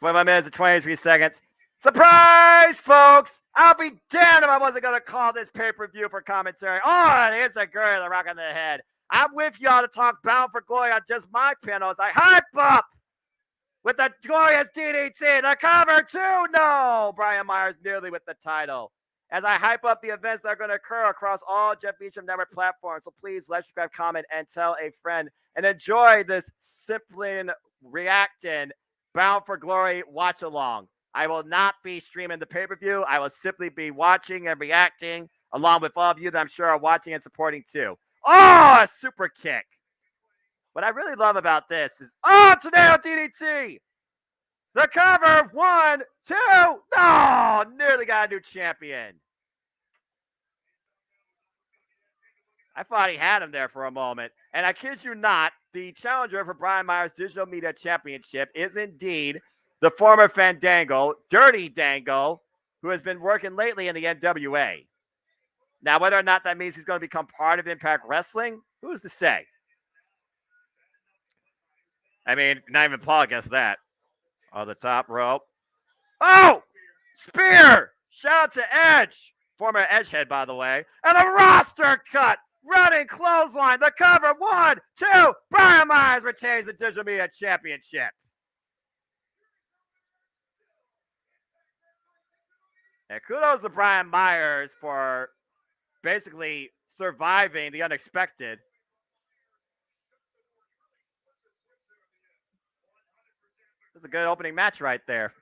21 minutes and 23 seconds. Surprise, folks! I'll be damned if I wasn't going to call this pay-per-view for commentary. Oh, and here's a girl rock on the head. I'm with y'all to talk Bound for Glory on just my panels. I hype up with the glorious DDT. The cover, too. No, Brian Myers nearly with the title. As I hype up the events that are going to occur across all Jeff Beecham Network platforms. So please like, subscribe, comment, and tell a friend. And enjoy this simplin reactin Bound for Glory watch along. I will not be streaming the pay-per-view. I will simply be watching and reacting along with all of you that I'm sure are watching and supporting too. Oh, a super kick. What I really love about this is, oh, tornado DDT. The cover, 1, 2. No, nearly got a new champion. I thought he had him there for a moment. And I kid you not, the challenger for Brian Myers' Digital Media Championship is indeed the former Fandango, Dirty Dango, who has been working lately in the NWA. Now, whether or not that means he's going to become part of Impact Wrestling, who's to say? I mean, not even Paul against that. On the top rope. Oh! Spear! Shout out to Edge. Former Edgehead, by the way. And a roster cut. Running clothesline. The cover. 1, 2. Brian Myers retains the Digital Media Championship. And kudos to Brian Myers for basically surviving the unexpected. This is a good opening match right there.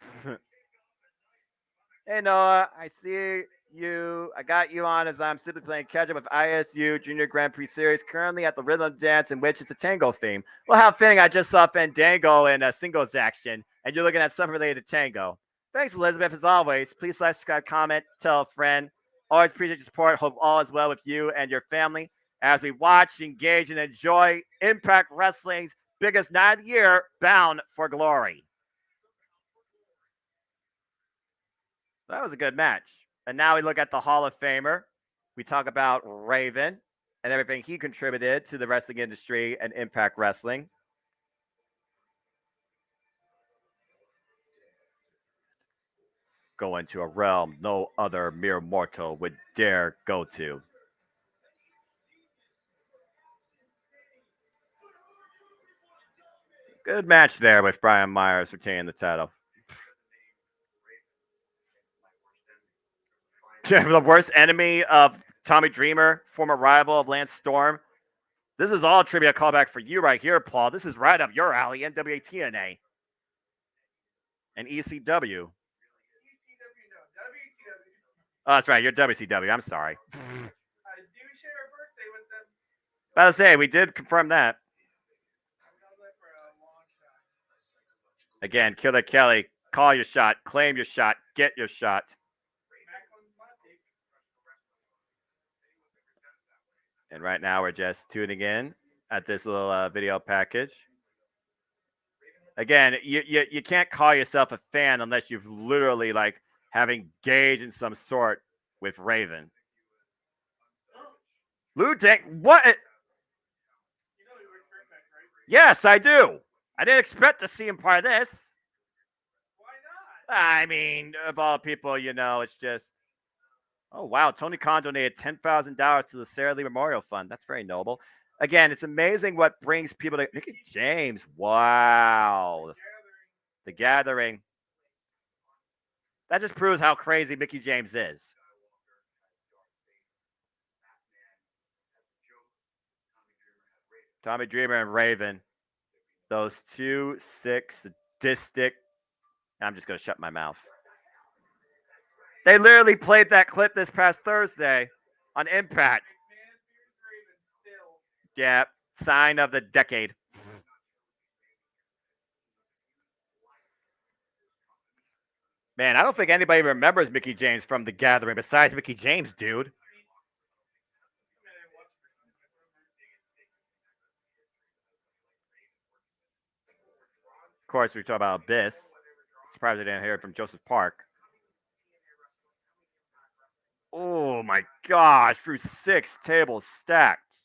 Hey, Noah, I see you. I got you on as I'm simply playing catch-up with ISU Junior Grand Prix Series, currently at the Rhythm Dance, in which it's a tango theme. Well, how fitting. I just saw Fandango in a singles action, and you're looking at something related to tango. Thanks, Elizabeth, as always. Please like, subscribe, comment, tell a friend. Always appreciate your support. Hope all is well with you and your family as we watch, engage, and enjoy Impact Wrestling's biggest night of the year, Bound for Glory. That was a good match. And now we look at the Hall of Famer. We talk about Raven and everything he contributed to the wrestling industry and Impact Wrestling. Go into a realm no other mere mortal would dare go to. Good match there with Brian Myers retaining the title. The worst enemy of Tommy Dreamer, former rival of Lance Storm. This is all trivia callback for you right here, Paul. This is right up your alley, NWA TNA. And ECW. Oh, that's right. You're WCW. I'm sorry. I do share a birthday with them. About to say, we did confirm that. Again, Killer Kelly, call your shot, claim your shot, get your shot. And right now we're just tuning in at this little video package. Again, you can't call yourself a fan unless you've literally like have engaged in some sort with Raven. Lou Dang, what? Yes, I do. I didn't expect to see him part of this. Why not? I mean, of all people, you know, it's just. Oh, wow. Tony Khan donated $10,000 to the Sarah Lee Memorial Fund. That's very noble. Again, it's amazing what brings people to. Mickey James. Wow. The Gathering. That just proves how crazy Mickey James is. Tommy Dreamer and Raven. Those two sick, sadistic. I'm just going to shut my mouth. They literally played that clip this past Thursday on Impact. Yeah, sign of the decade. Man, I don't think anybody remembers Mickey James from The Gathering besides Mickey James, dude. Of course, we talk about Abyss. Surprised I didn't hear it from Joseph Park. Oh my gosh, through 6 tables stacked.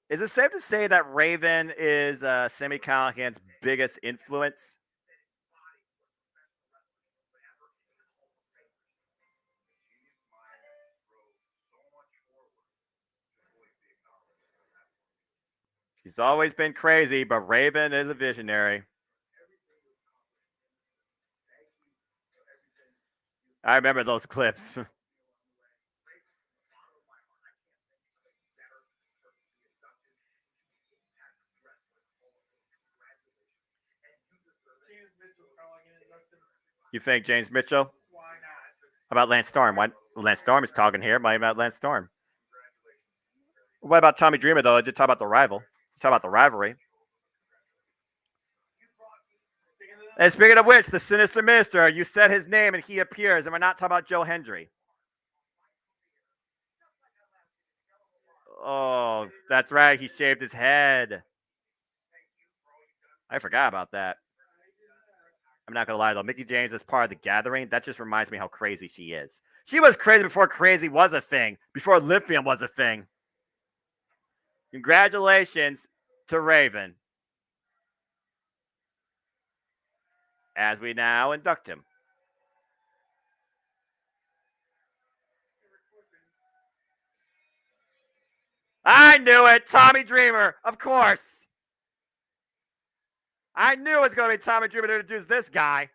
Is it safe to say that Raven is Sami Callihan's biggest influence? She's always been crazy, but Raven is a visionary. I remember those clips. You think James Mitchell? How about Lance Storm? What? Lance Storm is talking here. Why about Lance Storm? What about Tommy Dreamer, though? I did talk about the rival. Talk about the rivalry. And speaking of which, the Sinister Minister, you said his name and he appears, and we're not talking about Joe Hendry. Oh, that's right. He shaved his head. I forgot about that. I'm not gonna lie though, Mickey James is part of the gathering. That just reminds me how crazy she is. She was crazy before crazy was a thing, before lithium was a thing. Congratulations to Raven. As we now induct him. I knew it, Tommy Dreamer, of course. I knew it was going to be Tommy Dreamer to introduce this guy.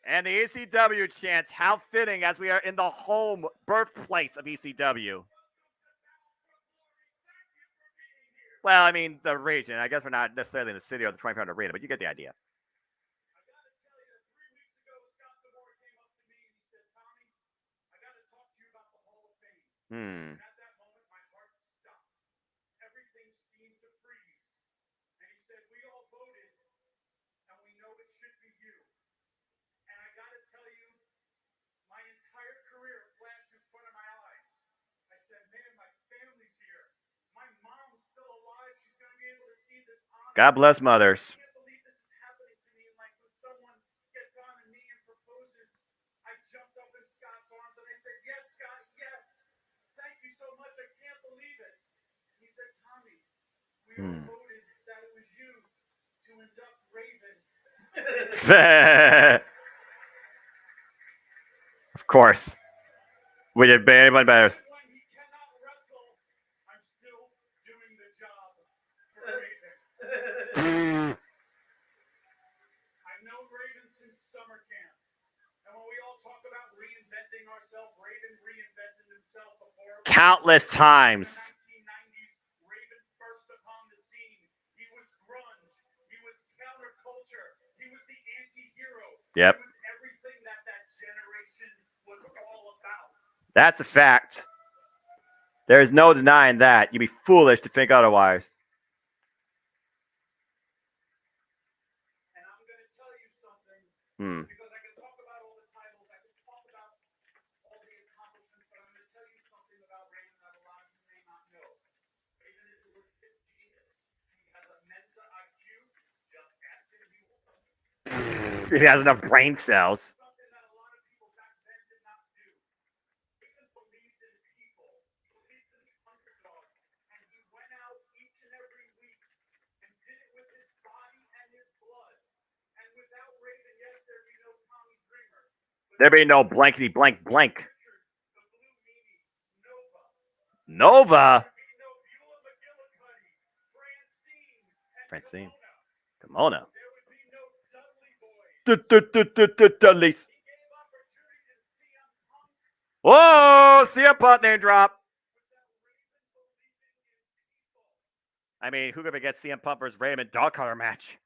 And the ECW chants, how fitting as we are in the home birthplace of ECW. Well, I mean, the region. I guess we're not necessarily in the city or the 2400 arena, but you get the idea. Hmm. God bless mothers. Hmm. Of course. Would it be anyone better? Countless times. Yep. That's a fact. There is no denying that. You'd be foolish to think otherwise. Hmm. He has enough brain cells. There be no blankety blank blank. Nova? Francine. Kimono. Dudleys. Whoa! CM Punk name drop. I mean, who could forget CM Punk versus Raymond dog collar match?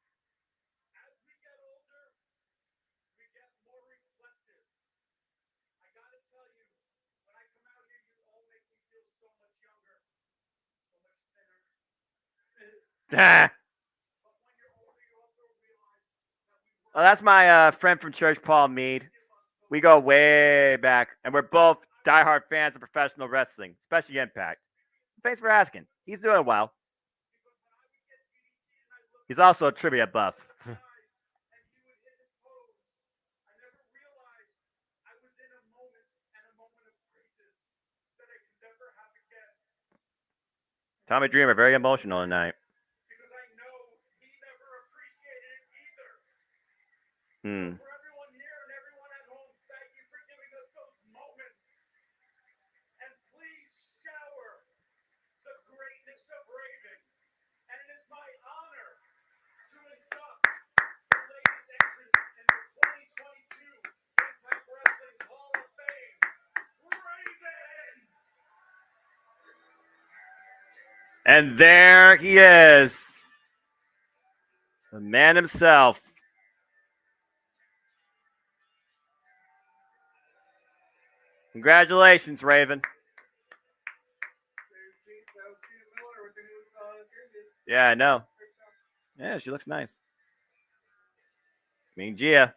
Well, that's my friend from church, Paul Mead. We go way back, and we're both diehard fans of professional wrestling, especially Impact. Thanks for asking. He's doing well. He's also a trivia buff. Tommy Dreamer, very emotional tonight. Hmm. And there he is. The man himself. Congratulations, Raven. Yeah, I know. Yeah, she looks nice. Mean Gia.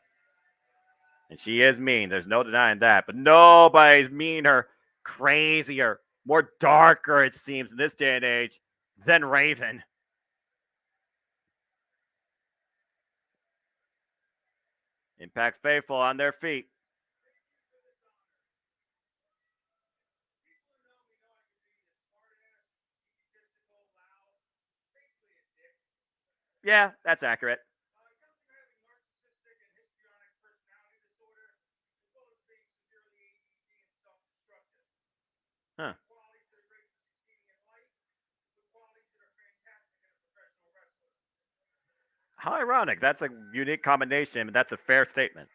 And she is mean. There's no denying that. But nobody's meaner, crazier, more darker, it seems, in this day and age than Raven. Impact Faithful on their feet. Yeah, that's accurate. Huh. How ironic. That's a unique combination, and that's a fair statement.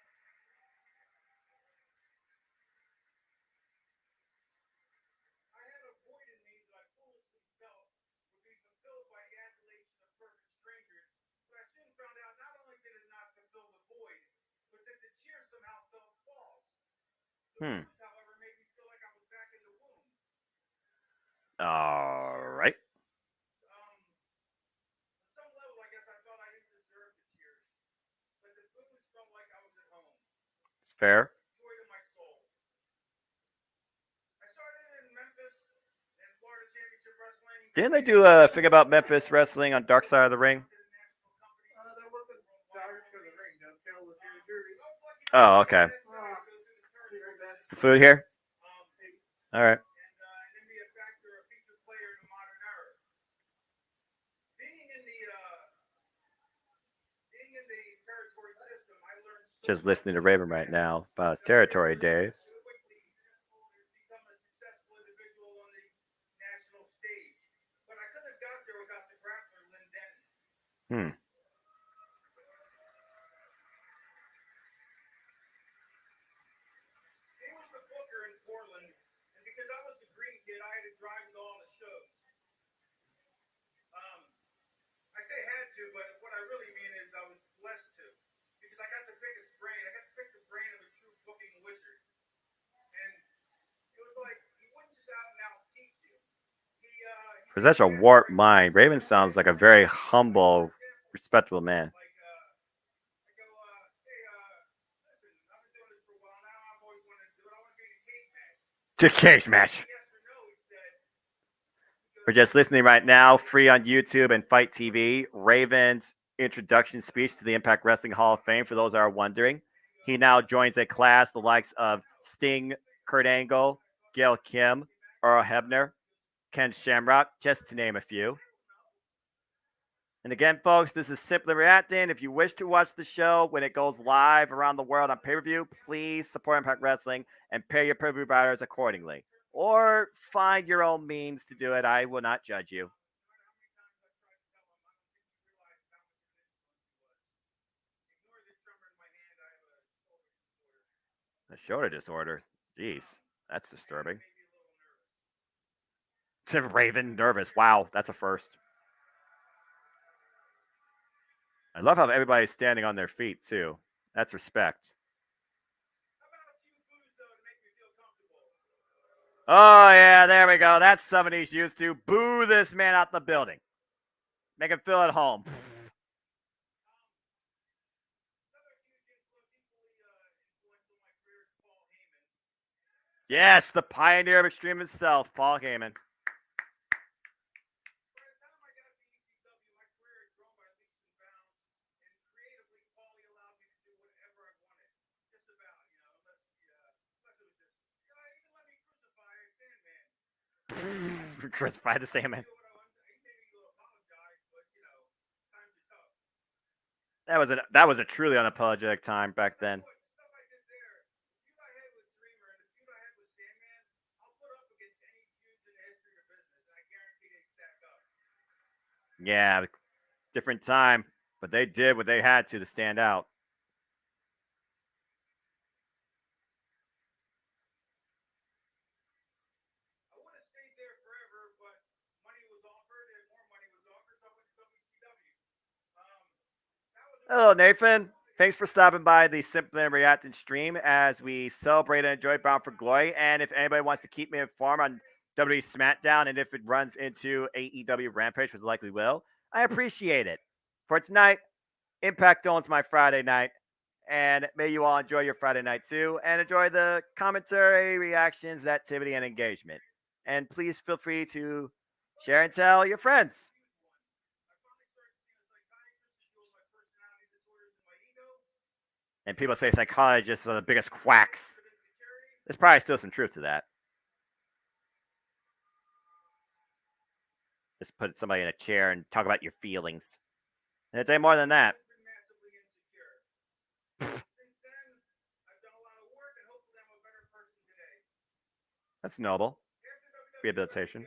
Hmm. All right. It's fair. Didn't they do a thing about Memphis wrestling on Dark Side of the Ring? Oh, okay. Food here? All right. Just listening to Raven right now about his territory days. Hmm. For such a warped mind, Raven sounds like a very humble, respectable man. To cage match. We're just listening right now, free on YouTube and Fight TV. Raven's introduction speech to the Impact Wrestling Hall of Fame. For those that are wondering, he now joins a class the likes of Sting, Kurt Angle, Gail Kim, Earl Hebner, Ken Shamrock, just to name a few. And again, folks, this is Simply Reacting. If you wish to watch the show when it goes live around the world on pay-per-view, please support Impact Wrestling and pay your pay-per-view providers accordingly. Or find your own means to do it. I will not judge you. A shoulder disorder. Jeez, that's disturbing. Raven nervous. Wow, that's a first. I love how everybody's standing on their feet too. That's respect. Oh yeah, there we go. That's somebody he's used to. Boo this man out the building. Make him feel at home. Yes, the pioneer of Extreme himself, Paul Heyman. Crucify the Sandman. That was a truly unapologetic time back then. Yeah, different time, but they did what they had to stand out. Hello, Nathan. Thanks for stopping by the Simplin Reactin stream as we celebrate and enjoy Bound for Glory. And if anybody wants to keep me informed on WWE SmackDown and if it runs into AEW Rampage, which likely will, I appreciate it. For tonight, Impact owns my Friday night. And may you all enjoy your Friday night too and enjoy the commentary, reactions, activity, and engagement. And please feel free to share and tell your friends. And people say psychologists are the biggest quacks. There's probably still some truth to that. Just put somebody in a chair and talk about your feelings. And it's more than that. That's noble. Rehabilitation.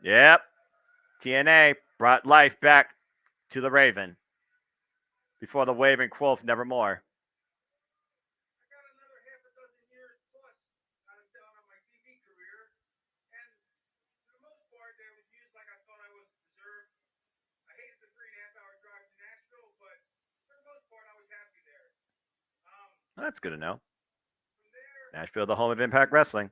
Yep. TNA brought life back to the Raven. Before the waving quoth nevermore. That's good to know. Nashville, the home of Impact Wrestling.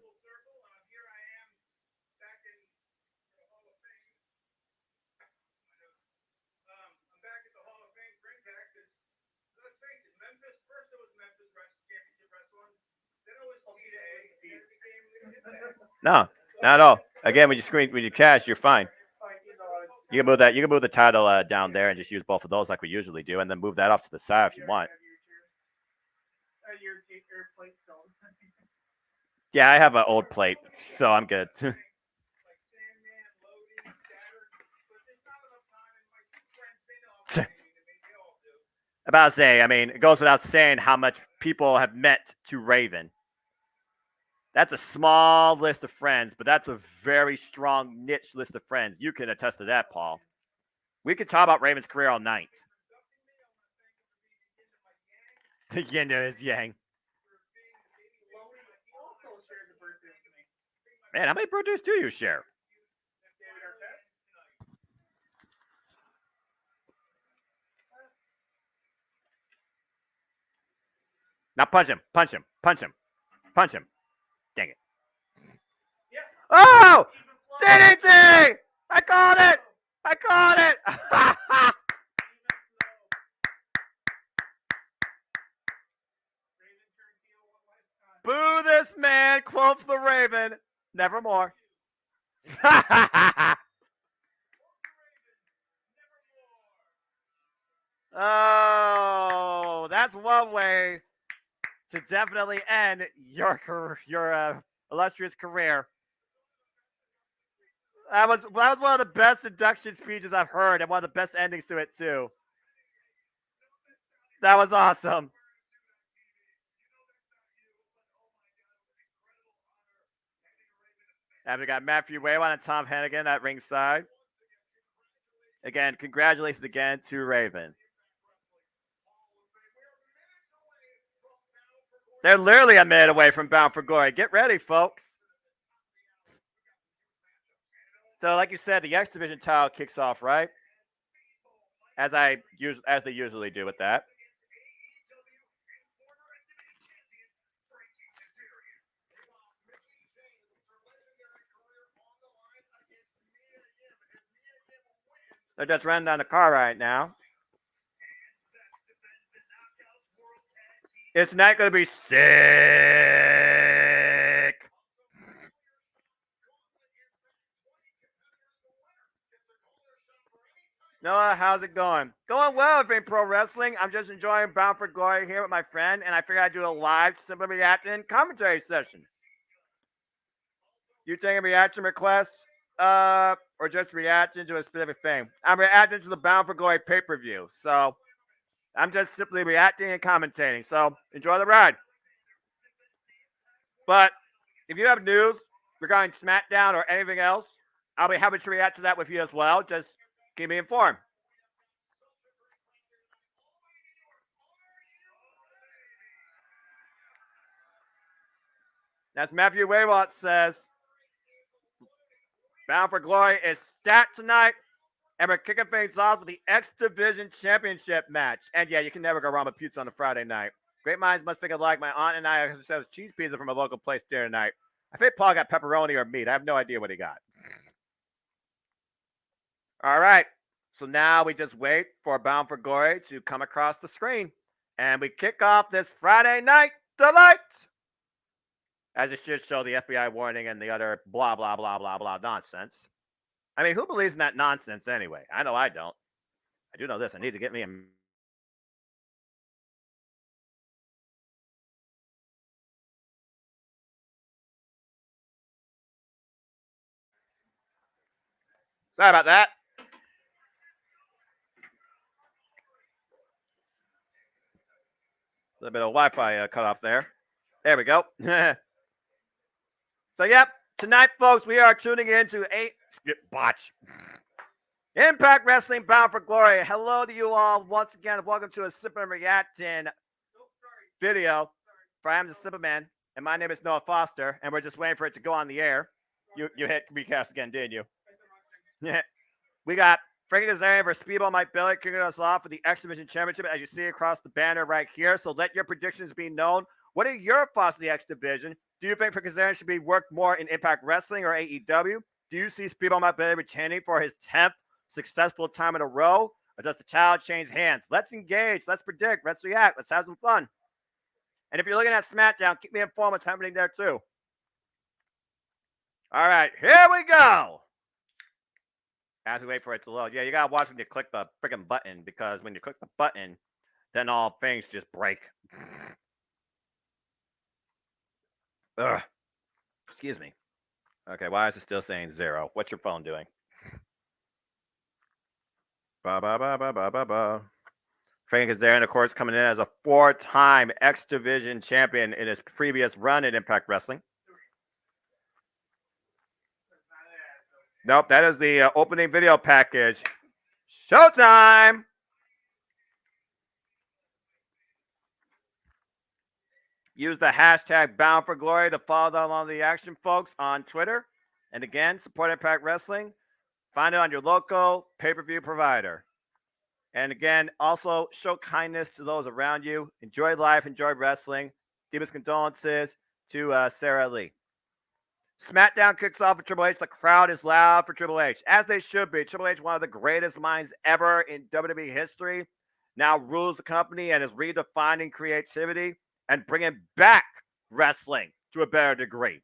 No, not at all. Again, when you cash, you're fine. You can move that. You can move the title down there and just use both of those like we usually do, and then move that off to the side if you want. Yeah, I have an old plate, so I'm good. About to say, I mean, it goes without saying how much people have meant to Raven. That's a small list of friends, but that's a very strong niche list of friends. You can attest to that, Paul. We could talk about Raven's career all night. The yin to his yang. Man, how many birthdays do you share? Now punch him, punch him, punch him, punch him. Dang it. Oh! DDT! I caught it! I caught it! Boo this man, quotes the Raven. Nevermore. Oh, that's one way to definitely end your illustrious career. That was one of the best induction speeches I've heard, and one of the best endings to it too. That was awesome. And we got Matthew Waywan and Tom Hennigan at ringside. Again, congratulations again to Raven. They're literally a minute away from Bound for Glory. Get ready, folks. So, like you said, the X Division title kicks off, right? As they usually do with that. They're just running down the car right now. It's not going to be sick. Noah, how's it going? Going well in pro wrestling. I'm just enjoying Bound for Glory here with my friend, and I figured I'd do a live Simple Reactin commentary session. You taking reaction requests? Or just reacting to a specific thing? I'm reacting to the Bound for Glory pay-per-view. So I'm just simply reacting and commentating. So enjoy the ride. But if you have news regarding SmackDown or anything else, I'll be happy to react to that with you as well. Just keep me informed. As Matthew Waywalt says, Bound for Glory is stacked tonight, and we're kicking things off with the X Division Championship match. And yeah, you can never go wrong with pizza on a Friday night. Great minds must think alike. My aunt and I have cheese pizza from a local place dinner tonight. I think Paul got pepperoni or meat. I have no idea what he got. All right. So now we just wait for Bound for Glory to come across the screen. And we kick off this Friday night delight. As it should show the FBI warning and the other blah, blah, blah, blah, blah nonsense. I mean, who believes in that nonsense anyway? I know I don't. I do know this. I need to get me a... Sorry about that. A little bit of Wi-Fi cut off there. There we go. So, yep. Tonight, folks, we are tuning into Impact Wrestling Bound for Glory. Hello to you all once again. Welcome to a Simplin Reactin video. For I am the Simple Man, and my name is Noah Foster, and we're just waiting for it to go on the air. You hit recast again, didn't you? Yeah. We got Frankie Kazarian versus Speedball Mike Bailey kicking us off for the X Division Championship, as you see across the banner right here. So let your predictions be known. What are your thoughts of the X Division? Do you think Frankie Kazarian should be worked more in Impact Wrestling or AEW? Do you see Speedball Mike Bailey retaining for his 10th successful time in a row? Or does the child change hands? Let's engage. Let's predict. Let's react. Let's have some fun. And if you're looking at SmackDown, keep me informed what's happening there too. All right, here we go. As we wait for it to load. Yeah, you gotta watch when you click the freaking button, because when you click the button, then all things just break. Ugh. Excuse me. Okay, why is it still saying 0? What's your phone doing? Ba ba ba ba ba ba ba. Frank is there, and of course, coming in as a 4-time X Division champion in his previous run in Impact Wrestling. Nope, that is the opening video package. Showtime! Use the hashtag Bound for Glory to follow along the action, folks, on Twitter. And again, support Impact Wrestling. Find it on your local pay-per-view provider. And again, also show kindness to those around you. Enjoy life, enjoy wrestling. Deepest condolences to Sarah Lee. SmackDown kicks off with Triple H. The crowd is loud for Triple H, as they should be. Triple H, one of the greatest minds ever in WWE history, now rules the company and is redefining creativity and bringing back wrestling to a better degree.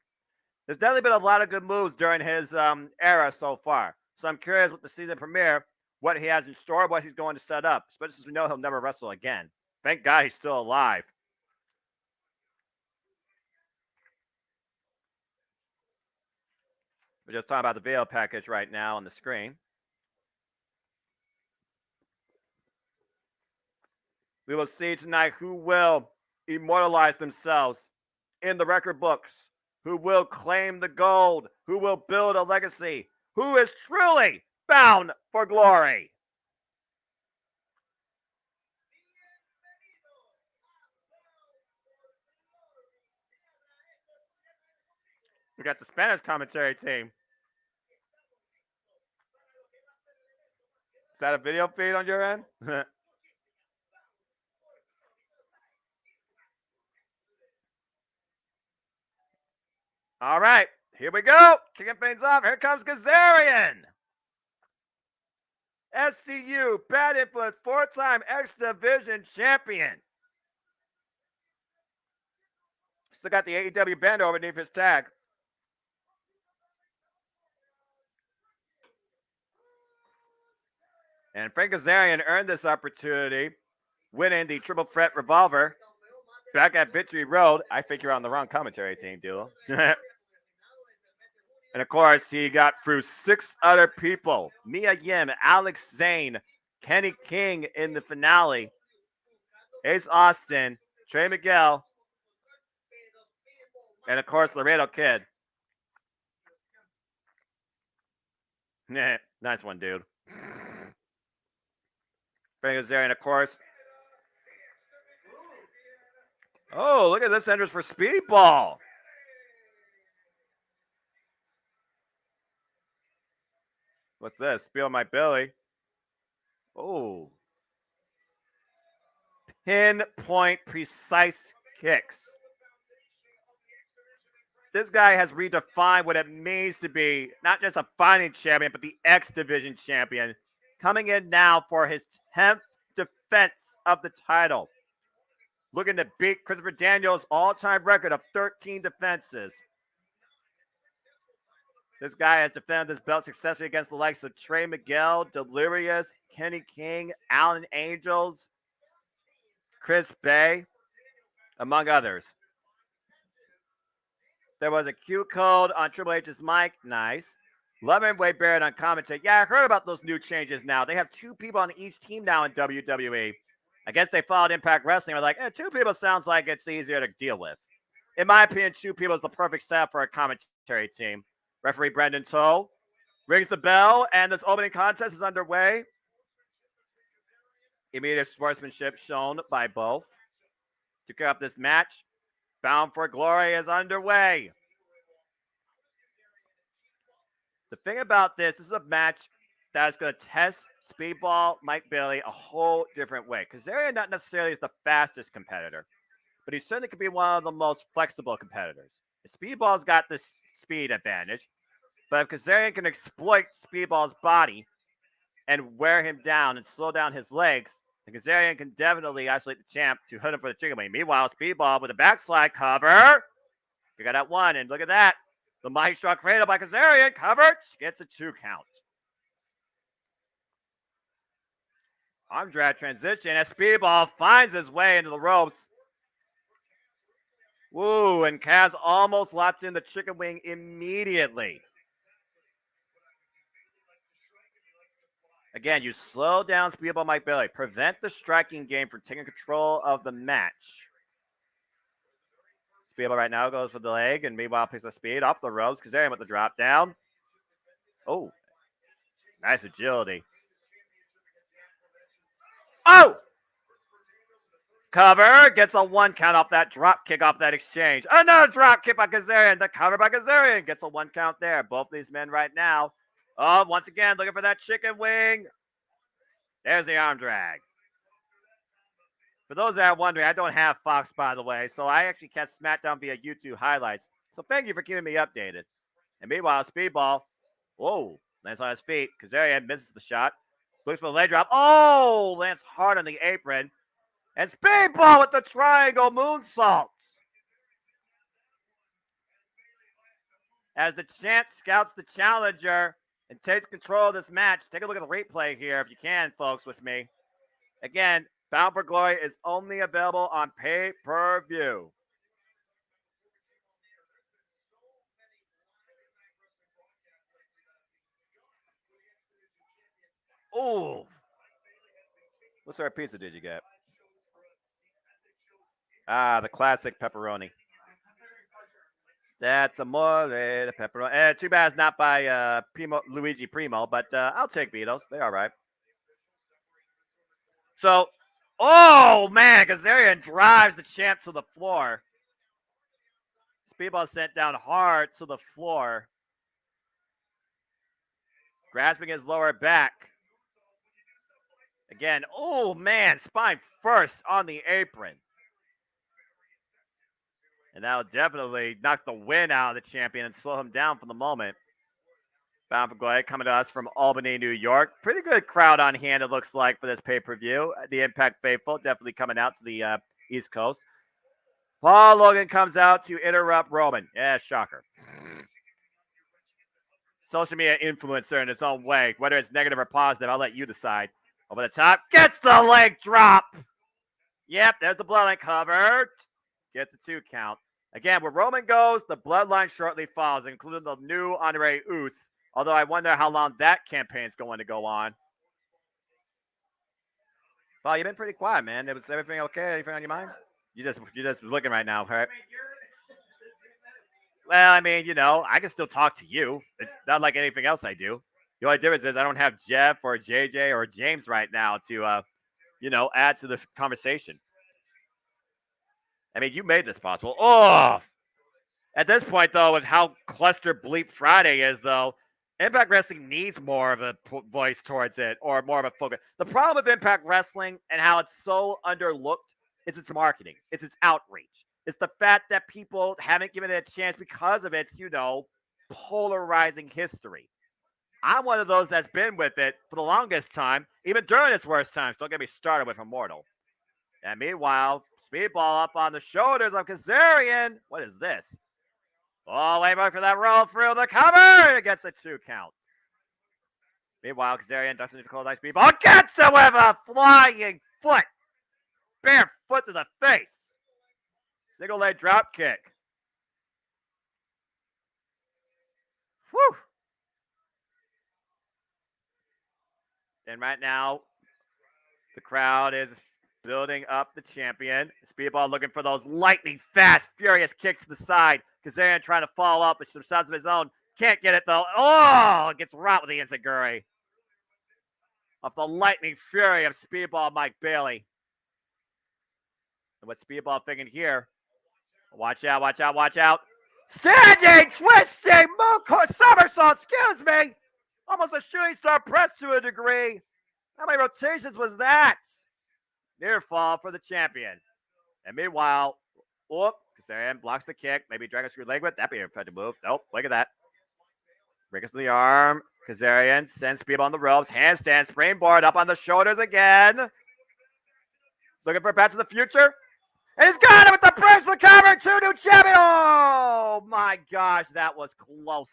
There's definitely been a lot of good moves during his era so far. So I'm curious with the season premiere, what he has in store, what he's going to set up, especially since we know he'll never wrestle again. Thank God he's still alive. We're just talking about the video package right now on the screen. We will see tonight who will immortalize themselves in the record books, who will claim the gold, who will build a legacy, who is truly bound for glory. We got the Spanish commentary team. Is that a video feed on your end? All right, here we go. Kicking things off. Here comes Kazarian. SCU, Bad Influence, 4-time X Division champion. Still got the AEW banner underneath his tag. And Frank Kazarian earned this opportunity, winning the Triple Threat Revolver back at Victory Road. I think you're on the wrong commentary team, Duel. And of course, he got through 6 other people. Mia Yim, Alex Zane, Kenny King in the finale, Ace Austin, Trey Miguel, and of course, Laredo Kid. Nice one, dude. Frank Kazarian, of course. Oh, look at this enters for Speedball. What's this? Speed my Billy. Oh. Pinpoint precise kicks. This guy has redefined what it means to be not just a fighting champion, but the X Division champion. Coming in now for his 10th defense of the title. Looking to beat Christopher Daniels' all-time record of 13 defenses. This guy has defended this belt successfully against the likes of Trey Miguel, Delirious, Kenny King, Alan Angels, Chris Bay, among others. There was a Q code on Triple H's mic. Nice. Loving Wade Barrett on commentary. Yeah, I heard about those new changes now. They have 2 people on each team now in WWE. I guess they followed Impact Wrestling. They're like, 2 people sounds like it's easier to deal with. In my opinion, 2 people is the perfect setup for a commentary team. Referee Brendan Toll rings the bell, and this opening contest is underway. Immediate sportsmanship shown by both. To kick off this match, Bound for Glory is underway. The thing about this is a match that is going to test Speedball Mike Bailey a whole different way. Kazarian not necessarily is the fastest competitor, but he certainly could be one of the most flexible competitors. Speedball's got this speed advantage, but if Kazarian can exploit Speedball's body and wear him down and slow down his legs, then Kazarian can definitely isolate the champ to hit him for the chicken wing. Meanwhile, Speedball with a backslide cover. You got that one, and look at that. The mighty struck cradle by Kazarian, covered, gets a 2 count. Arm drag transition as Speedball finds his way into the ropes. Woo, and Kaz almost locked in the chicken wing immediately. Again, you slow down Speedball Mike Bailey. Prevent the striking game from taking control of the match. Speedball right now goes for the leg, and meanwhile picks the speed off the ropes. Kazarian with the drop down. Oh, nice agility. Oh! Cover, gets a 1 count off that drop kick off that exchange. Another drop kick by Kazarian. The cover by Kazarian gets a 1 count there. Both these men right now. Oh, once again, looking for that chicken wing. There's the arm drag. For those that are wondering, I don't have Fox, by the way, so I actually catch SmackDown via YouTube highlights. So thank you for keeping me updated. And meanwhile, Speedball, whoa, lands on his feet. Kazarian misses the shot. Looks for the leg drop. Oh, lands hard on the apron. And Speedball with the triangle moonsault. As the champ scouts the challenger and takes control of this match. Take a look at the replay here if you can, folks, with me. Again, Bound for Glory is only available on pay-per-view. Oh, what sort of pizza did you get? Ah, the classic pepperoni. That's amore de pepperoni. Too bad it's not by Luigi Primo, but I'll take Vito's. They're all right. So, oh, man, Kazarian drives the champ to the floor. Speedball sent down hard to the floor. Grasping his lower back. Again, oh, man, spine first on the apron. And that'll definitely knock the wind out of the champion and slow him down for the moment. Bound for Glory coming to us from Albany, New York. Pretty good crowd on hand, it looks like, for this pay-per-view. The Impact faithful definitely coming out to the East Coast. Paul Logan comes out to interrupt Roman. Yeah, shocker. Social media influencer in its own way. Whether it's negative or positive, I'll let you decide. Over the top. Gets the leg drop. Yep, there's the bloodline cover. Gets a 2 count. Again, where Roman goes, the bloodline shortly follows, including the new Andre Uce. Although I wonder how long that campaign's going to go on. Paul, you've been pretty quiet, man. Was everything okay? Anything on your mind? You're just looking right now, right? Well, I mean, I can still talk to you. It's not like anything else I do. The only difference is I don't have Jeff or JJ or James right now to, add to the conversation. I mean, you made this possible. Oh, at this point, though, with how cluster bleep Friday is, though, Impact Wrestling needs more of a voice towards it or more of a focus. The problem with Impact Wrestling and how it's so underlooked is its marketing. It's its outreach. It's the fact that people haven't given it a chance because of its, polarizing history. I'm one of those that's been with it for the longest time, even during its worst times. Don't get me started with Immortal. And meanwhile, Speedball up on the shoulders of Kazarian. What is this? Oh, wait for that roll through the cover. It gets a 2 count. Meanwhile, Kazarian doesn't need to call that Speedball. Gets it with a flying foot. Bare foot to the face. Single leg drop kick. Whew. And right now, the crowd is building up the champion. Speedball looking for those lightning fast, furious kicks to the side. Kazarian trying to follow up with some shots of his own. Can't get it though. Oh, gets rocked with the Enziguri. Of the lightning fury of Speedball Mike Bailey. And what Speedball thinking here? Watch out, watch out, watch out. Standing, twisting, somersault, excuse me. Almost a shooting star press to a degree. How many rotations was that? Near fall for the champion. And meanwhile, Kazarian blocks the kick. Maybe drag a screw leg with. That'd be an effective move. Nope, look at that. Breaks to the arm. Kazarian sends Speedball on the ropes. Handstand, springboard up on the shoulders again. Looking for a patch of the future. And he's got it with the bridge for cover. 2 new champion. Oh my gosh, that was close.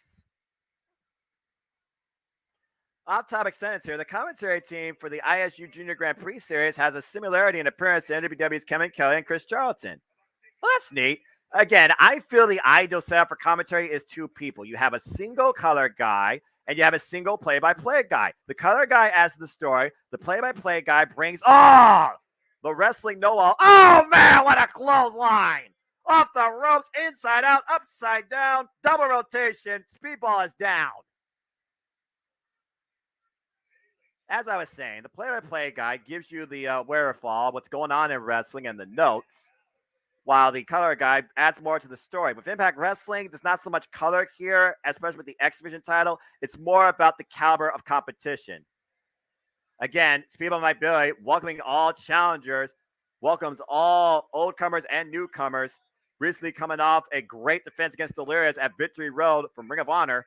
Off-topic sentence here. The commentary team for the ISU Junior Grand Prix Series has a similarity in appearance to NWW's Kevin Kelly and Chris Charlton. Well, that's neat. Again, I feel the ideal setup for commentary is 2 people. You have a single color guy and you have a single play-by-play guy. The color guy adds to the story. The play-by-play guy brings the wrestling know-all. Oh, man, what a clothesline. Off the ropes, inside out, upside down, double rotation. Speedball is down. As I was saying, the play-by-play guy gives you the wherewithal, what's going on in wrestling and the notes, while the color guy adds more to the story. With Impact Wrestling, there's not so much color here, especially with the X Division title. It's more about the caliber of competition. Again, Speedball Mike Bailey welcoming all challengers, welcomes all oldcomers and newcomers, recently coming off a great defense against Delirious at Victory Road from Ring of Honor.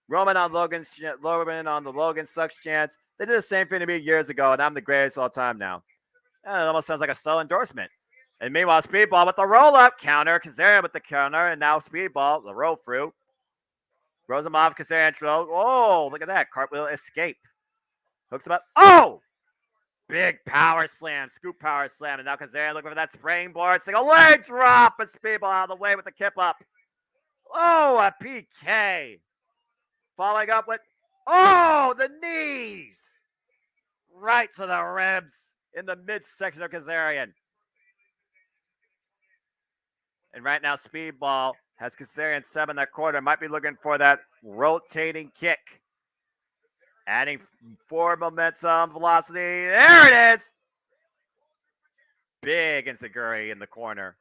Roman on the Logan sucks chance. They did the same thing to me years ago, and I'm the greatest of all time now. And it almost sounds like a solo endorsement. And meanwhile, Speedball with the roll-up counter, Kazarian with the counter, and now Speedball, the roll-through. Throws him off, Kazarian throws. Oh, look at that. Cartwheel escape. Hooks him up. Oh! Big power slam, scoop power slam. And now Kazarian looking for that springboard. Single leg drop, but Speedball out of the way with the kip up. Oh, a PK. Following up with, the knees. Right to the ribs in the midsection of Kazarian. And right now, Speedball has Kazarian 7 that quarter. Might be looking for that rotating kick. Adding forward momentum, velocity. There it is. Big Enziguri in the corner.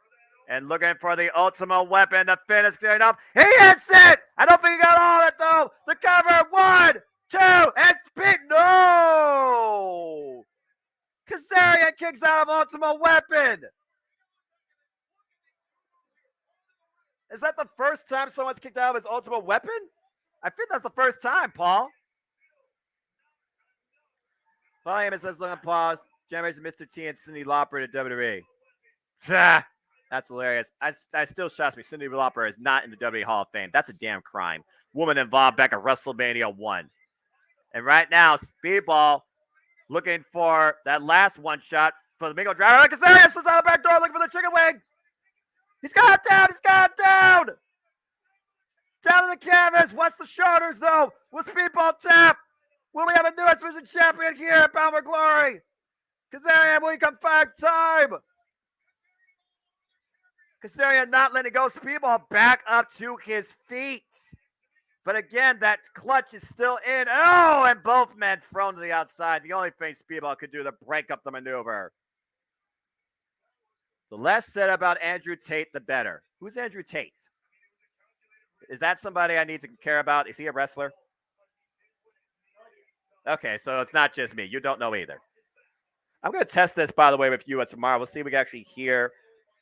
And looking for the ultimate weapon to finish it off. He hits it! I don't think he got all of it, though. The cover. 1, 2, and Speed. No! Kazarian kicks out of ultimate weapon. Is that the first time someone's kicked out of his ultimate weapon? I think that's the first time, Paul. Paul Heyman says, look at pause. Generation Mr. T and Cyndi Lauper to WWE. That's hilarious. I still shocks me. Cyndi Lauper is not in the WWE Hall of Fame. That's a damn crime. Woman involved back at WrestleMania 1. And right now, Speedball looking for that last one shot for the Mingo Driver. Kazarian slips out the back door looking for the chicken wing. He's got it down. He's got it down. Down to the canvas. What's the shoulders, though? Will Speedball tap? Will we have a new X-Division champion here at Bound for Glory? Kazarian, will he come 5-time? Kazarian not letting go. Speedball back up to his feet. But again, that clutch is still in. Oh, and both men thrown to the outside. The only thing Speedball could do to break up the maneuver. The less said about Andrew Tate, the better. Who's Andrew Tate? Is that somebody I need to care about? Is he a wrestler? Okay, so it's not just me. You don't know either. I'm going to test this, by the way, with you tomorrow. We'll see if we can actually hear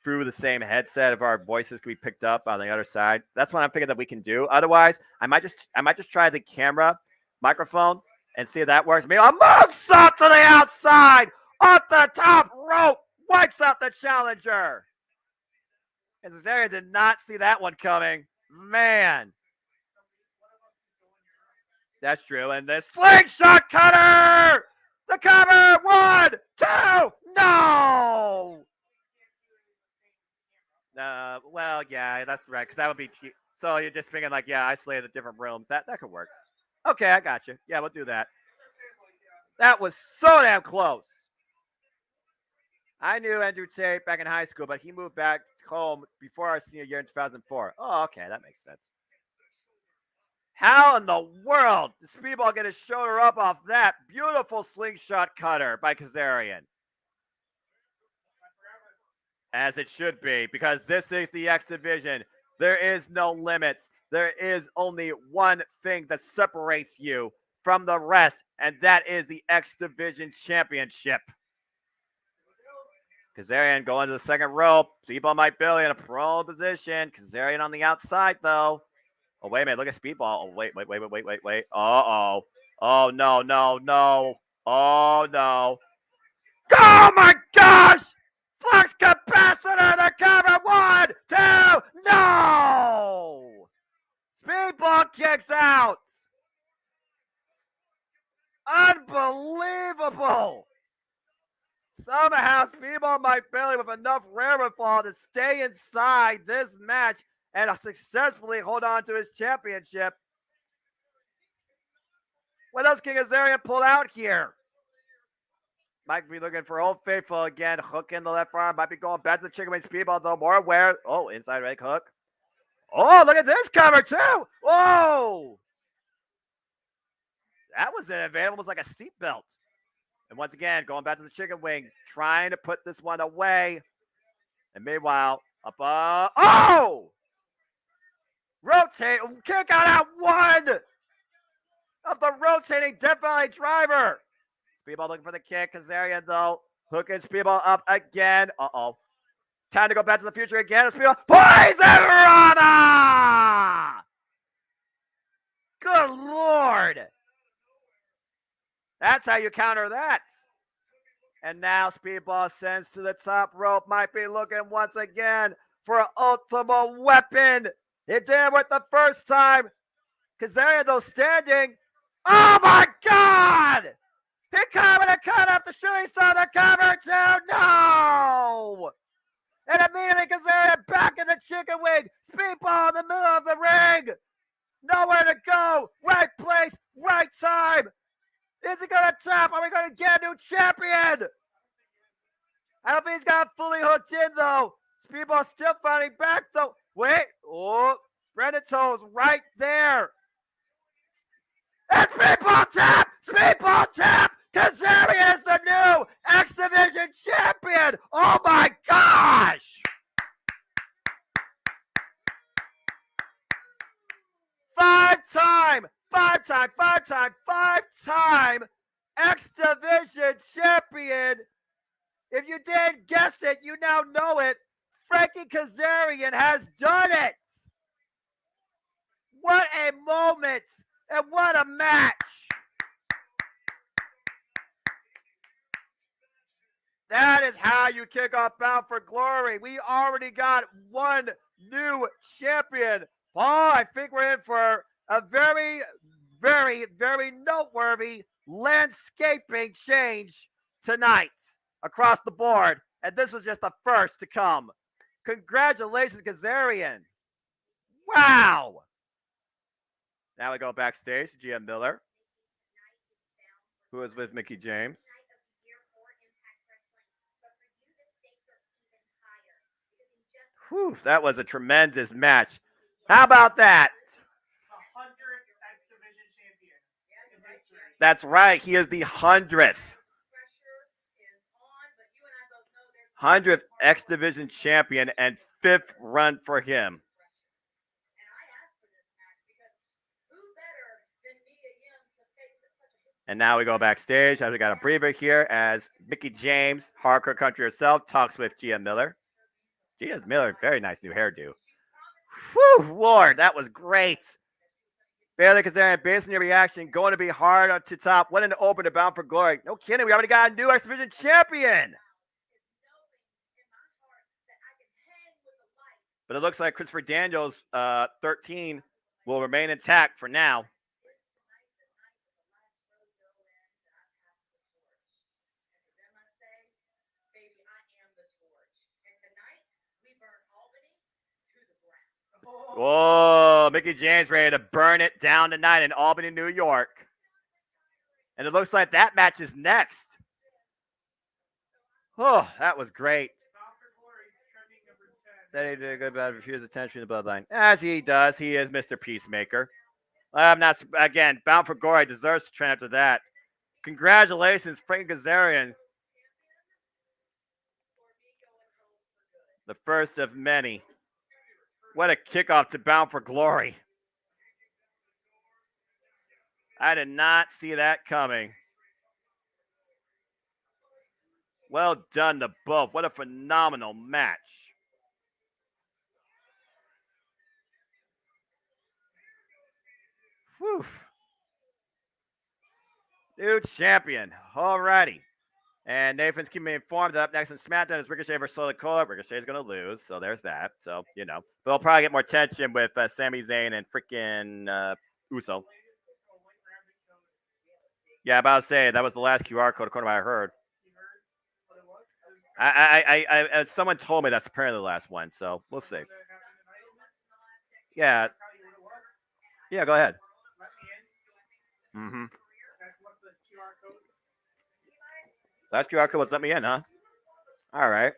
through the same headset if our voices can be picked up on the other side. That's what I'm thinking that we can do. Otherwise, I might just try the camera microphone and see if that works. Maybe a moonsault to the outside off the top rope, wipes out the challenger. And Cesarian did not see that one coming. Man. That's true. And the slingshot cutter! The cover! 1, 2, no! Well, yeah, that's right. Because that would be cheap. So you're just thinking like, yeah, isolated the different rooms. That could work. Okay, I got you. Yeah, we'll do that. That was so damn close. I knew Andrew Tate back in high school, but he moved back home before our senior year in 2004. Oh, okay, that makes sense. How in the world did Speedball get his shoulder up off that beautiful slingshot cutter by Kazarian? As it should be, because this is the X Division. There is no limits. There is only one thing that separates you from the rest, and that is the X Division Championship. Kazarian going to the second rope. Speedball might be in a prone position. Kazarian on the outside, though. Oh, wait a minute. Look at Speedball. Oh, wait. Uh-oh. Oh, no. Oh, no. Oh, my gosh! Flux capacitor, the cover. 1, 2, no! Speedball kicks out. Unbelievable. Somehow, Speedball might Billy with enough wherewithal to stay inside this match and successfully hold on to his championship. What else can Kazarian pull out here? Might be looking for Old Faithful again. Hook in the left arm. Might be going back to the chicken wing. Speedball, though, more aware. Oh, inside right hook. Oh, look at this cover, too. Whoa. That was available. It was like a seatbelt. And once again, going back to the chicken wing, trying to put this one away. And meanwhile, up. Oh! Rotate. Kick out at 1 of the rotating Death Valley driver. Speedball looking for the kick. Kazarian, though, hooking Speedball up again. Uh-oh. Time to go back to the future again. Speedball. Poison Rana! Good Lord. That's how you counter that. And now Speedball sends to the top rope. Might be looking once again for an ultimate weapon. It did with the first time. Kazarian, though, standing. Oh, my God! He coming to cut off the shooting star. The cover, too. No! And immediately Kazarian back in the chicken wing. Speedball in the middle of the ring. Nowhere to go. Right place, right time. Is he going to tap? Are we going to get a new champion? I don't think he's got fully hooked in, though. Speedball still fighting back, though. Wait. Oh, Brendan Toes right there. And Speedball tap! Speedball tap! Kazarian is the new X Division champion! Oh my gosh! Five-time X Division champion. If you didn't guess it, you now know it. Frankie Kazarian has done it. What a moment and what a match. That is how you kick off Bound for Glory. We already got one new champion. Paul, I think we're in for a very, very, very noteworthy landscaping change tonight across the board. And this was just the first to come. Congratulations, Kazarian. Wow. Now we go backstage to GM Miller, who is with Mickie James. Whew, that was a tremendous match. How about that? That's right. He is the 100th X Division champion and 5th run for him. And now we go backstage as we got a breather here as Mickie James, Hardcore Country herself, talks with GM Miller. GM Miller, very nice new hairdo. Whew, Lord, that was great. Bayley Kazarian, based on your reaction, going to be hard on to top. What an open to Bound for Glory. No kidding, we already got a new X Division champion. But it looks like Christopher Daniels, 13, will remain intact for now. Whoa, Mickie James ready to burn it down tonight in Albany, New York. And it looks like that match is next. Oh, that was great. Said he did a good job, refused attention to the bloodline. As he does, he is Mr. Peacemaker. I'm not, again, Bound for Glory deserves to train after that. Congratulations, Frank Kazarian. The first of many. What a kickoff to Bound for Glory. I did not see that coming. Well done to both. What a phenomenal match. Whew. New champion. Alrighty. And Nathan's keeping me informed that up next on SmackDown is Ricochet versus Solo Cola. Ricochet is going to lose, so there's that. So, you know. But we'll probably get more tension with Sami Zayn and freaking Uso. Yeah, about to say, that was the last QR code according to what I heard. Someone told me that's apparently the last one, so we'll see. Yeah. Yeah, go ahead. Mm-hmm. Last QR code was let me in, huh? All right.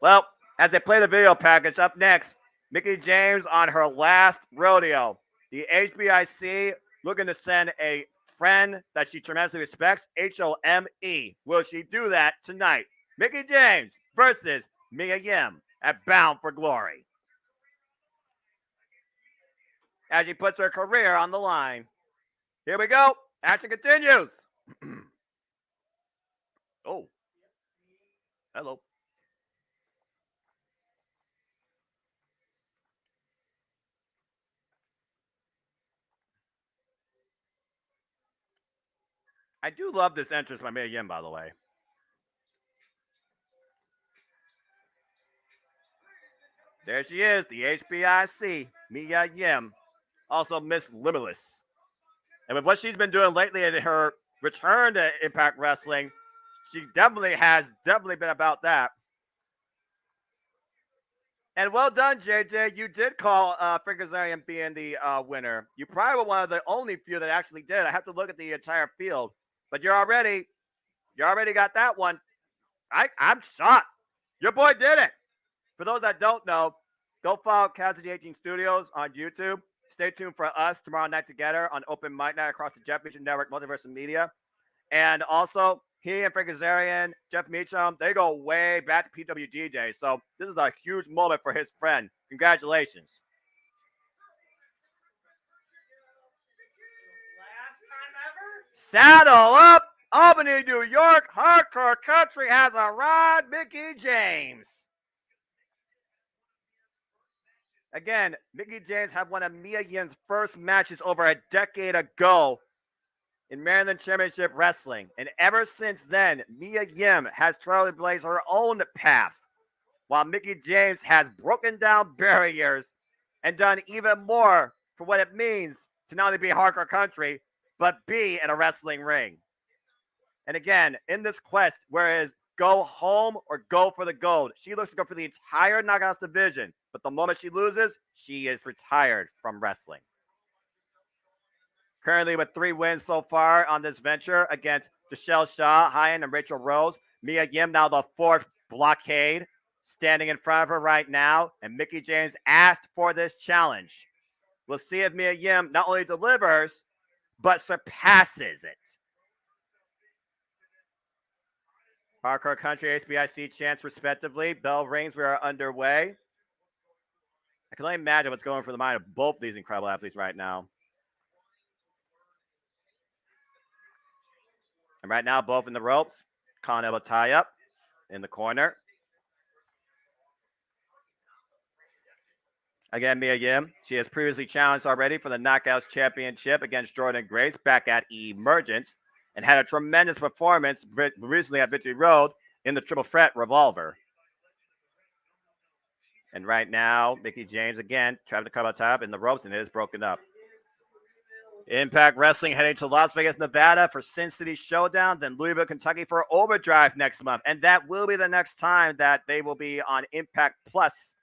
Well, as they play the video package, up next, Mickie James on her last rodeo. The HBIC looking to send a friend that she tremendously respects, HOME. Will she do that tonight? Mickie James versus Mia Yim at Bound for Glory. As she puts her career on the line. Here we go. Action continues. Oh. Hello. I do love this entrance by Mia Yim, by the way. There she is, the HBIC, Mia Yim, also Miss Limitless. And with what she's been doing lately in her return to Impact Wrestling, she definitely has been about that. And well done, JJ. You did call Frank Kazarian being the winner. You probably were one of the only few that actually did. I have to look at the entire field, but you already got that one. I'm shocked. Your boy did it. For those that don't know, go follow Cassidy 18 Studios on YouTube. Stay tuned for us tomorrow night together on Open Mic Night across the Jeff Meacham Network, Multiverse of Media. And also, he and Frank Kazarian, Jeff Meacham, they go way back to PWGJ. So this is a huge moment for his friend. Congratulations. Saddle up! Albany, New York, Hardcore Country has arrived. Mickie James. Again, Mickie James had one of Mia Yim's first matches over a decade ago in Maryland Championship Wrestling. And ever since then, Mia Yim has trailblazed her own path, while Mickie James has broken down barriers and done even more for what it means to not only be hardcore country, but be in a wrestling ring. And again, in this quest, whereas go home or go for the gold, she looks to go for the entire Knockouts division. But the moment she loses, she is retired from wrestling. Currently with 3 wins so far on this venture against Michelle Shaw, Hyen, and Rachel Rose. Mia Yim now the 4th blockade standing in front of her right now. And Mickie James asked for this challenge. We'll see if Mia Yim not only delivers, but surpasses it. Hardcore Country, HBIC chants respectively. Bell rings, we are underway. I can only imagine what's going through the mind of both of these incredible athletes right now. And right now, both in the ropes. Continental tie up in the corner. Again, Mia Yim. She has previously challenged already for the Knockouts Championship against Jordan Grace back at Emergence and had a tremendous performance recently at Victory Road in the Triple Threat Revolver. And right now, Mickie James again trying to come on top in the ropes, and it is broken up. Impact Wrestling heading to Las Vegas, Nevada for Sin City Showdown, then Louisville, Kentucky for Overdrive next month. And that will be the next time that they will be on Impact Plus.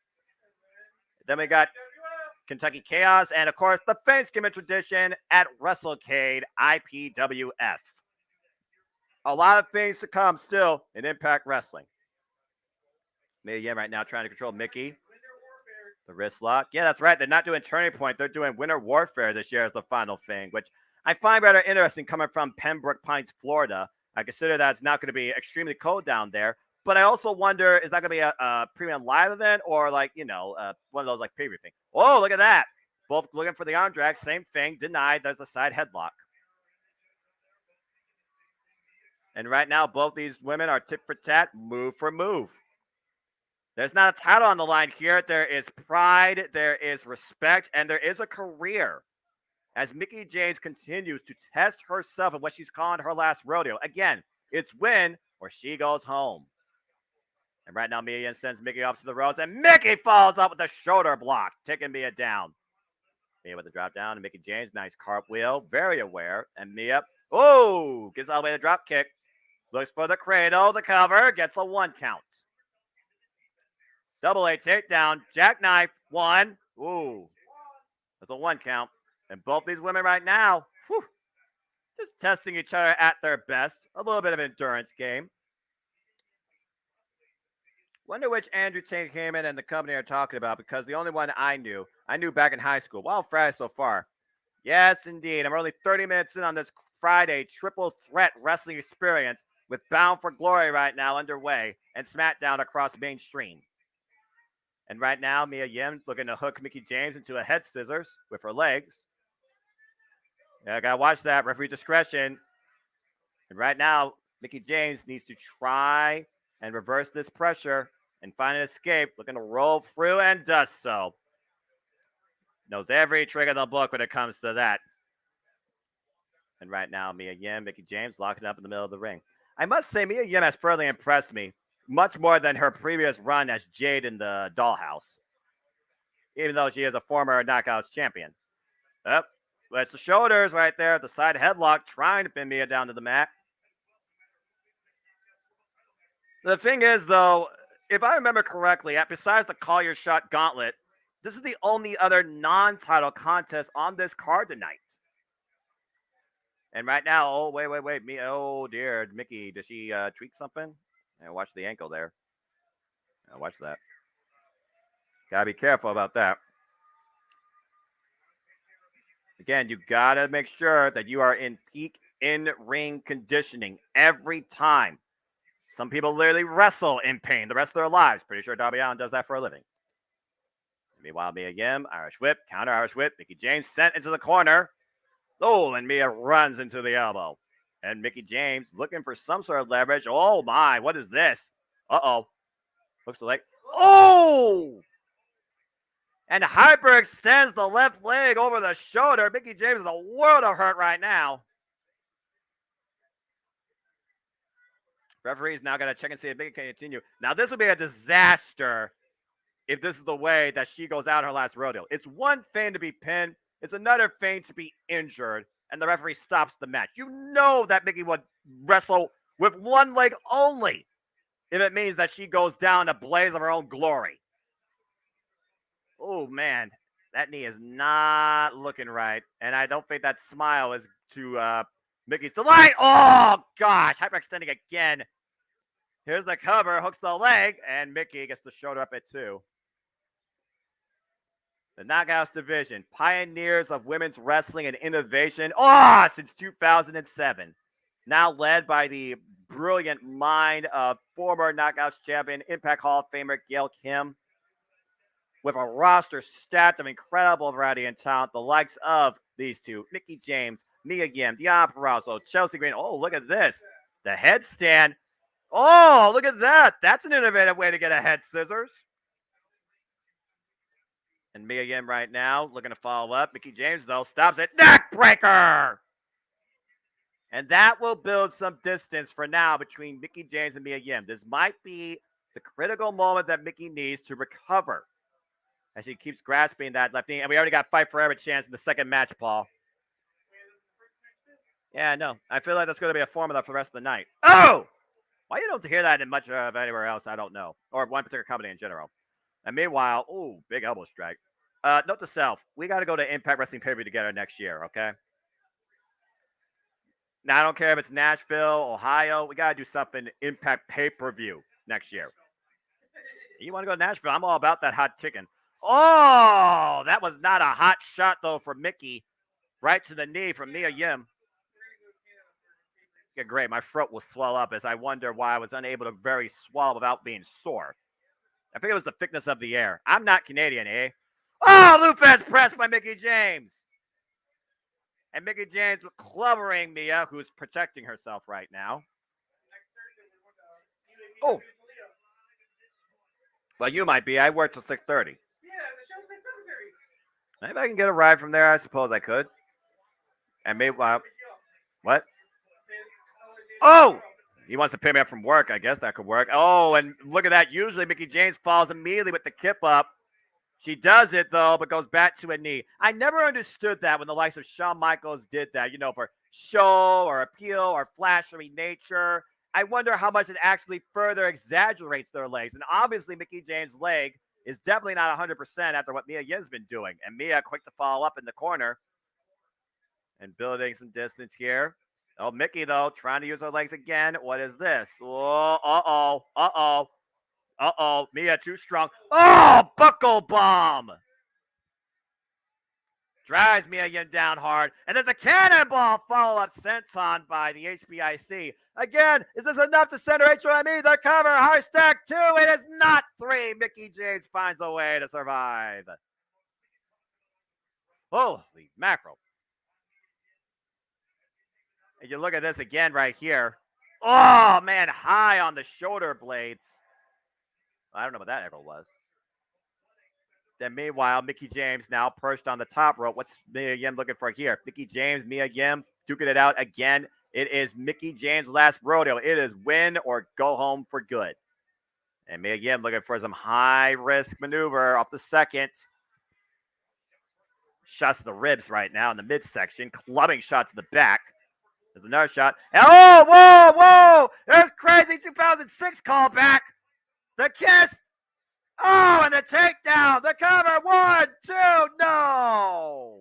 Then we got Kentucky Chaos, and of course, the Thanksgiving tradition at WrestleCade IPWF. A lot of things to come still in Impact Wrestling. Mia Yim right now trying to control Mickie. The wrist lock. Yeah, that's right. They're not doing Turning Point. They're doing Winter Warfare this year as the final thing, which I find rather interesting coming from Pembroke Pines, Florida. I consider that it's not going to be extremely cold down there. But I also wonder, is that going to be a premium live event or like, one of those like pay-per-view things? Oh, look at that. Both looking for the arm drag. Same thing. Denied. There's a side headlock. And right now, both these women are tit for tat, move for move. There's not a title on the line here. There is pride, there is respect, and there is a career as Mickie James continues to test herself in what she's calling her last rodeo. Again, it's win or she goes home. And right now, Mia Yim sends Mickie off to the ropes, and Mickie falls up with a shoulder block, taking Mia down. Mia with the drop down, and Mickie James, nice cartwheel, very aware. And Mia, gets all the way to drop kick. Looks for the cradle, the cover, gets a 1 count. Double A takedown, jackknife, 1. That's a 1 count. And both these women right now, just testing each other at their best. A little bit of endurance game. Wonder which Andrew Tate Heyman and the company are talking about, because the only one I knew back in high school. Wild Friday so far. Yes, indeed. I'm only 30 minutes in on this Friday triple threat wrestling experience with Bound for Glory right now underway and SmackDown across mainstream. And right now, Mia Yim looking to hook Mickie James into a head scissors with her legs. Yeah, I gotta watch that. Referee discretion. And right now, Mickie James needs to try and reverse this pressure and find an escape. Looking to roll through and does so. Knows every trick in the book when it comes to that. And right now, Mia Yim, Mickie James locking up in the middle of the ring. I must say, Mia Yim has further impressed me. Much more than her previous run as Jade in the Dollhouse. Even though she is a former Knockouts champion. Yep. That's the shoulders right there. The side headlock trying to pin Mia down to the mat. The thing is, though, if I remember correctly, besides the Collier Shot Gauntlet, this is the only other non-title contest on this card tonight. And right now, wait. Oh, dear. Mickie, does she tweak something? And watch the ankle there. Watch that. Gotta be careful about that. Again, you gotta make sure that you are in peak in-ring conditioning every time. Some people literally wrestle in pain the rest of their lives. Pretty sure Darby Allin does that for a living. Meanwhile, Mia Yim, Irish whip, counter Irish whip. Mickie James sent into the corner. And Mia runs into the elbow. And Mickie James looking for some sort of leverage. Oh, my. What is this? Uh-oh. Looks like... And hyperextends the left leg over the shoulder. Mickie James is in a world of hurt right now. Referee's now got to check and see if Mickie can continue. Now, this would be a disaster if this is the way that she goes out her last rodeo. It's one thing to be pinned. It's another thing to be injured and the referee stops the match. You know that Mickey would wrestle with one leg only if it means that she goes down a blaze of her own glory. Oh, man. That knee is not looking right. And I don't think that smile is to Mickey's delight. Oh, gosh. Hyperextending again. Here's the cover. Hooks the leg. And Mickey gets the shoulder up at 2. The Knockouts division. Pioneers of women's wrestling and innovation. Oh, since 2007. Now led by the brilliant mind of former Knockouts champion, Impact Hall of Famer Gail Kim. With a roster stacked of incredible variety and talent, the likes of these two, Mickie James, Mia Yim, Deonna Purrazzo, Chelsea Green. Oh, look at this. The headstand. Oh, look at that. That's an innovative way to get a head scissors. And Mia Yim right now looking to follow up. Mickie James, though, stops it. Neck breaker! And that will build some distance for now between Mickie James and Mia Yim. This might be the critical moment that Mickie needs to recover as she keeps grasping that left knee. And we already got Fight Forever chance in the second match, Paul. Yeah, no. I feel like that's going to be a formula for the rest of the night. Oh! Why you don't hear that in much of anywhere else, I don't know. Or one particular company in general. And meanwhile, ooh, big elbow strike. Note to self, we got to go to Impact Wrestling pay-per-view together next year, okay? Now, I don't care if it's Nashville, Ohio. We got to do something Impact pay-per-view next year. You want to go to Nashville? I'm all about that hot chicken. Oh, that was not a hot shot, though, for Mickie. Right to the knee from Mia Yim. Yeah, great. My throat will swell up as I wonder why I was unable to very swallow without being sore. I think it was the thickness of the air. I'm not Canadian, eh? Oh, Lufez pressed by Mickie James. And Mickie James clobbering Mia, who's protecting herself right now. Oh. Well, you might be. I work till 6:30. Maybe I can get a ride from there. I suppose I could. And maybe, what? Oh! He wants to pay me up from work. I guess that could work. Oh, and look at that. Usually Mickie James falls immediately with the kip up. She does it, though, but goes back to a knee. I never understood that when the likes of Shawn Michaels did that, you know, for show or appeal or flashy nature. I wonder how much it actually further exaggerates their legs. And obviously, Mickie James' leg is definitely not 100% after what Mia Yim's been doing. And Mia quick to follow up in the corner and building some distance here. Oh, Mickie, though, trying to use her legs again. What is this? Oh, uh-oh, uh-oh. Uh-oh, Mia too strong. Oh, buckle bomb. Drives Mia Yim down hard. And there's a cannonball follow-up sent on by the HBIC. Again, is this enough to send her HOME? The cover, high stack 2. It is not 3. Mickie James finds a way to survive. Holy mackerel. And you look at this again right here. Oh, man, high on the shoulder blades. I don't know what that ever was. Then meanwhile, Mickie James now perched on the top rope. What's Mia Yim looking for here? Mickie James, Mia Yim duking it out again. It is Mickie James' last rodeo. It is win or go home for good. And Mia Yim looking for some high-risk maneuver off the second. Shots to the ribs right now in the midsection. Clubbing shot to the back. There's another shot. And oh, whoa, whoa! There's crazy 2006 callback. The kiss. Oh, and the takedown. The cover. 1, 2, no.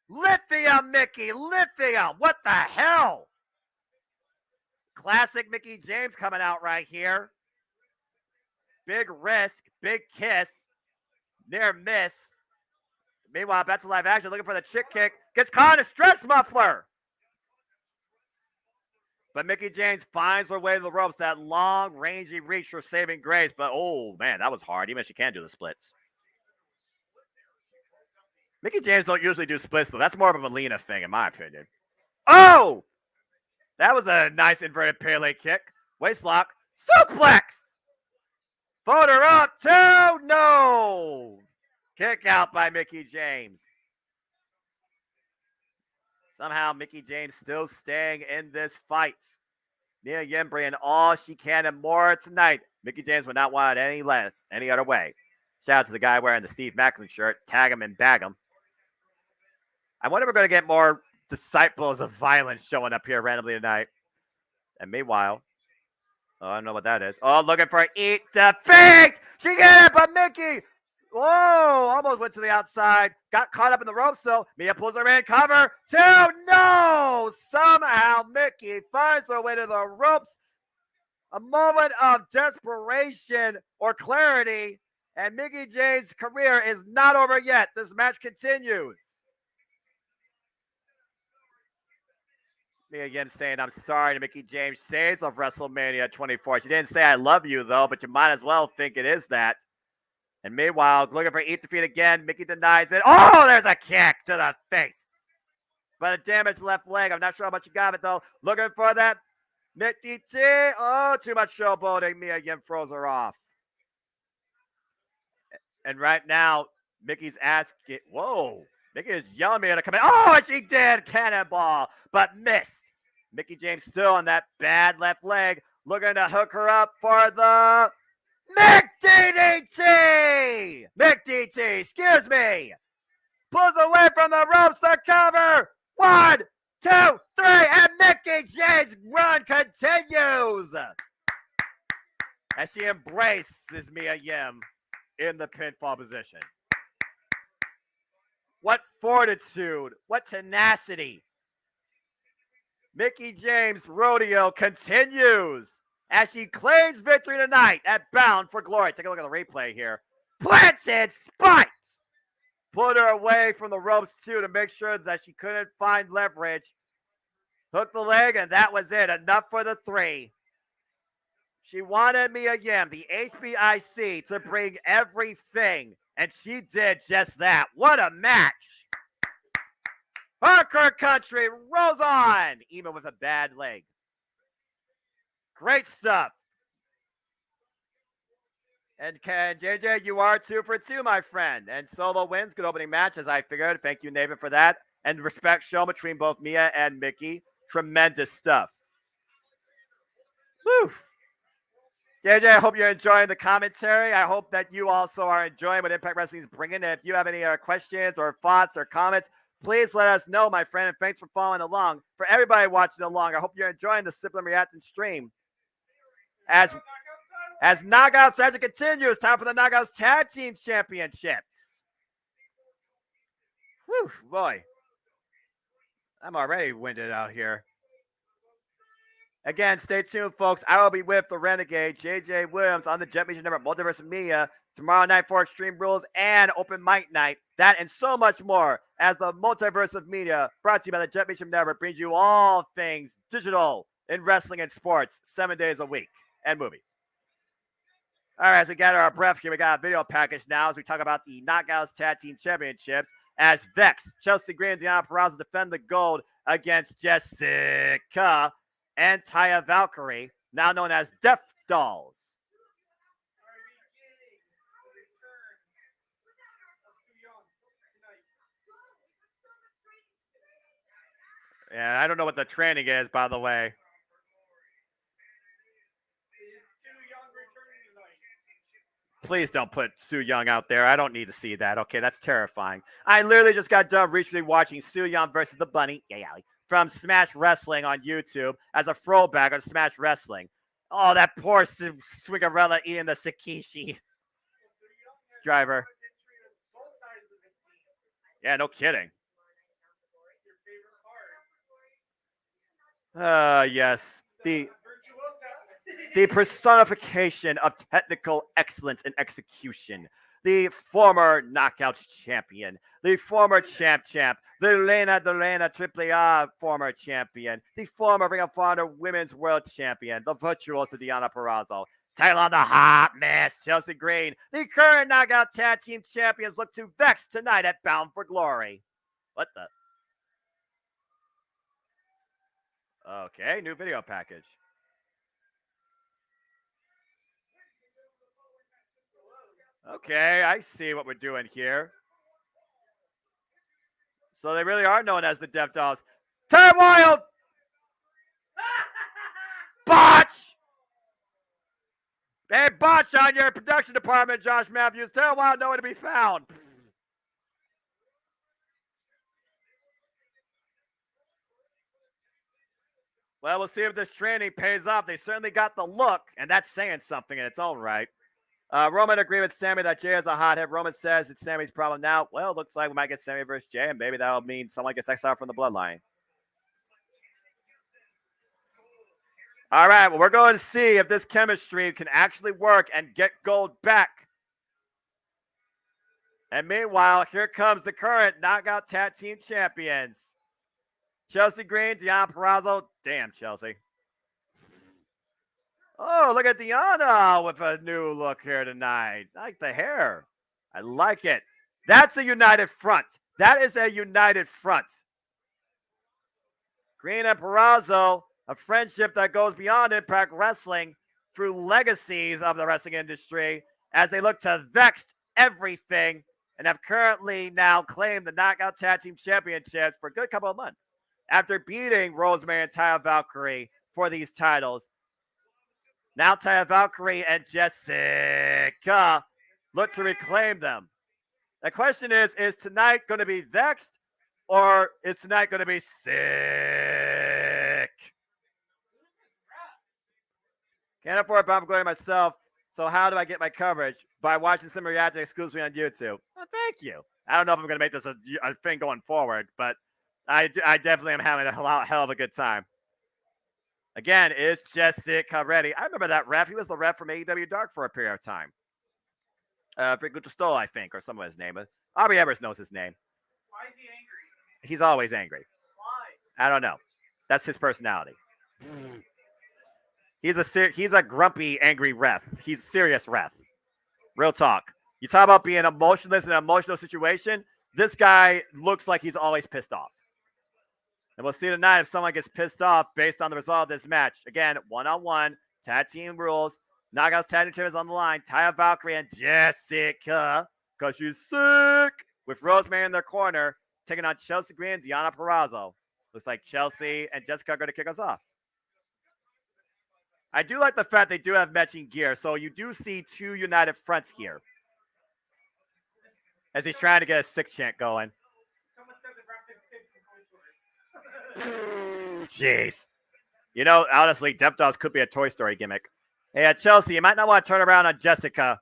Lithium, Mickie. Lithium. What the hell? Classic Mickie James coming out right here. Big risk. Big kiss. Near miss. Meanwhile, back to live action. Looking for the chick kick. Gets caught in a stress muffler. But Mickie James finds her way to the ropes. That long, rangy reach for saving grace. But, oh, man, that was hard. Even if she can't do the splits. Mickie James don't usually do splits, though. That's more of a Melina thing, in my opinion. Oh! That was a nice inverted Pele kick. Waist lock. Suplex! Fold her up. 2. No! Kick out by Mickie James. Somehow, Mickie James still staying in this fight. Mia Yim bringing all she can and more tonight. Mickie James would not want it any less, any other way. Shout out to the guy wearing the Steve Macklin shirt. Tag him and bag him. I wonder if we're going to get more disciples of violence showing up here randomly tonight. And meanwhile, oh, I don't know what that is. Oh, looking for eat defeat. She got it, but Mickey. Whoa, almost went to the outside. Got caught up in the ropes, though. Mia pulls her in, cover. Two, no. Somehow Mickey finds her way to the ropes. A moment of desperation or clarity. And Mickey James' career is not over yet. This match continues. Me again saying I'm sorry to Mickey James shades of WrestleMania 24. She didn't say I love you, though, but you might as well think it is that. And meanwhile, looking for eat defeat again. Mickey denies it. Oh, there's a kick to the face. But a damaged left leg. I'm not sure how much you got it, though. Looking for that Mickey T. Oh, too much showboating. Mia again throws her off. And right now, Mickey's asking, whoa. Mickey is yelling at me to come in. Oh, and she did. Cannonball, but missed. Mickey James still on that bad left leg. Looking to hook her up for the McDDT! McDDT, excuse me. Pulls away from the ropes to cover. 1, 2, 3, and Mickey James' run continues. As she embraces Mia Yim in the pinfall position. What fortitude, what tenacity. Mickey James' rodeo continues as she claims victory tonight at Bound for Glory. Take a look at the replay here. Planted spikes. Put her away from the ropes, too, to make sure that she couldn't find leverage. Hooked the leg, and that was it. Enough for the 3. She wanted Mia Yim, the HBIC, to bring everything, and she did just that. What a match. Hardcore Country rolls on, even with a bad leg. Great stuff. And JJ, you are 2 for 2, my friend. And solo wins, good opening match, as I figured. Thank you, Nathan, for that. And respect shown between both Mia and Mickey. Tremendous stuff. Woo! JJ, I hope you're enjoying the commentary. I hope that you also are enjoying what Impact Wrestling is bringing. And if you have any questions or thoughts or comments, please let us know, my friend. And thanks for following along. For everybody watching along, I hope you're enjoying the Simplin Reactin stream. As Knockouts Magic continues, time for the Knockouts Tag Team Championships. Whew, boy. I'm already winded out here. Again, stay tuned, folks. I will be with the Renegade, JJ Williams, on the Jet Mission Network, Multiverse Media, tomorrow night for Extreme Rules and Open Mic Night. That and so much more as the Multiverse of Media, brought to you by the Jet Mission Network, brings you all things digital in wrestling and sports 7 days a week, and movies. All right, as we gather our breath here, we got a video package now as we talk about the Knockouts Tag Team Championships as Vex, Chelsea Green, and Deanna Purrazzo defend the gold against Jessica and Taya Valkyrie, now known as Death Dolls. Yeah, I don't know what the training is, by the way. Please don't put Su Yung out there. I don't need to see that. Okay, that's terrifying. I literally just got done recently watching Su Yung versus the Bunny from Smash Wrestling on YouTube as a throwback on Smash Wrestling. Oh, that poor Swingarella eating the Sakishi driver. Yeah, no kidding. Yes. The personification of technical excellence and execution. The former Knockouts champion, the former champ, the Lena Triple A former champion, the former Ring of Honor Women's World Champion, the virtuoso Deanna Purrazzo, title on the hot mess, Chelsea Green, the current Knockout Tag Team Champions look to Vex tonight at Bound for Glory. What the? Okay, new video package. Okay, I see what we're doing here. So they really are known as the Death Dolls. Turn Wild! Botch! Hey, botch on your production department, Josh Matthews. Tell Wild nowhere to be found. Well, we'll see if this training pays off. They certainly got the look, and that's saying something in its own right. Roman agrees with Sammy that Jay is a hothead. Roman says it's Sammy's problem now. Well, looks like we might get Sammy versus Jay, and maybe that'll mean someone gets exiled from the bloodline. All right, well, we're going to see if this chemistry can actually work and get gold back. And meanwhile, here comes the current Knockout Tag Team Champions. Chelsea Green, Deonna Purrazzo. Damn, Chelsea. Oh, look at Deonna with a new look here tonight. I like the hair. I like it. That's a united front. That is a united front. Green and Purrazzo, a friendship that goes beyond Impact Wrestling through legacies of the wrestling industry as they look to vex everything and have currently now claimed the Knockout Tag Team Championships for a good couple of months after beating Rosemary and Taya Valkyrie for these titles. Now Taya Valkyrie and Jessica look to reclaim them. The question is tonight going to be vexed or is tonight going to be sick? Can't afford Bob Glory myself, so how do I get my coverage? By watching some reacting exclusively on YouTube. Well, thank you. I don't know if I'm going to make this a thing going forward, but I definitely am having a hell of a good time. Again, is Jessica ready? I remember that ref. He was the ref from AEW Dark for a period of time. Frick Stoll, I think, or some of his name. Aubrey Evers knows his name. Why is he angry? He's always angry. Why? I don't know. That's his personality. He's a grumpy, angry ref. He's a serious ref. Real talk. You talk about being emotionless in an emotional situation. This guy looks like he's always pissed off. And we'll see tonight if someone gets pissed off based on the result of this match. Again, one-on-one, tag team rules. Knockouts tag team champions on the line. Taya Valkyrie and Jessica, because she's sick, with Rosemary in their corner, taking on Chelsea Green and Deonna Purrazzo. Looks like Chelsea and Jessica are going to kick us off. I do like the fact they do have matching gear, so you do see two united fronts here. As he's trying to get a sick chant going. Someone said the ref is sick from Toy Story. Jeez. You know, honestly, Death Dolls could be a Toy Story gimmick. Hey, Chelsea, you might not want to turn around on Jessica.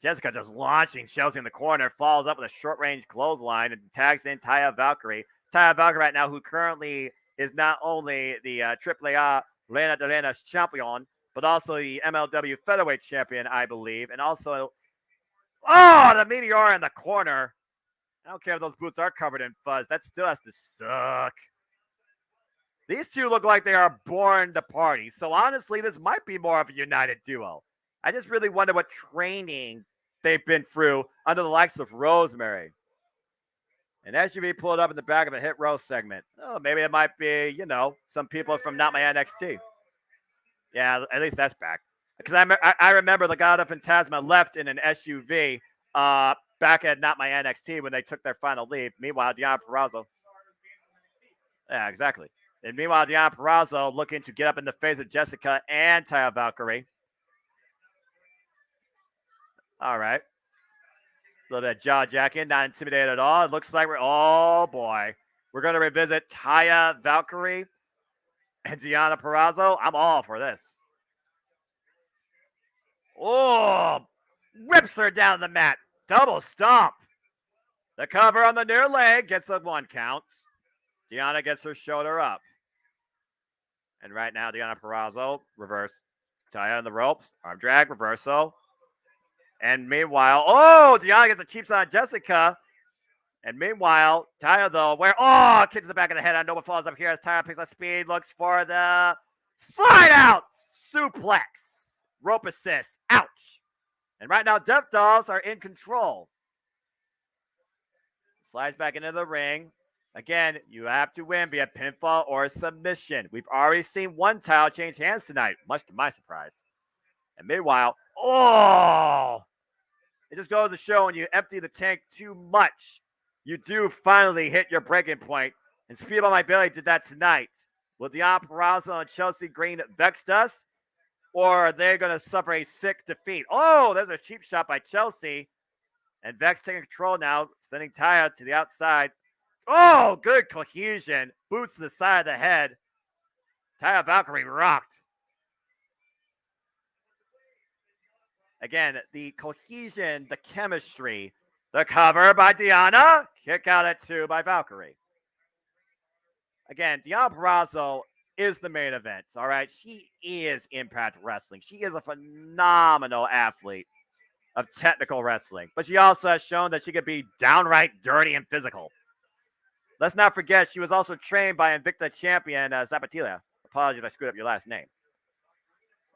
Jessica just launching Chelsea in the corner, follows up with a short-range clothesline and tags in Taya Valkyrie. Taya Valkyrie right now, who currently is not only the AAA Reina de Reina's champion, but also the MLW featherweight champion, I believe. And also, the Meteor in the corner. I don't care if those boots are covered in fuzz. That still has to suck. These two look like they are born to party. So honestly, this might be more of a united duo. I just really wonder what training they've been through under the likes of Rosemary. An SUV pulled up in the back of a hit row segment. Oh, maybe it might be, some people from Not My NXT. Yeah, at least that's back. Because I remember the God of Phantasma left in an SUV back at Not My NXT when they took their final leave. Meanwhile, Deonna Purrazzo. Yeah, exactly. And meanwhile, Deonna Purrazzo looking to get up in the face of Jessica and Taya Valkyrie. All right. A little bit of jaw jacking, not intimidated at all. It looks like oh boy. We're going to revisit Taya Valkyrie and Deonna Purrazzo. I'm all for this. Oh, rips her down the mat. Double stomp. The cover on the near leg gets a 1 count. Deonna gets her shoulder up. And right now, Deonna Purrazzo, reverse. Taya on the ropes. Arm drag, reversal. And meanwhile, Deonna gets a cheap shot on Jessica. And meanwhile, Taya, though, kicks to the back of the head. I know what falls up here as Taya picks up speed, looks for the slide out suplex. Rope assist. Ouch. And right now, Death Dolls are in control. Slides back into the ring. Again, you have to win via pinfall or submission. We've already seen one tile change hands tonight, much to my surprise. And meanwhile, it just goes to show when you empty the tank too much, you do finally hit your breaking point. And Speed on My Belly did that tonight. Will Deonna Purrazzo and Chelsea Green vex us? Or are they going to suffer a sick defeat? Oh, there's a cheap shot by Chelsea. And Vex taking control now, sending Taya to the outside. Oh, good cohesion. Boots to the side of the head. Taya Valkyrie rocked. Again, the cohesion, the chemistry, the cover by Diana, kick out at 2 by Valkyrie. Again, Diana Purrazzo is the main event, all right? She is Impact Wrestling. She is a phenomenal athlete of technical wrestling, but she also has shown that she could be downright dirty and physical. Let's not forget, she was also trained by Invicta champion Zapatilla. Apologies if I screwed up your last name.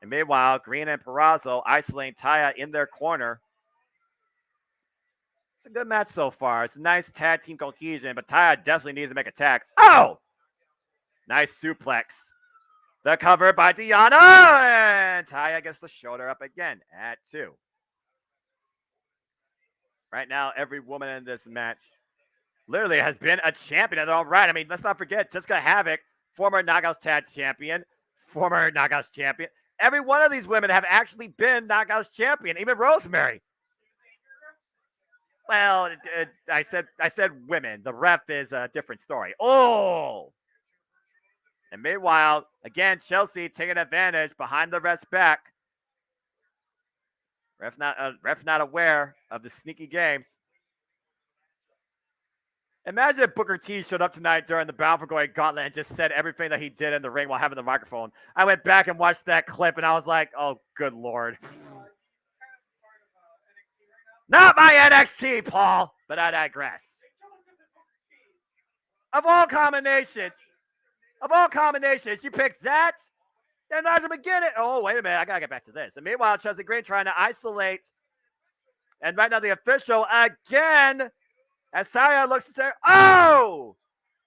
And meanwhile, Green and Purrazzo isolating Taya in their corner. It's a good match so far. It's a nice tag team cohesion, but Taya definitely needs to make a tag. Oh! Nice suplex. The cover by Diana, and Taya gets the shoulder up again at 2. Right now, every woman in this match literally has been a champion in their own right. I mean, let's not forget, Jessica Havoc, former Knockouts Tag Champion, former Knockouts Champion. Every one of these women have actually been Knockouts Champion, even Rosemary. Well, I said women. The ref is a different story. Oh! And meanwhile, again, Chelsea taking advantage behind the ref's back. Ref not aware of the sneaky games. Imagine if Booker T showed up tonight during the Bound for Glory Gauntlet and just said everything that he did in the ring while having the microphone. I went back and watched that clip and I was like, oh, good Lord. Not my NXT, Paul, but I digress. Of all combinations, you picked that? And as a beginning, oh, wait a minute, I gotta get back to this. And meanwhile, Chelsea Green trying to isolate. And right now the official again, as Taya looks to say, oh!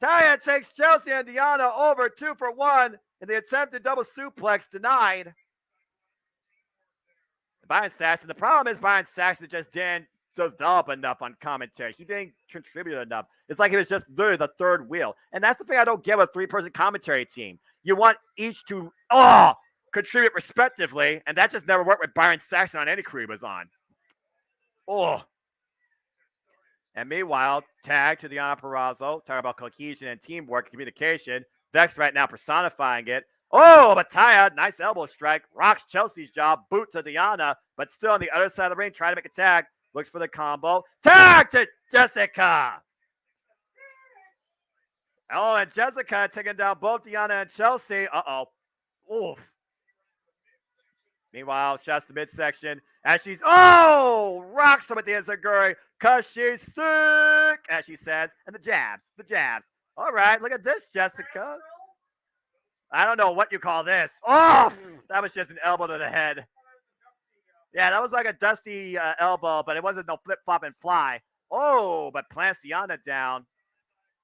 Taya takes Chelsea and Diana over 2 for 1 in the attempted double suplex denied. Byron Saxton, the problem is Byron Saxton just didn't develop enough on commentary. He didn't contribute enough. It's like he was just literally the third wheel. And that's the thing I don't get with a 3-person commentary team. You want each to contribute respectively, and that just never worked with Byron Saxton on any crew he was on. And meanwhile, tag to Diana Purrazzo, talking about cohesion and teamwork and communication. Vex right now personifying it. Oh, but Taya, nice elbow strike, rocks Chelsea's job, boot to Diana, but still on the other side of the ring, trying to make a tag. Looks for the combo. Tag to Jessica. Oh, and Jessica taking down both Diana and Chelsea. Oof. Meanwhile, shots to midsection as she's, rocks him with the enziguri because she's sick, as she says. And the jabs. All right, look at this, Jessica. I don't know what you call this. Oh, that was just an elbow to the head. Yeah, that was like a dusty elbow, but it wasn't no flip-flop and fly. Oh, but plants Diana down.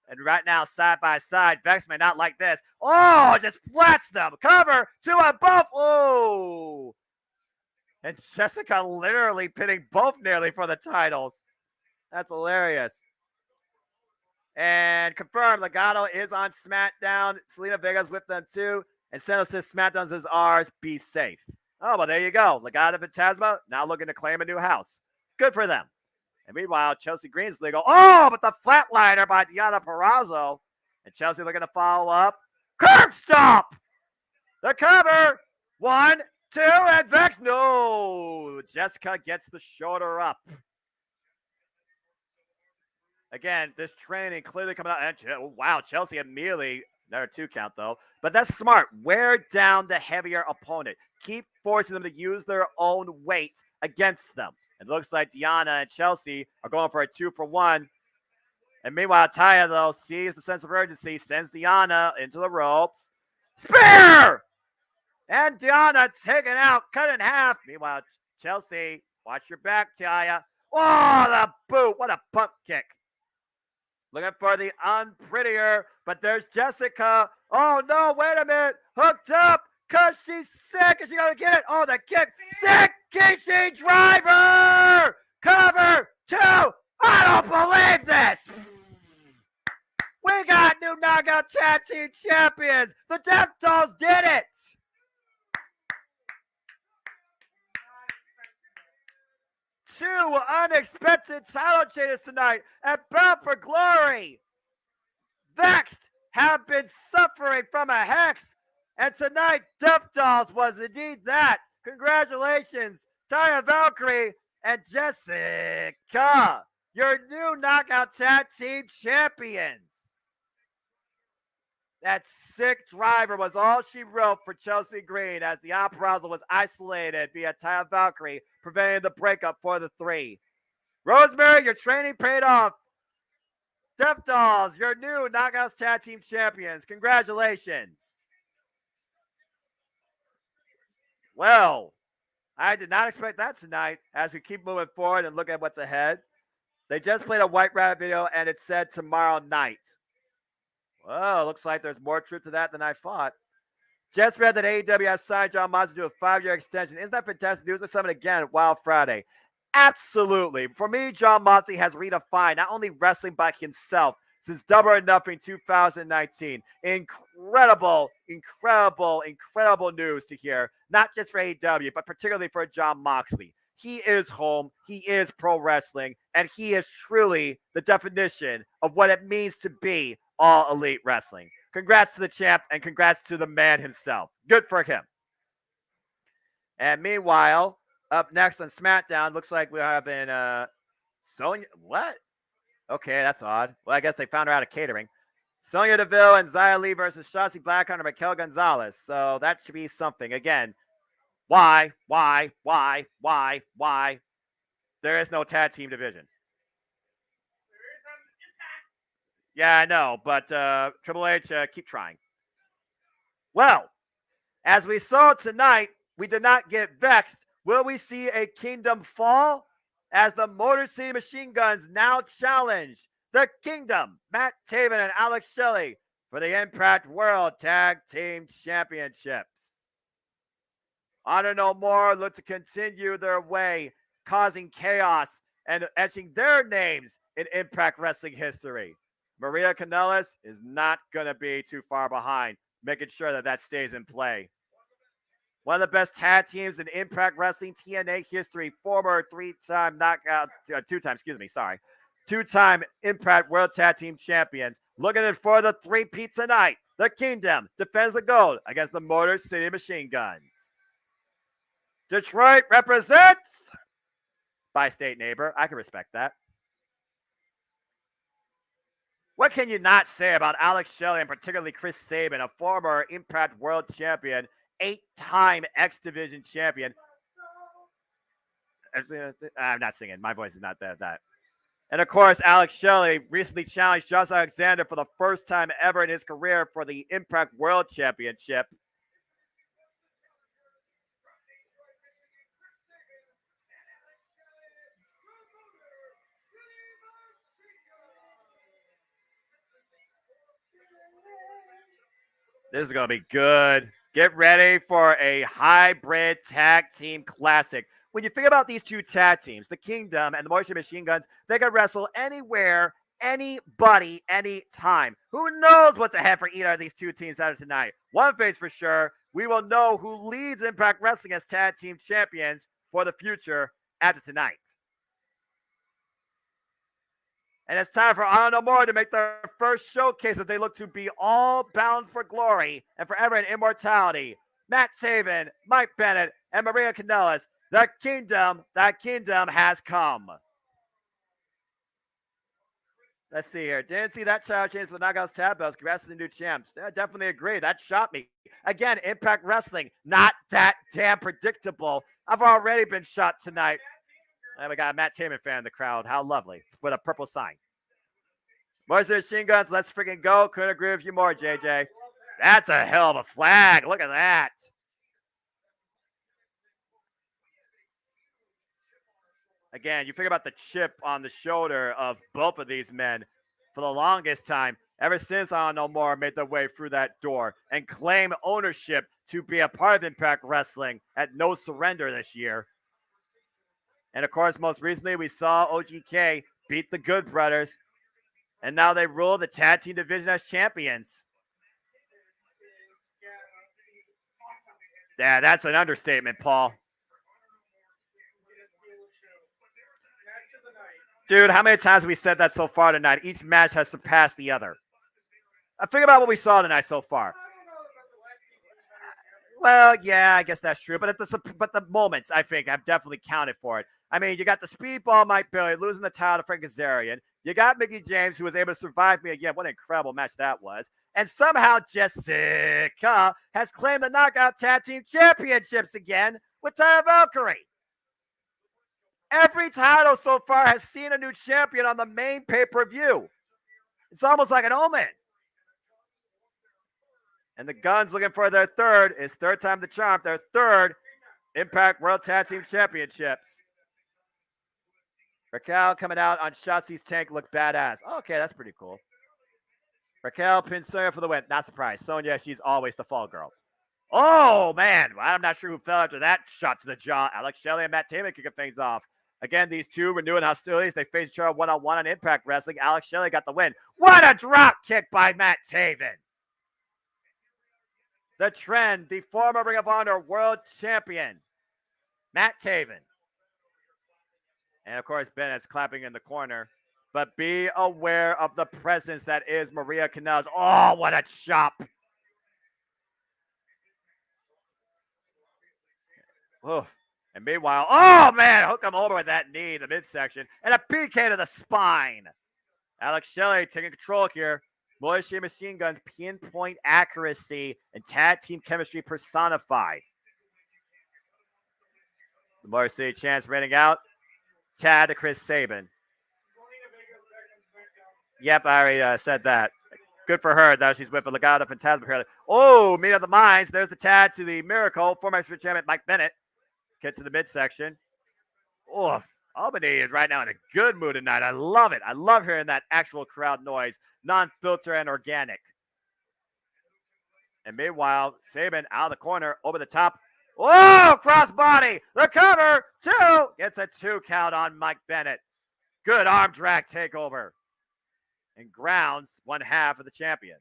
And right now, side by side, Vex may not like this. Oh, just flats them. Cover, 2 on both. Oh. And Jessica literally pinning both nearly for the titles. That's hilarious. And confirmed, Legado is on SmackDown. Selena Vega's with them too. And Santos says SmackDown's is ours. Be safe. Oh, well, there you go. Legado Fantasma now looking to claim a new house. Good for them. And meanwhile, Chelsea Green's legal. Oh, but the flatliner by Diana Purrazzo. And Chelsea looking to follow up. Curb stop! The cover. 1, 2, and Vex. No. Jessica gets the shoulder up. Again, this training clearly coming out. And, wow, Chelsea immediately, another 2 count though. But that's smart. Wear down the heavier opponent. Keep forcing them to use their own weight against them. It looks like Diana and Chelsea are going for a 2 for 1. And meanwhile, Taya, though, sees the sense of urgency, sends Diana into the ropes. Spear! And Diana taken out, cut in half. Meanwhile, Chelsea, watch your back, Taya. Oh, the boot. What a pump kick. Looking for the unprettier, but there's Jessica. Oh, no, wait a minute. Hooked up because she's sick. Is she going to get it? Oh, the kick. Sick Kishi driver. Cover 2. I don't believe this. We got new Knockout Tag Team Champions. The Death Dolls did it. Two unexpected title changes tonight at Bound for Glory. Vexed have been suffering from a hex, And tonight, Death Dolls was indeed that. Congratulations, Taya Valkyrie and Jessica, your new Knockout Tag Team Champions. That sick driver was all she wrote for Chelsea Green as the Operazzle was isolated via Taya Valkyrie, preventing the breakup for the three. Rosemary, your training paid off. Death Dolls, your new Knockouts Tag Team Champions. Congratulations. Well, I did not expect that tonight as we keep moving forward and look at what's ahead. They just played a White Rabbit video and it said tomorrow night. Well, looks like there's more truth to that than I thought. Just read that AEW has signed John Moxley to a 5-year extension. Isn't that fantastic news? Or something again at Wild Friday. Absolutely. For me, John Moxley has redefined not only wrestling by himself since Double or Nothing 2019. Incredible news to hear. Not just for AEW, but particularly for John Moxley. He is home, he is pro wrestling, and he is truly the definition of what it means to be all elite wrestling. Congrats to the champ and congrats to the man himself. Good for him. And meanwhile, up next on SmackDown, looks like we're having Sonya. What? Okay, that's odd. Well, I guess they found her out of catering. Sonya Deville and Xia Li versus Shotzi Blackheart and Raquel Gonzalez. So that should be something. Again, why? There is no tag team division. Yeah, I know, but Triple H, keep trying. Well, as we saw tonight, we did not get vexed. Will we see a Kingdom fall? As the Motor City Machine Guns now challenge the Kingdom, Matt Taven and Alex Shelley, for the Impact World Tag Team Championships. Honor No More look to continue their way, causing chaos and etching their names in Impact Wrestling history. Maria Kanellis is not going to be too far behind, making sure that that stays in play. One of the best tag teams in Impact Wrestling TNA history, former two-time Impact World Tag Team Champions, looking for the three-peat tonight. The Kingdom defends the gold against the Motor City Machine Guns. Detroit represents by state neighbor. I can respect that. What can you not say about Alex Shelley and particularly Chris Sabin, a former Impact World Champion, 8-time X Division champion? I'm not singing. My voice is not that. And of course, Alex Shelley recently challenged Josh Alexander for the first time ever in his career for the Impact World Championship. This is going to be good. Get ready for a hybrid tag team classic. When you think about these two tag teams, the Kingdom and the Motor City Machine Guns, they can wrestle anywhere, anybody, anytime. Who knows what's ahead for either of these two teams out of tonight? One thing's for sure, we will know who leads Impact Wrestling as tag team champions for the future after tonight. And it's time for Honor No More to make their first showcase as they look to be all bound for glory and forever in immortality. Matt Taven, Mike Bennett, and Maria Kanellis. That kingdom has come. Let's see here. Didn't see that title change for the Knockouts tab belts. Congrats to the new champs. I definitely agree. That shot me. Again, Impact Wrestling, not that damn predictable. I've already been shot tonight. And we got a Matt Taven fan in the crowd. How lovely. With a purple sign. Motor City Machine Guns, let's freaking go. Couldn't agree with you more, JJ. That's a hell of a flag. Look at that. Again, you think about the chip on the shoulder of both of these men for the longest time, ever since Honor No More made their way through that door and claim ownership to be a part of Impact Wrestling at No Surrender this year. And of course, most recently, we saw OGK beat the Good Brothers, and now they rule the tag team division as champions. Yeah, that's an understatement, Paul. Dude, how many times have we said that so far tonight? Each match has surpassed the other. Think about what we saw tonight so far. Well, yeah, I guess that's true. But the moments, I think, I've definitely counted for it. I mean, you got the speedball Mike Bailey losing the title to Frank Kazarian. You got Mickey James, who was able to survive me again. What an incredible match that was. And somehow Jessica has claimed the Knockout Tag Team Championships again with Taya Valkyrie. Every title so far has seen a new champion on the main pay-per-view. It's almost like an omen. And the Guns looking for their third. It's third time the charm. Their third Impact World Tag Team Championships. Raquel coming out on Shotzi's tank looked badass. Okay, that's pretty cool. Raquel pins Sonya for the win. Not surprised. Sonya, she's always the fall girl. Oh, man. I'm not sure who fell after that shot to the jaw. Alex Shelley and Matt Taven kicking things off. Again, these two renewing hostilities. They face each other one-on-one on Impact Wrestling. Alex Shelley got the win. What a drop kick by Matt Taven. The Trend, the former Ring of Honor World Champion, Matt Taven. And, of course, Bennett's clapping in the corner. But be aware of the presence that is Maria Kanellis. Oh, what a chop. Oof. And meanwhile, oh, man, hook him over with that knee in the midsection. And a PK to the spine. Alex Shelley taking control here. Motor Machine Guns, pinpoint accuracy, and tag team chemistry personified. The Motor City Chance running out. Tad to Chris Sabin. Yep, I already said that. Good for her. Now she's with the Legado Fantasma. Oh, meet of the minds. There's the tag to the Miracle. Former champion Mike Bennett. Get to the midsection. Oh, Albany is right now in a good mood tonight. I love it. I love hearing that actual crowd noise. Non-filter and organic. And meanwhile, Sabin out of the corner, over the top. Whoa, crossbody. The cover. 2. Gets a 2 count on Mike Bennett. Good arm drag takeover. And grounds one half of the champions.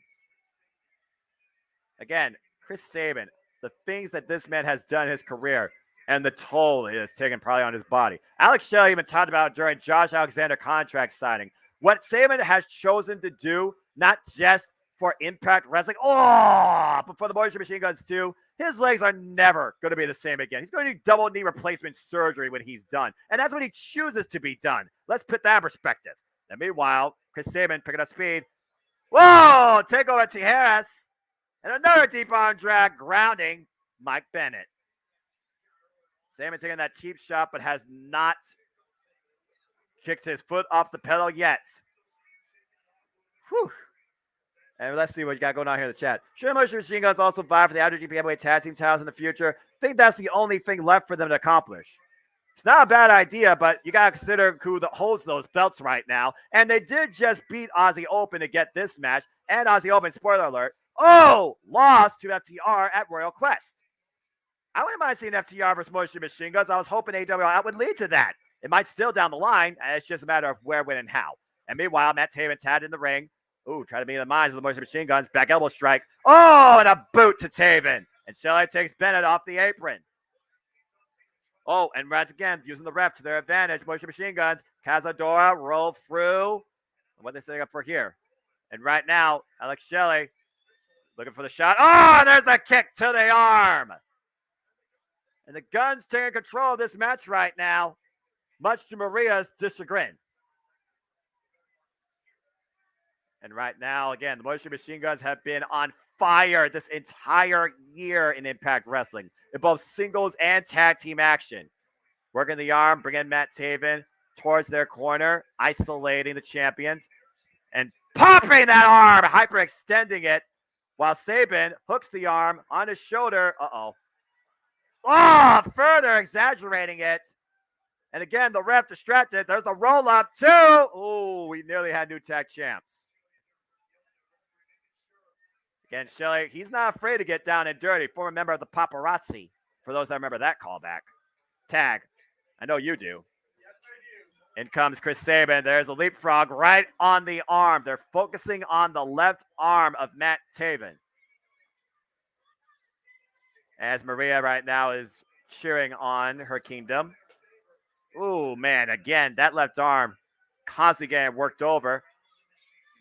Again, Chris Sabin, the things that this man has done in his career and the toll it has taken probably on his body. Alex Shelley even talked about it during Josh Alexander contract signing. What Sabin has chosen to do, not just for Impact Wrestling, but for the Motor Machine Guns too, his legs are never going to be the same again. He's going to do double knee replacement surgery when he's done. And that's when he chooses to be done. Let's put that in perspective. And meanwhile, Chris Sabin picking up speed. Whoa! Take over Tijeras. And another deep arm drag grounding Mike Bennett. Sabin taking that cheap shot, but has not kicked his foot off the pedal yet. Whew. And let's see what you got going on here in the chat. Sure, Motion Machine Guns also vie for the IWGP Heavyweight Tag Team titles in the future. I think that's the only thing left for them to accomplish. It's not a bad idea, but you got to consider who holds those belts right now. And they did just beat Aussie Open to get this match. And Aussie Open, spoiler alert, lost to FTR at Royal Quest. I wouldn't mind seeing FTR versus Motion Machine Guns. I was hoping AWR would lead to that. It might still down the line. It's just a matter of where, when, and how. And meanwhile, Matt Taven tagged in the ring. Try to be in the minds of the Motion Machine Guns. Back elbow strike. And a boot to Taven. And Shelley takes Bennett off the apron. And once again, using the ref to their advantage. Motion Machine Guns. Cazadora roll through. What they setting up for here? And right now, Alex Shelley looking for the shot. And there's the kick to the arm. And the Guns taking control of this match right now, much to Maria's chagrin. And right now, again, the Motion Machine Guns have been on fire this entire year in Impact Wrestling, in both singles and tag team action. Working the arm, bringing Matt Taven towards their corner, isolating the champions, and popping that arm, hyperextending it, while Sabin hooks the arm on his shoulder. Further exaggerating it. And again, the ref distracted. There's the roll-up, too. We nearly had new tag champs. Again, Shelley, he's not afraid to get down and dirty. Former member of the Paparazzi, for those that remember that callback. Tag. I know you do. Yes, I do. In comes Chris Sabin. There's a leapfrog right on the arm. They're focusing on the left arm of Matt Taven. As Maria right now is cheering on her kingdom. Man, again, that left arm constantly getting worked over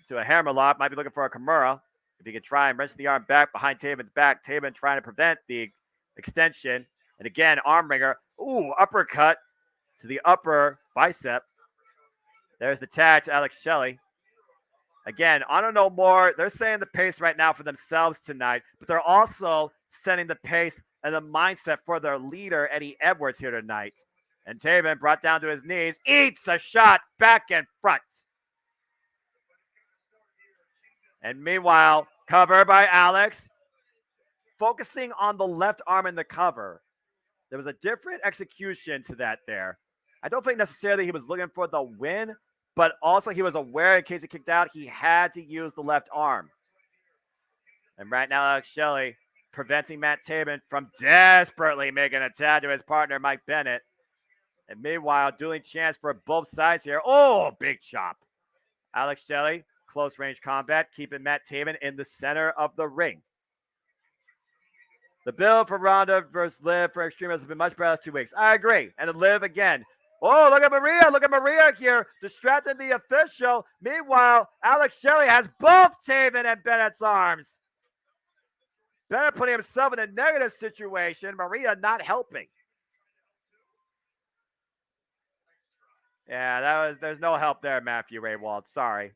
to a hammerlock. Might be looking for a Kimura. If he can try and wrench the arm back behind Taven's back. Taven trying to prevent the extension. And again, arm wringer. Ooh, uppercut to the upper bicep. There's the tag to Alex Shelley. Again, I don't know more. They're setting the pace right now for themselves tonight, but they're also setting the pace and the mindset for their leader, Eddie Edwards, here tonight. And Taven, brought down to his knees, eats a shot back and front. And meanwhile, cover by Alex. Focusing on the left arm in the cover. There was a different execution to that there. I don't think necessarily he was looking for the win, but also he was aware in case he kicked out, he had to use the left arm. And right now, Alex Shelley preventing Matt Taven from desperately making a tag to his partner, Mike Bennett. And meanwhile, dueling chance for both sides here. Oh, big chop. Alex Shelley, close range combat, keeping Matt Taven in the center of the ring. The build for Ronda versus Liv for Extreme has been much better last 2 weeks. I agree. And Liv again. Oh, look at Maria. Look at Maria here, distracting the official. Meanwhile, Alex Shelley has both Taven and Bennett's arms. Bennett putting himself in a negative situation. Maria not helping. Yeah, there's no help there, Matthew Raywald. Sorry.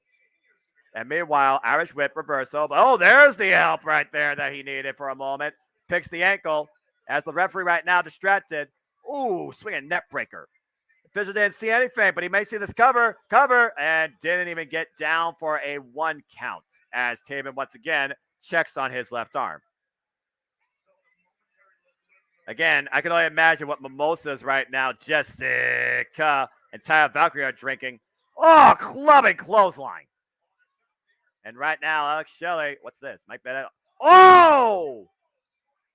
And meanwhile, Irish whip reversal. Oh, there's the help right there that he needed for a moment. Picks the ankle as the referee right now distracted. Ooh, swinging net breaker. Official didn't see anything, but he may see this cover, and didn't even get down for a 1 count as Taven once again checks on his left arm. Again, I can only imagine what mimosas right now Jessica and Taya Valkyrie are drinking. Oh, clubbing clothesline. And right now, Alex Shelley, what's this? Mike Bennett. Oh!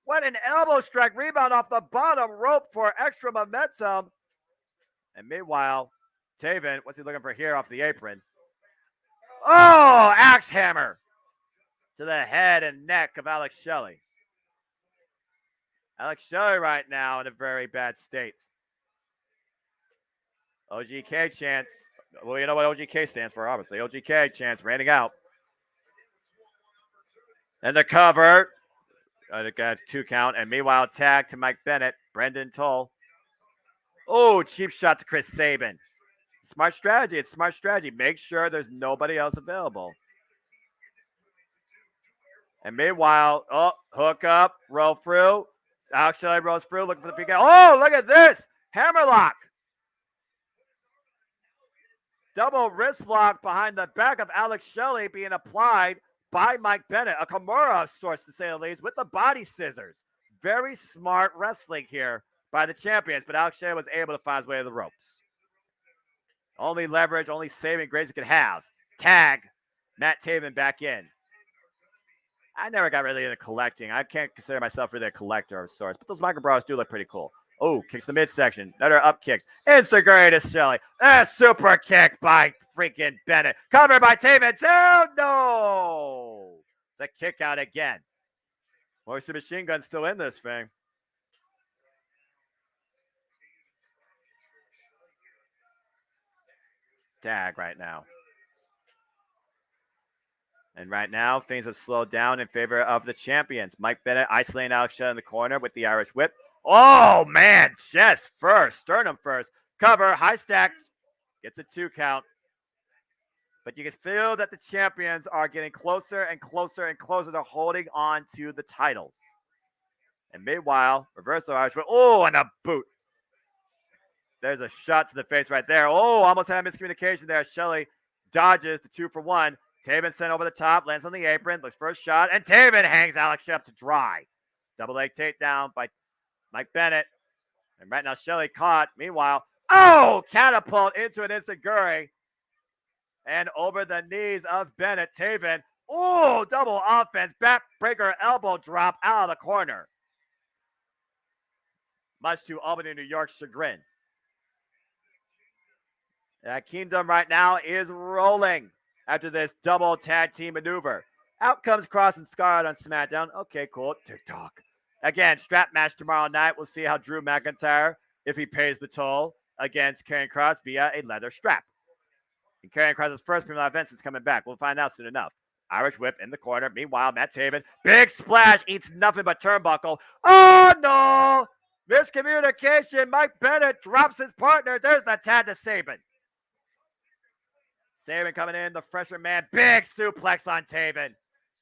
What an elbow strike rebound off the bottom rope for extra momentum. And meanwhile, Taven, what's he looking for here off the apron? Oh, axe hammer to the head and neck of Alex Shelley. Alex Shelley right now in a very bad state. OGK chants. Well, you know what OGK stands for, obviously. OGK chants raining out. And the cover. It got 2 count. And meanwhile, tag to Mike Bennett. Brendan Toll. Oh, cheap shot to Chris Sabin. Smart strategy. It's smart strategy. Make sure there's nobody else available. And meanwhile, hook up, roll through. Alex Shelley rolls through, looking for the peek out. Oh, look at this. Hammerlock. Double wrist lock behind the back of Alex Shelley being applied by Mike Bennett. A Kimura of sorts, to say the least, with the body scissors. Very smart wrestling here by the champions, but Alex Shelley was able to find his way to the ropes. Only leverage, only saving grace he could have. Tag. Matt Taven back in. I never got really into collecting. I can't consider myself really a collector of sorts, but those micro bras do look pretty cool. Oh, kicks the midsection. Another up kicks. Insecurity to Shelley. A super kick by freaking Bennett. Covered by Taven. Oh, no. The kick out again. Motion Machine Gun still in this thing. Tag right now. And right now, things have slowed down in favor of the champions. Mike Bennett isolating Alex Shelley in the corner with the Irish whip. Oh, man. Chest first. Sternum first. Cover. High stack. Gets a 2 count. But you can feel that the champions are getting closer and closer and closer to holding on to the titles. And meanwhile, reversal Irish whip. Oh, and a boot. There's a shot to the face right there. Oh, almost had a miscommunication there. Shelley dodges the 2-for-1. Taven sent over the top, lands on the apron, looks for a shot, and Taven hangs Alex Shelley up to dry. Double leg takedown by Mike Bennett. And right now, Shelley caught. Meanwhile, oh, catapult into an enziguri. And over the knees of Bennett, Taven. Oh, double offense, backbreaker elbow drop out of the corner. Much to Albany, New York's chagrin. Kingdom right now is rolling after this double tag team maneuver. Out comes Cross and Scarlett on SmackDown. Okay, cool. TikTok. Again, strap match tomorrow night. We'll see how Drew McIntyre, if he pays the toll, against Karrion Kross via a leather strap. And Karrion Kross' first premium event is coming back. We'll find out soon enough. Irish whip in the corner. Meanwhile, Matt Taven, big splash, eats nothing but turnbuckle. Oh, no. Miscommunication. Mike Bennett drops his partner. There's the tag to Sabin. Sabin coming in, the freshman man. Big suplex on Taven.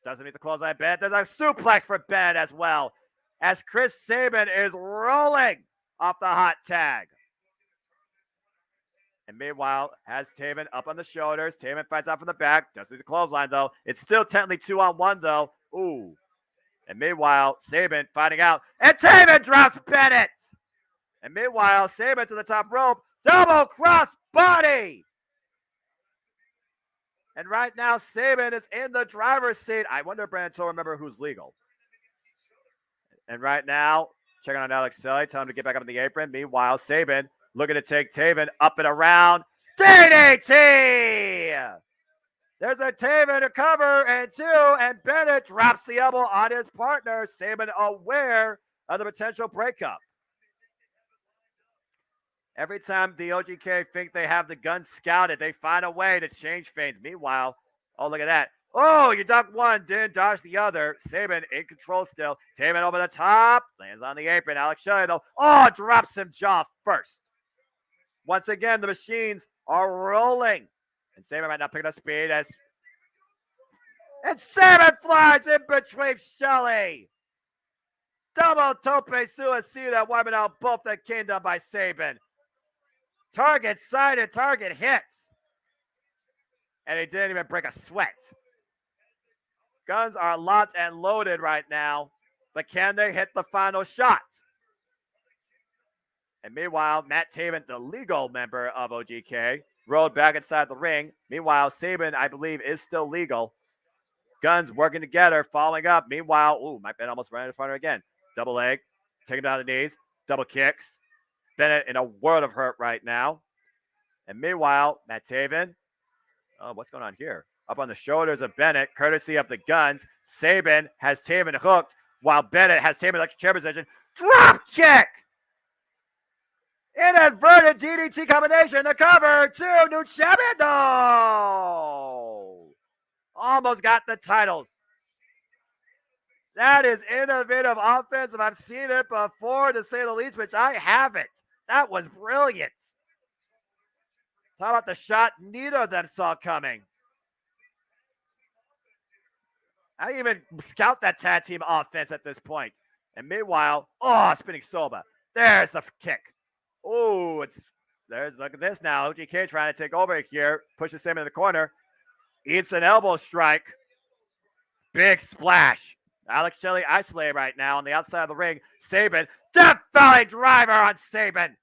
Doesn't meet the clothesline Bennett. There's a suplex for Bennett as well, as Chris Sabin is rolling off the hot tag. And meanwhile, has Taven up on the shoulders. Taven fights out from the back. Doesn't meet the clothesline, though. It's still technically 2-on-1, though. Ooh. And meanwhile, Sabin fighting out. And Taven drops Bennett. And meanwhile, Sabin to the top rope. Double cross body. And right now, Sabin is in the driver's seat. I wonder if Brandon will remember who's legal. And right now, checking on Alex Selly, telling him to get back up in the apron. Meanwhile, Sabin looking to take Taven up and around. DDT! There's a Taven to cover and two, and Bennett drops the elbow on his partner. Sabin aware of the potential breakup. Every time the OGK think they have the gun scouted, they find a way to change things. Meanwhile, oh, look at that. Oh, you ducked one, didn't dodge the other. Sabin in control still. Taven over the top, lands on the apron. Alex Shelley, though, drops him jaw first. Once again, the machines are rolling. And Sabin right now picking up speed as... And Sabin flies in between Shelley. Double tope suicida, wiping out both the kingdom by Sabin. Target sighted, target hits. And he didn't even break a sweat. Guns are locked and loaded right now, but can they hit the final shot? And meanwhile, Matt Taven, the legal member of OGK, rolled back inside the ring. Meanwhile, Sabin, I believe, is still legal. Guns working together, following up. Meanwhile, Mike Bennett almost ran in front of her again. Double leg, taking down the knees, double kicks. Bennett in a world of hurt right now. And meanwhile, Matt Taven, what's going on here? Up on the shoulders of Bennett, courtesy of the Guns. Sabin has Taven hooked, while Bennett has Taven electric chair position. Drop kick! Inadvertent DDT combination, the cover to new champion. No! Almost got the titles. That is innovative offensive. I've seen it before, to say the least, which I haven't. That was brilliant. Talk about the shot neither of them saw coming. I didn't even scout that tag team offense at this point. And meanwhile, spinning Soba. There's the kick. Look at this now. OGK trying to take over here. Pushes Sam in the corner. Eats an elbow strike. Big splash. Alex Shelley isolated right now on the outside of the ring. Sabin, Death Valley driver on Sabin.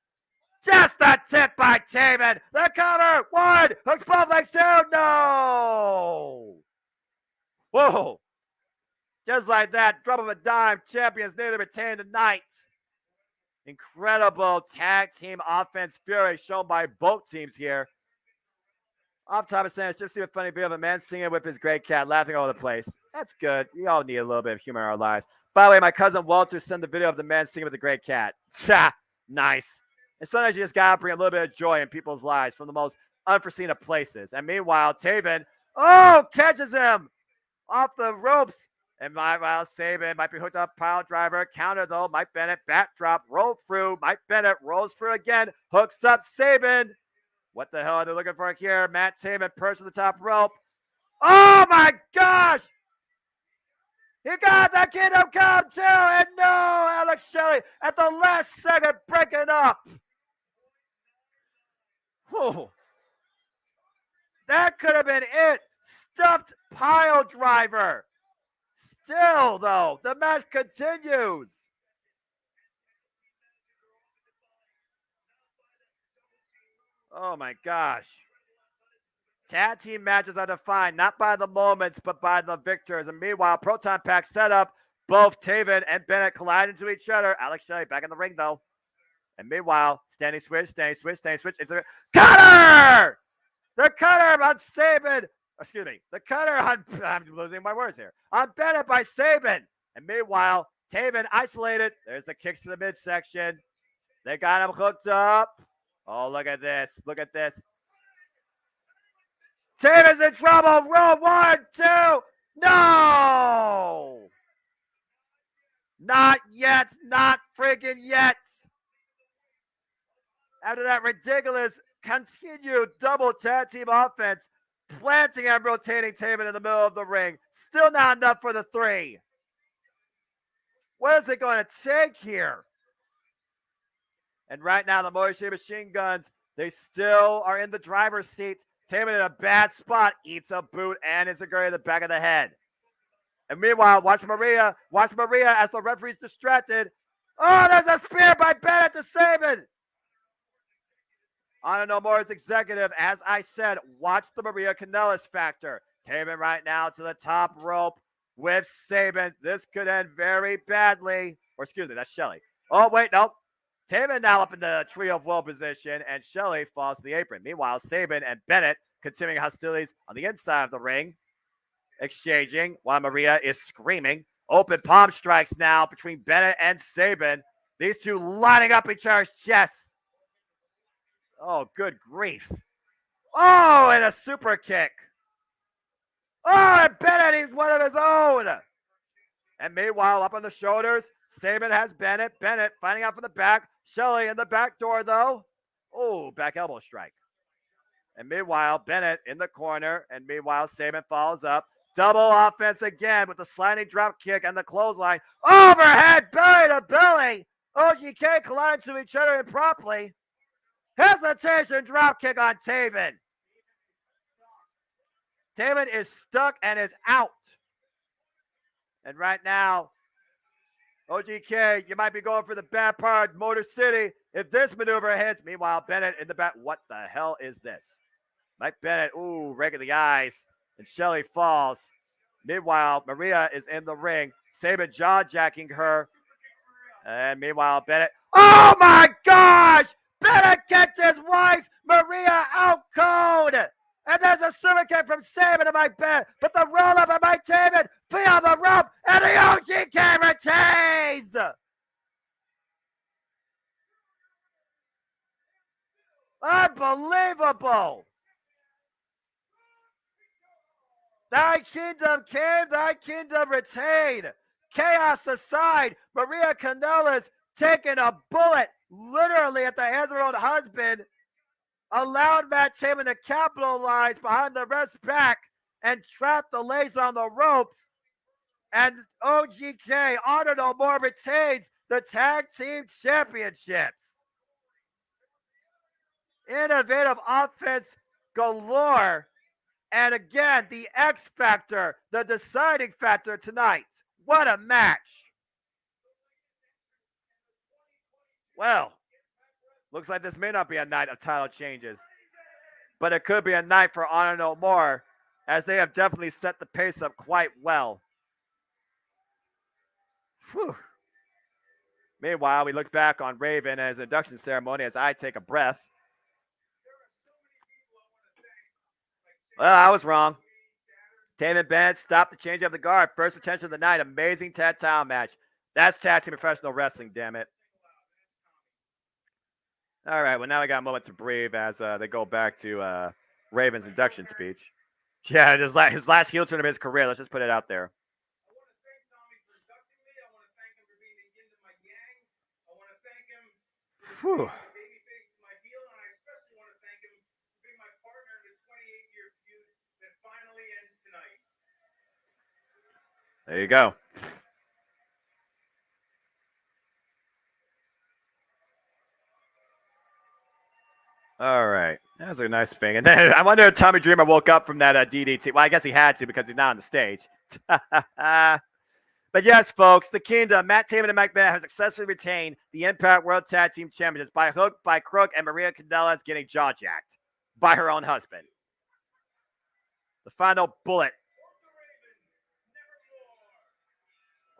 Just a tip by Taven. The cover. One. Hooks both legs. Two. No. Whoa. Just like that. Drop of a dime. Champions nearly retained tonight. Incredible tag team offense fury shown by both teams here. Off top of saying, just see a funny video of a man singing with his great cat, laughing all over the place. That's good. We all need a little bit of humor in our lives. By the way, my cousin Walter sent the video of the man singing with the great cat. Nice. And sometimes you just gotta bring a little bit of joy in people's lives from the most unforeseen of places. And meanwhile, Taven, catches him off the ropes. And meanwhile, Sabin might be hooked up, pile driver, counter though. Mike Bennett, backdrop, roll through. Mike Bennett rolls through again, hooks up Sabin. What the hell are they looking for here? Matt Taven perched to the top rope. Oh my gosh! He got the kingdom come too, and no, Alex Shelley at the last second breaking up. Whew. That could have been it. Stuffed pile driver. Still, though, the match continues. Oh, my gosh. Tag team matches are defined not by the moments, but by the victors. And meanwhile, Proton Pack set up. Both Taven and Bennett collide into each other. Alex Shelley back in the ring, though. And meanwhile, standing switch. Cutter! The cutter on Sabin. Excuse me. The cutter on, I'm losing my words here. On Bennett by Sabin. And meanwhile, Taven isolated. There's the kicks to the midsection. They got him hooked up. Oh, look at this. Look at this. Taven's in trouble. Roll 1, 2. No! Not yet. Not friggin' yet. After that ridiculous continued double tag team offense, planting and rotating Taven in the middle of the ring. Still not enough for the 3. What is it going to take here? And right now, the Motor City Machine Guns, they still are in the driver's seat. Taven in a bad spot, eats a boot and is in the back of the head. And meanwhile, watch Maria as the referee's distracted. Oh, there's a spear by Bennett to Saban. Honor No More's executive, as I said, watch the Maria Kanellis factor. Taven right now to the top rope with Saban. This could end very badly. Or excuse me, that's Shelly. Oh, wait, nope. Taven now up in the trio of woe position, and Shelly falls to the apron. Meanwhile, Saban and Bennett continuing hostilities on the inside of the ring, exchanging while Maria is screaming. Open palm strikes now between Bennett and Saban. These two lining up each other's chests. Oh, good grief. Oh, and a super kick. Oh, and Bennett, he's one of his own. And meanwhile, up on the shoulders, Saban has Bennett. Bennett finding out from the back. Shelly in the back door, though. Oh, back elbow strike. And meanwhile, Bennett in the corner. And meanwhile, Saban follows up. Double offense again with the sliding drop kick and the clothesline. Overhead, belly to belly. OGK collide to each other improperly. Hesitation drop kick on Taven. Taven is stuck and is out. And right now, OGK, you might be going for the bad part. Motor City, if this maneuver hits. Meanwhile, Bennett in the back. What the hell is this? Mike Bennett, ooh, right in the eyes. And Shelly falls. Meanwhile, Maria is in the ring. Saban jaw-jacking her. And meanwhile, Bennett. Oh my gosh! Bennett gets his wife, Maria, out cold. And there's a super kick from Saban to Mike Bennett. But the roll-up of Mike Taven, free on the rope, and the OGK retains. Unbelievable. Thy kingdom came, thy kingdom retained. Chaos aside, Maria Kanellis taking a bullet literally at the hands of her own husband, allowed Matt Taven to capitalize behind the ref's back and trap the legs on the ropes. And OGK, Honor No More, retains the Tag Team Championships. Innovative offense galore. And again, the X factor, the deciding factor tonight. What a match. Well, looks like this may not be a night of title changes, but it could be a night for Honor No More, as they have definitely set the pace up quite well. Whew. Meanwhile, we look back on Raven and his induction ceremony as I take a breath. Well, I was wrong. Taven Bennett stopped the change of the guard. First potential of the night. Amazing tag title match. That's tag team professional wrestling, damn it. All right, well, now we got a moment to breathe as they go back to Raven's induction speech. Yeah, his last heel turn of his career. Let's just put it out there. Whew. There you go. All right. That was a nice thing. And then I wonder if Tommy Dreamer woke up from that DDT. Well, I guess he had to because he's not on the stage. But yes, folks, the Kingdom, Matt Taven and Mike Bennett have successfully retained the Impact World Tag Team Championships by hook, by crook, and Maria Kanellis getting jaw-jacked by her own husband. The final bullet.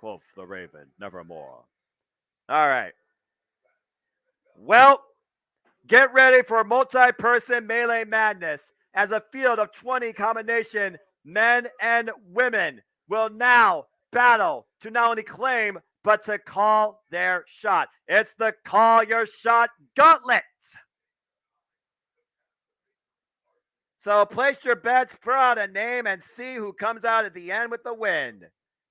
Quoth the Raven, nevermore. All right. Well, get ready for multi-person melee madness as a field of 20 combination men and women will now battle to not only claim, but to call their shot. It's the Call Your Shot Gauntlet. So place your bets, throw out a name, and see who comes out at the end with the win.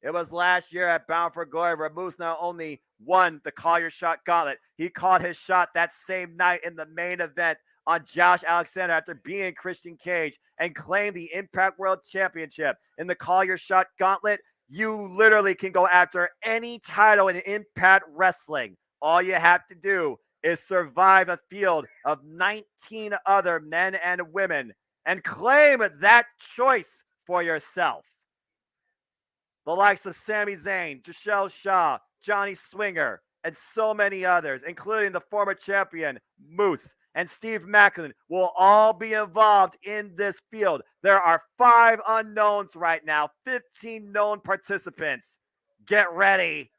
It was last year at Bound for Glory where Moose not only won the Call Your Shot Gauntlet, he called his shot that same night in the main event on Josh Alexander after beating Christian Cage and claimed the Impact World Championship. In the Call Your Shot Gauntlet, you literally can go after any title in Impact Wrestling. All you have to do is survive a field of 19 other men and women and claim that choice for yourself. The likes of Sami Zayn, Giselle Shaw, Johnny Swinger, and so many others, including the former champion Moose and Steve Macklin, will all be involved in this field. There are 5 unknowns right now, 15 known participants. Get ready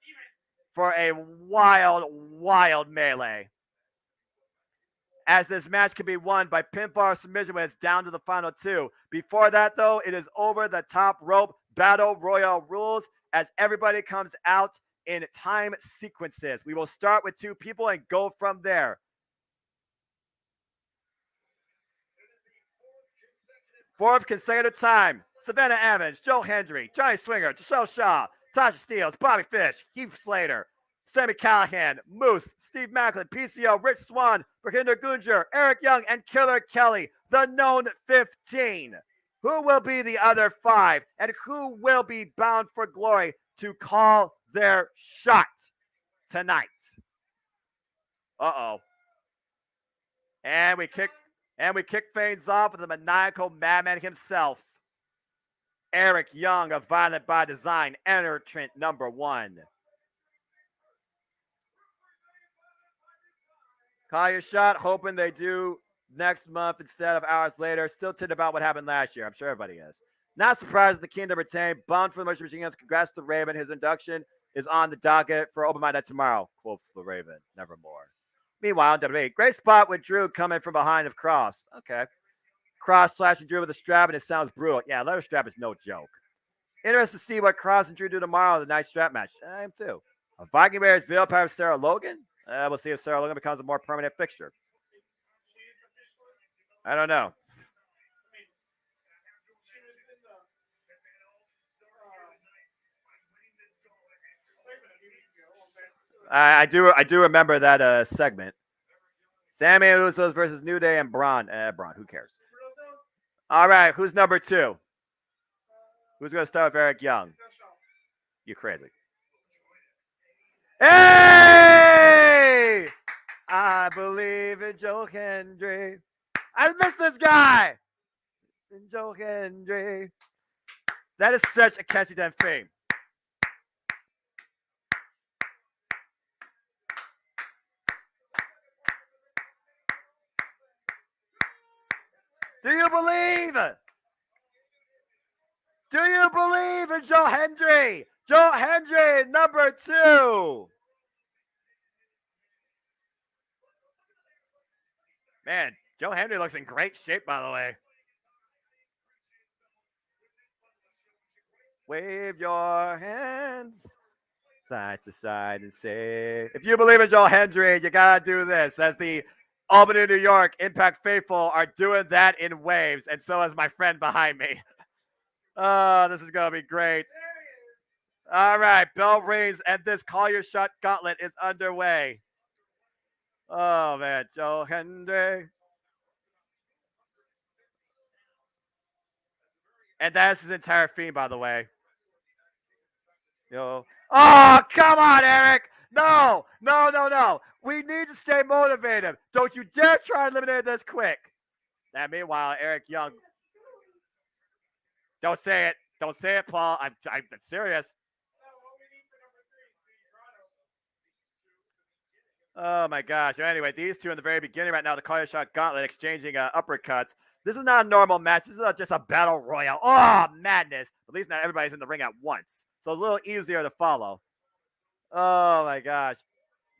for a wild, wild melee. As this match can be won by pinfall or submission when it's down to the final 2. Before that, though, it is over the top rope battle royal rules as everybody comes out in time sequences. We will start with 2 people and go from there. 4th consecutive time. Savannah Evans, Joe Hendry, Johnny Swinger, Giselle Shaw, Tasha Steeles, Bobby Fish, Heath Slater, Sami Callihan, Moose, Steve Macklin, PCO, Rich Swann, Bhapinder Gunjar, Eric Young, and Killer Kelly, the known 15. Who will be the other 5, and who will be bound for glory to call their shot tonight? Uh-oh. And we kick things off with the maniacal madman himself, Eric Young of Violent by Design, entrant number 1. Call your shot, hoping they do next month instead of hours later. Still tinted about what happened last year. I'm sure everybody is. Not surprised the Kingdom retained. Bound for the Motion Machine Guns. Congrats to Raven. His induction is on the docket for Open Mind Night tomorrow. Quote for Raven. Nevermore. Meanwhile, WWE. Great spot with Drew coming from behind of Cross. Okay. Cross slashing Drew with a strap, and it sounds brutal. Yeah, leather strap is no joke. Interested to see what Cross and Drew do tomorrow in the night strap match. I am too. A Viking Bears Veil Power of Sarah Logan. We'll see if Sarah Logan becomes a more permanent fixture. I don't know. I do remember that segment. Sammy Usos versus New Day and Braun. Braun, who cares? All right, who's number 2? Who's going to start with Eric Young? You crazy. Hey! I believe in Joe Hendry. I miss this guy. In Joe Hendry. That is such a catchy damn theme. Do you believe? Do you believe in Joe Hendry? Joe Hendry, number 2. Man, Joe Hendry looks in great shape, by the way. Wave your hands side to side and say, if you believe in Joe Hendry, you got to do this. As the Albany, New York Impact faithful are doing that in waves, and so is my friend behind me. Oh, this is going to be great. All right, bell rings, and this Call Your Shot Gauntlet is underway. Oh, man, Joe Hendry. And that's his entire theme, by the way. Yo. Oh, come on, Eric. No. We need to stay motivated. Don't you dare try and eliminate this quick. Now, meanwhile, Eric Young. Don't say it. Don't say it, Paul. I'm serious. Oh, my gosh. Anyway, these two in the very beginning right now, the Call Your Shot Gauntlet exchanging uppercuts. This is not a normal match. This is just a battle royal. Oh, madness. At least not everybody's in the ring at once. So it's a little easier to follow. Oh, my gosh.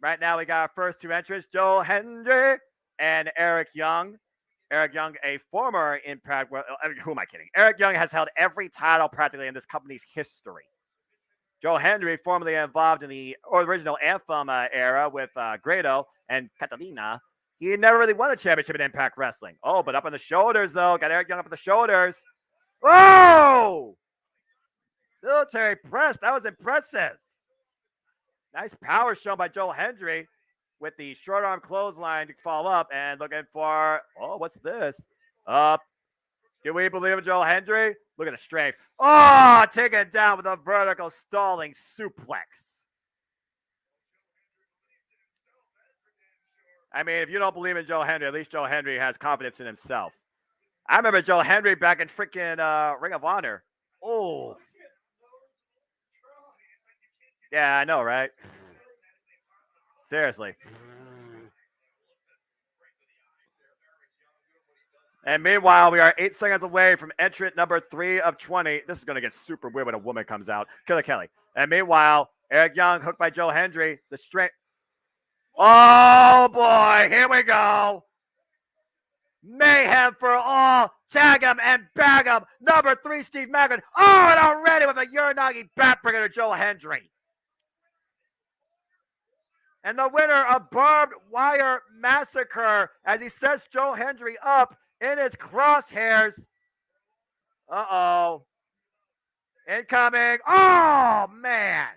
Right now, we got our first 2 entrants, Joe Hendry and Eric Young. Eric Young, a former Impact World. Who am I kidding? Eric Young has held every title practically in this company's history. Joe Hendry, formerly involved in the original Anthem era with Grado and Catalina. He never really won a championship in Impact Wrestling. Oh, but up on the shoulders, though. Got Eric Young up on the shoulders. Oh! Military press. That was impressive. Nice power shown by Joe Hendry with the short arm clothesline to follow up and looking for, oh, what's this? Up. Do we believe in Joe Hendry? Look at the strength. Oh, taken down with a vertical stalling suplex. I mean, if you don't believe in Joe Hendry, at least Joe Hendry has confidence in himself. I remember Joe Hendry back in freaking Ring of Honor. Oh. Yeah, I know, right? Seriously. And meanwhile, we are 8 seconds away from entrant number 3 of 20. This is going to get super weird when a woman comes out. Killer Kelly. And meanwhile, Eric Young hooked by Joe Hendry. The strength. Oh, boy. Here we go. Mayhem for all. Tag him and bag him. Number 3, Steve Macklin. Oh, and already with a Uranagi backbreaker to Joe Hendry. And the winner of Barbed Wire Massacre as he sets Joe Hendry up in his crosshairs. Uh-oh. Incoming. Oh, man.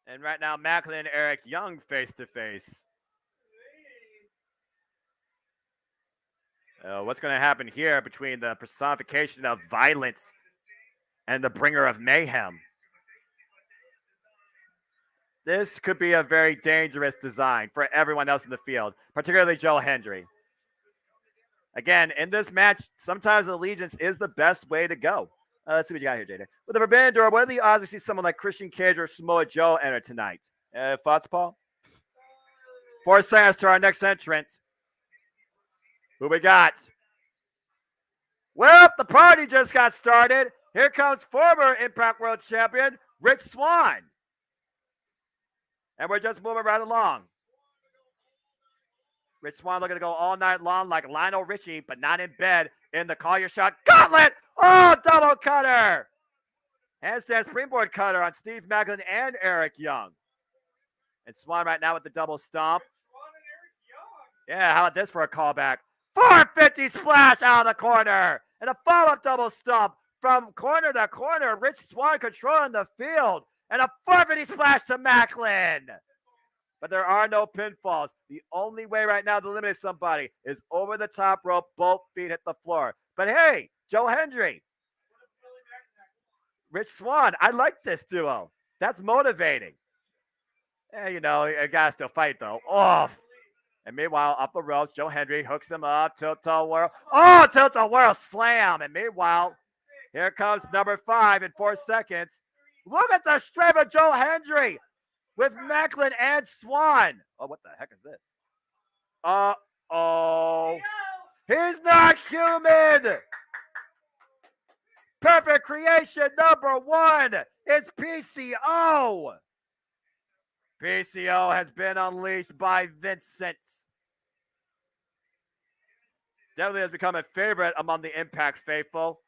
And right now, Macklin and Eric Young face to face. What's going to happen here between the personification of violence and the bringer of mayhem? This could be a very dangerous design for everyone else in the field, particularly Joe Hendry. Again, in this match, sometimes allegiance is the best way to go. Let's see what you got here, JJ. With the Forbidden Door, what are the odds we see someone like Christian Cage or Samoa Joe enter tonight? Thoughts, Paul? 4 seconds to our next entrant. Who we got? Well, the party just got started. Here comes former Impact World Champion, Rich Swann. And we're just moving right along. Rich Swann looking to go all night long like Lionel Richie, but not in bed in the Call Your Shot Gauntlet. Oh, double cutter. Handstand springboard cutter on Steve Macklin and Eric Young. And Swann right now with the double stomp. Yeah, how about this for a callback? 450 splash out of the corner. And a follow-up double stomp from corner to corner. Rich Swann controlling the field. And a 450 splash to Macklin. But there are no pinfalls. The only way right now to eliminate somebody is over the top rope, both feet hit the floor. But hey, Joe Hendry, Rich Swann, I like this duo. That's motivating. Yeah, you know, you gotta still fight though. Off. And meanwhile, up the ropes, Joe Hendry hooks him up, tilt-a-whirl. Oh, tilt-a-whirl slam. And meanwhile, here comes number 5 in 4 seconds. Look at the strength of Joe Hendry with Macklin and Swann. Oh, what the heck is this? Uh-oh. He's not human. Perfect creation number 1. It's PCO. PCO has been unleashed by Vincent. Definitely has become a favorite among the Impact faithful.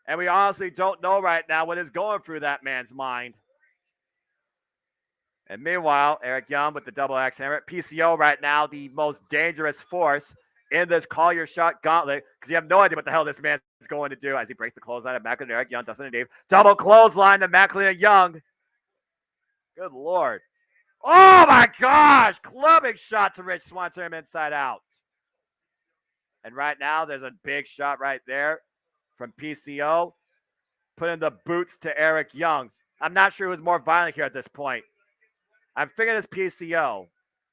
And we honestly don't know right now what is going through that man's mind. And meanwhile, Eric Young with the double axe hammer. PCO right now, the most dangerous force in this Call Your Shot Gauntlet, because you have no idea what the hell this man is going to do as he breaks the clothesline of Macklin and Eric Young, Dustin and Dave. Double clothesline to Macklin and Young. Good Lord. Oh my gosh! Clubbing shot to Rich Swann, turn him inside out. And right now, there's a big shot right there from PCO. Putting the boots to Eric Young. I'm not sure who's more violent here at this point. I'm figuring it's PCO.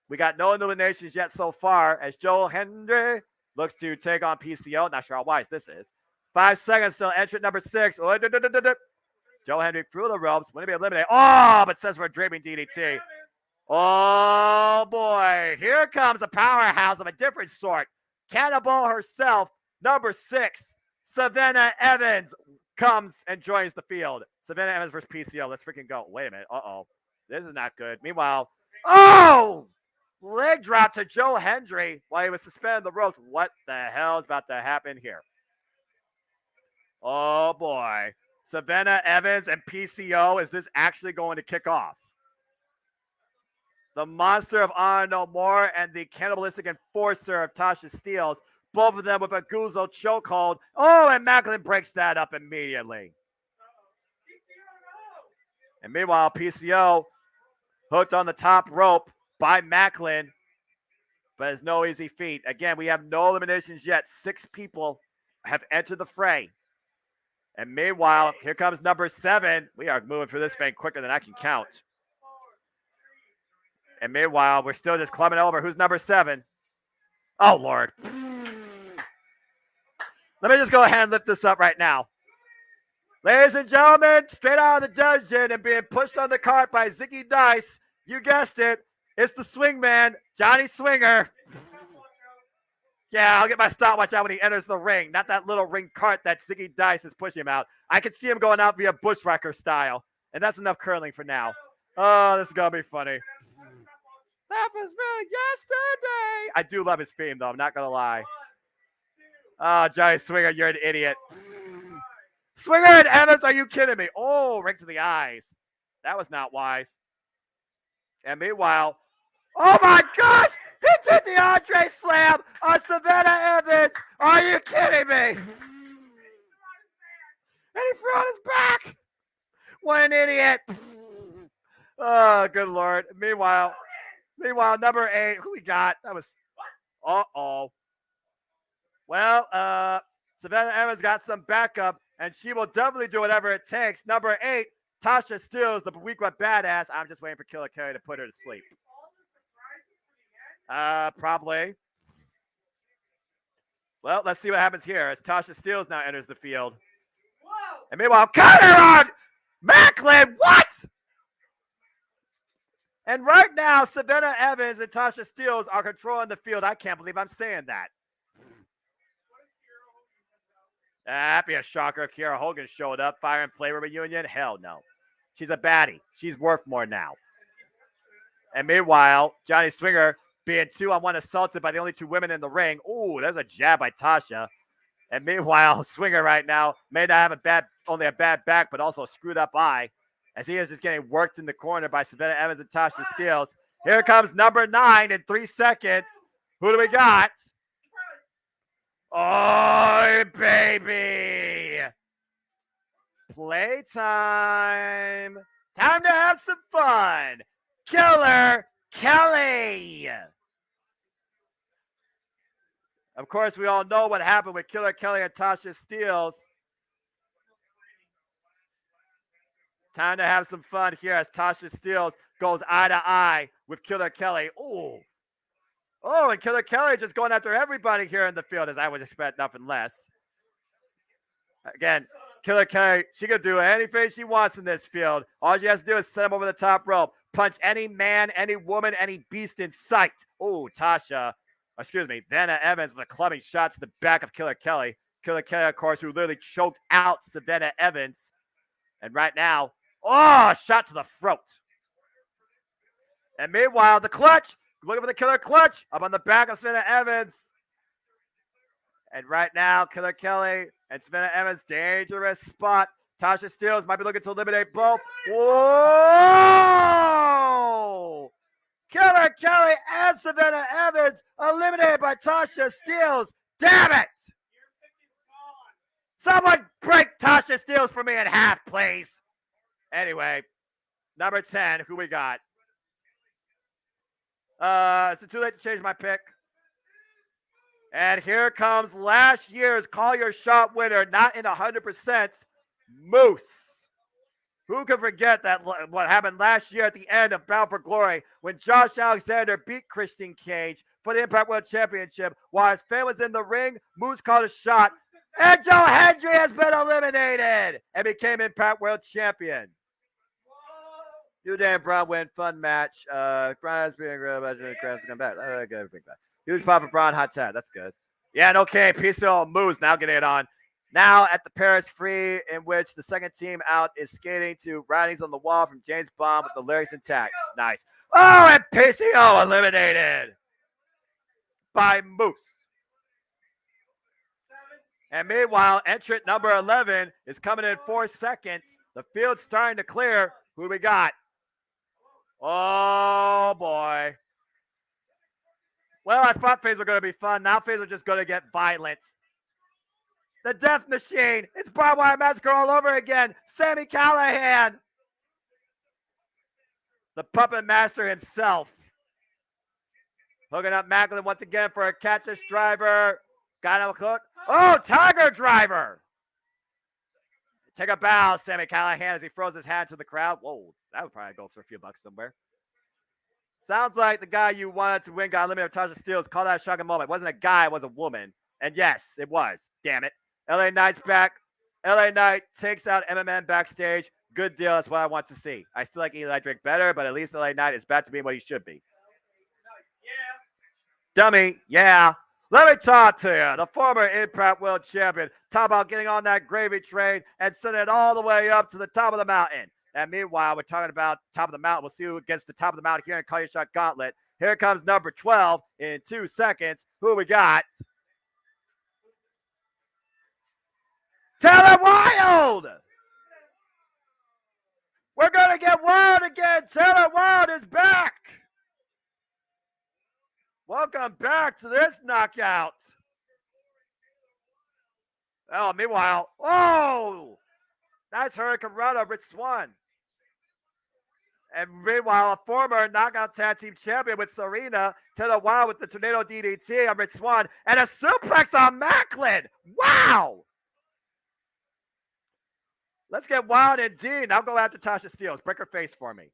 We got no eliminations yet so far as Joe Hendry looks to take on PCO. Not sure how wise this is. 5 seconds till entrant number 6. Joe Hendry through the ropes. Wouldn't be eliminated. Oh, but says for a draping DDT. Oh, boy. Here comes a powerhouse of a different sort. Cannibal herself, number 6. Savannah Evans comes and joins the field. Savannah Evans versus PCO. Let's freaking go. Wait a minute. Uh-oh. This is not good. Meanwhile, oh! Leg drop to Joe Hendry while he was suspended the ropes. What the hell is about to happen here? Oh, boy. Savannah Evans and PCO. Is this actually going to kick off? The monster of Honor No More and the cannibalistic enforcer of Tasha Steeles. Both of them with a Guzzo chokehold. Oh, and Macklin breaks that up immediately. And meanwhile, PCO hooked on the top rope by Macklin. But it's no easy feat. Again, we have no eliminations yet. 6 people have entered the fray. And meanwhile, here comes number 7. We are moving through this thing quicker than I can count. And meanwhile, we're still just clubbing over. Who's number 7? Oh, Lord. Let me just go ahead and lift this up right now. Ladies and gentlemen, straight out of the dungeon and being pushed on the cart by Ziggy Dice. You guessed it. It's the swingman, Johnny Swinger. Yeah, I'll get my stopwatch out when he enters the ring. Not that little ring cart that Ziggy Dice is pushing him out. I can see him going out via bushwhacker style. And that's enough curling for now. Oh, this is going to be funny. That was me yesterday. I do love his theme, though. I'm not going to lie. Oh, Johnny Swinger, you're an idiot. Swinger and Evans, are you kidding me? Oh, right to the eyes. That was not wise. And meanwhile, oh my gosh! He did the Andre Slam on Savannah Evans. Are you kidding me? And he threw on his back. What an idiot. Oh, good Lord. Meanwhile, number 8, who we got? That was, uh-oh. Well, Savannah Evans got some backup, and she will definitely do whatever it takes. Number 8, Tasha Steeles, the weak one badass. I'm just waiting for Killer Kelly to put her to sleep. Probably. Well, let's see what happens here as Tasha Steeles now enters the field. Whoa. And meanwhile, counter on Macklin. What? And right now, Savannah Evans and Tasha Steeles are controlling the field. I can't believe I'm saying that. That'd be a shocker. Kiera Hogan showed up. Fire and Flavor reunion? Hell no. She's a baddie. She's worth more now. And meanwhile, Johnny Swinger being 2-on-1 assaulted by the only 2 women in the ring. Ooh, there's a jab by Tasha. And meanwhile, Swinger right now may not have only a bad back, but also a screwed up eye, as he is just getting worked in the corner by Savannah Evans and Tasha Steeles. Here comes number 9 in 3 seconds. Who do we got? Oh, baby. Playtime. Time to have some fun. Killer Kelly. Of course, we all know what happened with Killer Kelly and Tasha Steeles. Time to have some fun here as Tasha Steeles goes eye to eye with Killer Kelly. Ooh. Oh, and Killer Kelly just going after everybody here in the field, as I would expect nothing less. Again, Killer Kelly, she can do anything she wants in this field. All she has to do is set him over the top rope. Punch any man, any woman, any beast in sight. Oh, Vanna Evans with a clubbing shot to the back of Killer Kelly. Killer Kelly, of course, who literally choked out Savannah Evans. And right now, shot to the throat. And meanwhile, the clutch. Looking for the killer clutch up on the back of Savannah Evans. And right now, Killer Kelly and Savannah Evans, dangerous spot. Tasha Steeles might be looking to eliminate both. Whoa! Killer Kelly and Savannah Evans eliminated by Tasha Steeles. Damn it! Someone break Tasha Steeles for me in half, please. Anyway, number 10, who we got? Is it too late to change my pick? And here comes last year's Call Your Shot winner, not in 100%, Moose. Who can forget that what happened last year at the end of Bound for Glory when Josh Alexander beat Christian Cage for the Impact World Championship while his fan was in the ring? Moose called a shot, and Joe Hendry has been eliminated and became Impact World Champion. New Day and Braun win. Fun match. Braun has been a crafts to come back. Huge pop for Braun. Hot tag. That's good. Yeah, and okay. PCO Moose now getting it on. Now at the Paris Free, in which the second team out is skating to Writings on the Wall from James Bond with the lyrics intact. Nice. Oh, and PCO eliminated by Moose. And meanwhile, entrant number 11 is coming in 4 seconds. The field's starting to clear. Who do we got? Oh, boy. Well, I thought things were going to be fun. Now things are just going to get violent. The Death Machine. It's Barbed Wire Massacre all over again. Sami Callihan. The Puppet Master himself. Hooking up Macklin once again for a catch-ish driver. Got him a hook. Oh, Tiger Driver. Take a bow, Sami Callihan, as he throws his hat to the crowd. Whoa, that would probably go for a few bucks somewhere. Sounds like the guy you wanted to win got eliminated. Tasha Steelz. Call that a shocking moment. It wasn't a guy, it was a woman. And yes, it was. Damn it. LA Knight's back. LA Knight takes out MMN backstage. Good deal. That's what I want to see. I still like Eli Drake better, but at least LA Knight is back to being what he should be. Yeah. Dummy, yeah. Let me talk to you. The former Impact World Champion. Talk about getting on that gravy train and sending it all the way up to the top of the mountain. And meanwhile, we're talking about top of the mountain. We'll see who gets the top of the mountain here in Call Your Shot Gauntlet. Here comes number 12 in 2 seconds. Who we got? Taylor Wilde! We're going to get wild again. Taylor Wilde is back. Welcome back to this knockout. Oh, meanwhile, oh, nice Hurricane Run of Rich Swann. And meanwhile, a former knockout tag team champion with Serena, Taylor Wilde with the Tornado DDT on Rich Swann, and a suplex on Macklin. Wow. Let's get wild indeed. I'll go after Tasha Steelz. Break her face for me.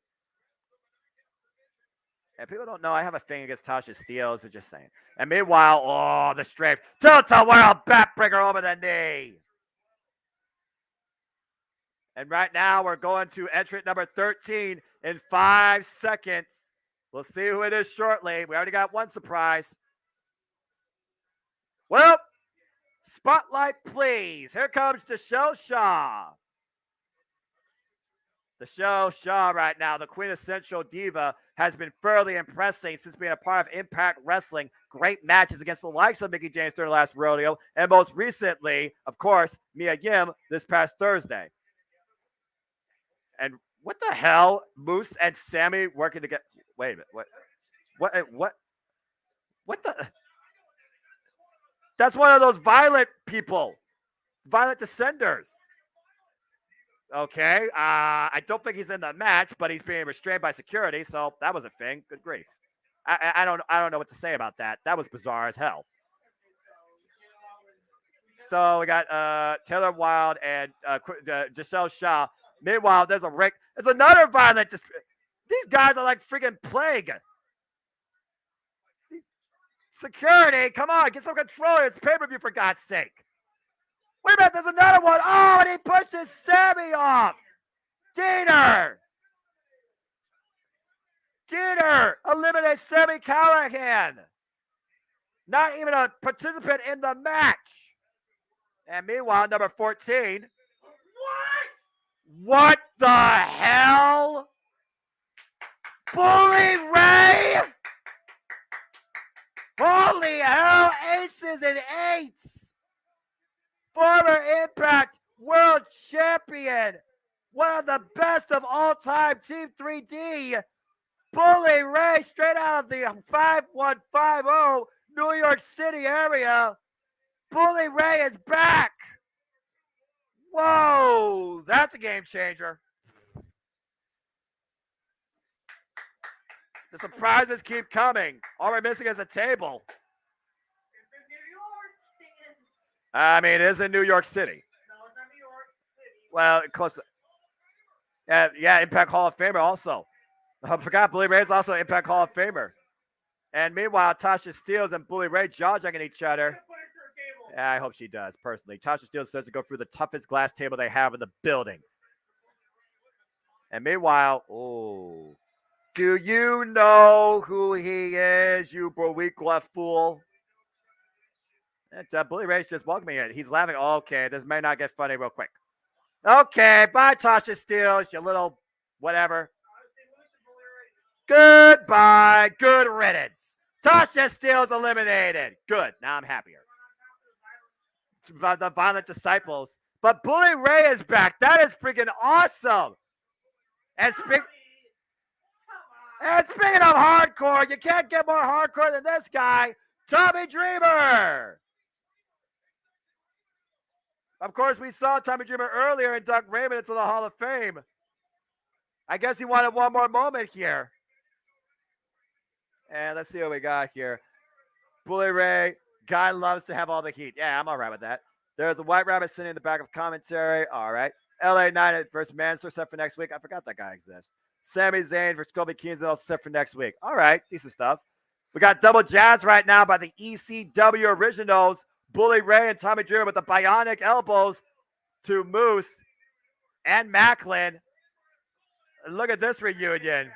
And people don't know I have a thing against Tasha Steelz. I'm just saying. And meanwhile, oh, the strafe. Tilt-a-whirl backbreaker over the knee. And right now, we're going to entrant number 13 in 5 seconds. We'll see who it is shortly. We already got one surprise. Well, spotlight, please. Here comes the show Shaw. The show Shaw right now, the quintessential diva, has been thoroughly impressing since being a part of Impact Wrestling. Great matches against the likes of Mickie James during the last rodeo, and most recently, of course, Mia Yim this past Thursday. And what the hell? Moose and Sammy working together. Wait a minute. What the? That's one of those violent people. Violent Descenders. Okay. I don't think he's in the match, but he's being restrained by security, so that was a thing. Good grief. I don't know what to say about that. That was bizarre as hell. So we got Taylor Wilde and Giselle Shaw. Meanwhile, there's a Rick. There's another violent. These guys are like freaking plague. Security, come on, get some control. It's pay-per-view for God's sake. Wait a minute, there's another one. Oh, and he pushes Sammy off. Diener eliminates Sami Callihan. Not even a participant in the match. And meanwhile, number 14. What the hell? Bully Ray? Holy hell, aces and eights. Former Impact World Champion. One of the best of all time, Team 3D. Bully Ray, straight out of the 5150 New York City area. Bully Ray is back. Whoa, that's a game changer. The surprises keep coming. All we're missing is a table. I mean, it is in New York City. No, it's not New York City. Well, close to. Yeah, Impact Hall of Famer also. I forgot Bully Ray is also an Impact Hall of Famer. And meanwhile, Tasha Steelz and Bully Ray jaw-jacking each other. Yeah, I hope she does, personally. Tasha Steelz starts to go through the toughest glass table they have in the building. And meanwhile, oh, do you know who he is, you Boricua fool? And Bully Ray's just welcoming it. He's laughing. Okay, this may not get funny real quick. Okay, bye, Tasha Steelz, you little whatever. Goodbye. Good riddance. Tasha Steelz eliminated. Good. Now I'm happier. The Violent Disciples. But Bully Ray is back. That is freaking awesome. And And speaking of hardcore, you can't get more hardcore than this guy, Tommy Dreamer. Of course, we saw Tommy Dreamer earlier and Doug Raymond into the Hall of Fame. I guess he wanted one more moment here. And let's see what we got here. Bully Ray, guy loves to have all the heat. Yeah, I'm all right with that. There's a White Rabbit sitting in the back of commentary. All right. LA Knight versus Mansoor set for next week. I forgot that guy exists. Sami Zayn versus Kobe Kingston set for next week. All right. Decent stuff. We got double jazz right now by the ECW originals. Bully Ray and Tommy Dreamer with the bionic elbows to Moose and Macklin. Look at this reunion.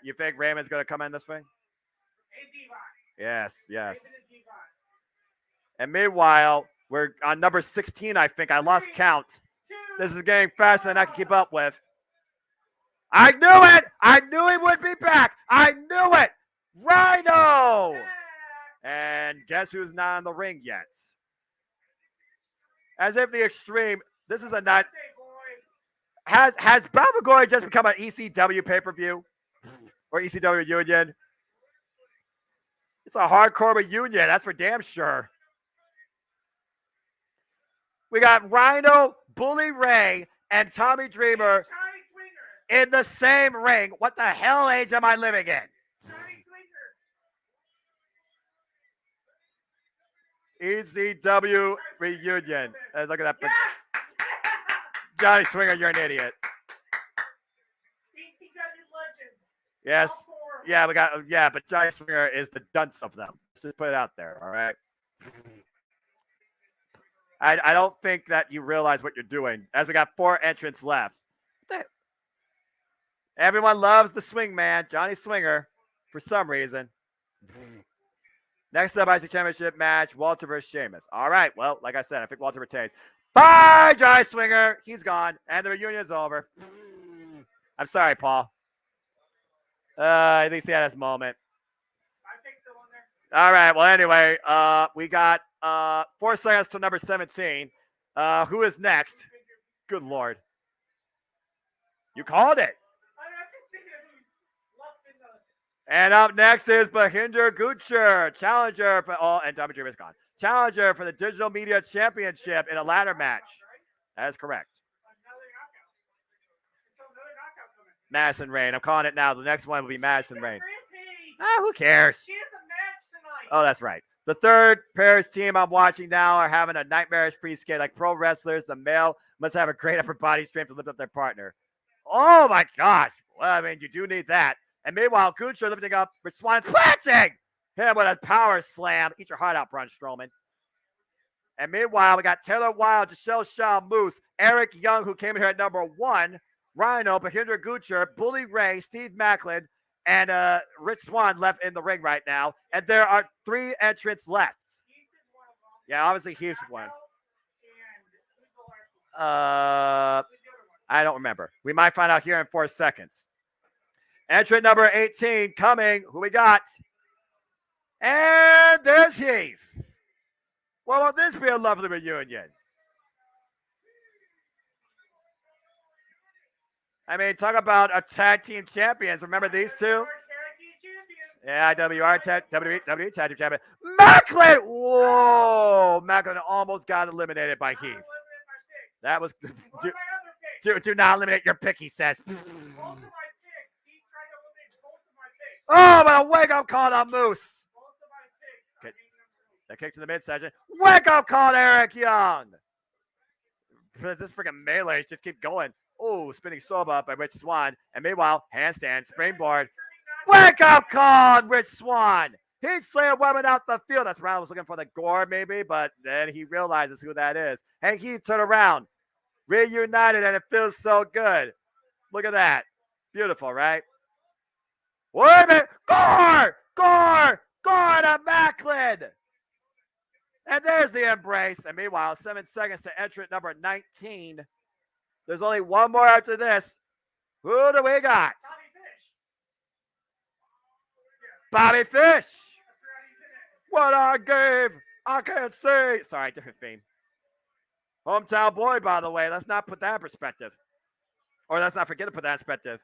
You think Raymond's going to come in this thing? Yes, yes. And meanwhile, we're on number 16, I think. I lost count. This is getting faster than I can keep up with. I knew it! I knew he would be back! I knew it! Rhino! And guess who's not in the ring yet? As if the Extreme, this is a night. Has Bound for Glory just become an ECW pay-per-view? Or ECW reunion? It's a hardcore reunion, that's for damn sure. We got Rhino, Bully Ray, and Tommy Dreamer in the same ring. What the hell age am I living in? ECW reunion. Look at that. Yes! Johnny Swinger, you're an idiot. ECW legends. Yes. Yeah, but Johnny Swinger is the dunce of them. Let's just put it out there, all right? I don't think that you realize what you're doing, as we got 4 entrants left. Everyone loves the swing man, Johnny Swinger, for some reason. Next up, IC Championship match, Walter versus Sheamus. All right, well, like I said, I think Walter retains. Bye, Johnny Swinger. He's gone, and the reunion's over. I'm sorry, Paul. At least he had his moment. All right, well, anyway, we got 4 seconds to number 17. Who is next? Good Lord. You called it. And up next is Bahinder Gucher, challenger for and Tommy Dreamer is gone. Challenger for the Digital Media Championship in a ladder match. That is correct. Madison Rain. I'm calling it now. The next one will be Madison Rain. Who cares? Oh, that's right. The third Paris team I'm watching now are having a nightmarish free skate like pro wrestlers. The male must have a great upper body strength to lift up their partner. Oh my gosh. Well, I mean, you do need that. And meanwhile, Gunther lifting up Rich Swann, planting him with a power slam. Eat your heart out, Braun Strowman. And meanwhile, we got Taylor Wilde, Giselle Shaw, Moose, Eric Young, who came in here at number 1, Rhino, Bahinder Gucher, Bully Ray, Steve Macklin, and Rich Swann left in the ring right now. And there are 3 entrants left. Yeah, obviously Heath's one. I don't remember. We might find out here in 4 seconds. Entrant number 18 coming. Who we got? And there's Heath. Well, won't this be a lovely reunion? I mean, talk about a tag team champions. Remember these two? Yeah, WWE Tag Team Champion. Macklin! Whoa! Macklin almost got eliminated by Heath. That was... do not eliminate your pick, he says. Oh, but a wake-up call on Moose. That kick to the midsection. Wake-up call, Eric Young. This freaking melee just keep going. Oh, spinning soba by Rich Swann. And meanwhile, handstand, springboard. Wake-up call, Rich Swann. He'd slam women out the field. That's Ronald was looking for the gore, maybe, but then he realizes who that is. And he turned around. Reunited, and it feels so good. Look at that. Beautiful, right? Wait a minute. Gore to Macklin. And there's the embrace. And meanwhile, 7 seconds to entrant number 19. There's only one more after this. Who do we got? Bobby Fish. What I gave, I can't say. Sorry, different theme. Hometown boy, by the way. Let's not put that in perspective. Or let's not forget to put that in perspective.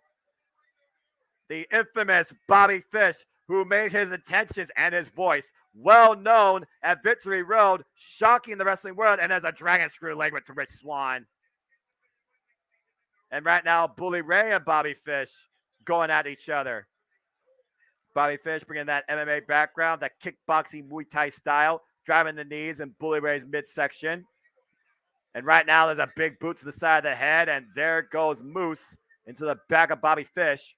the infamous Bobby Fish, who made his intentions and his voice well known at Victory Road, shocking the wrestling world, and as a dragon screw leg with Rich Swann. And right now, Bully Ray and Bobby Fish going at each other. Bobby Fish bringing that MMA background, that kickboxing Muay Thai style, driving the knees in Bully Ray's midsection. And right now, there's a big boot to the side of the head, and there goes Moose into the back of Bobby Fish.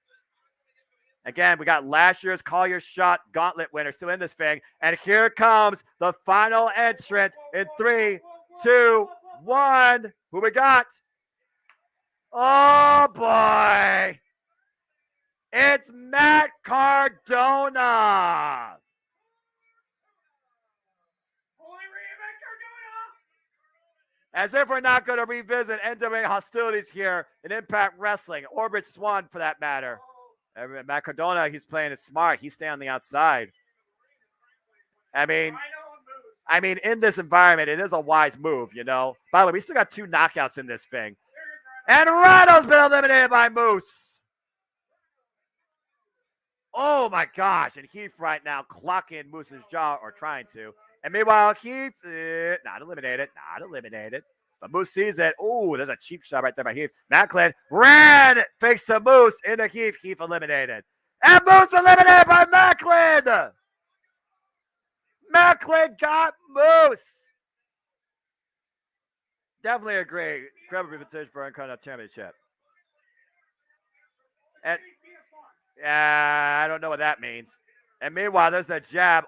Again, we got last year's Call Your Shot gauntlet winner still in this thing. And here comes the final entrant in 3, 2, 1. Who we got? Oh, boy. It's Matt Cardona. As if we're not going to revisit NWA hostilities here in Impact Wrestling, or Rich Swann for that matter. Matt Cardona, he's playing it smart. He's staying on the outside. I mean, in this environment, it is a wise move, you know. By the way, we still got 2 knockouts in this thing. And Rhino's been eliminated by Moose. Oh, my gosh. And Heath right now clocking Moose's jaw, or trying to. And meanwhile, Heath, not eliminated. But Moose sees it. Oh, there's a cheap shot right there by Heath. Macklin ran, fakes to Moose into Heath. Heath eliminated. And Moose eliminated by Macklin. Macklin got Moose. Definitely agree. Incredible petition for Intercontinental Championship. And I don't know what that means. And meanwhile, there's the jab.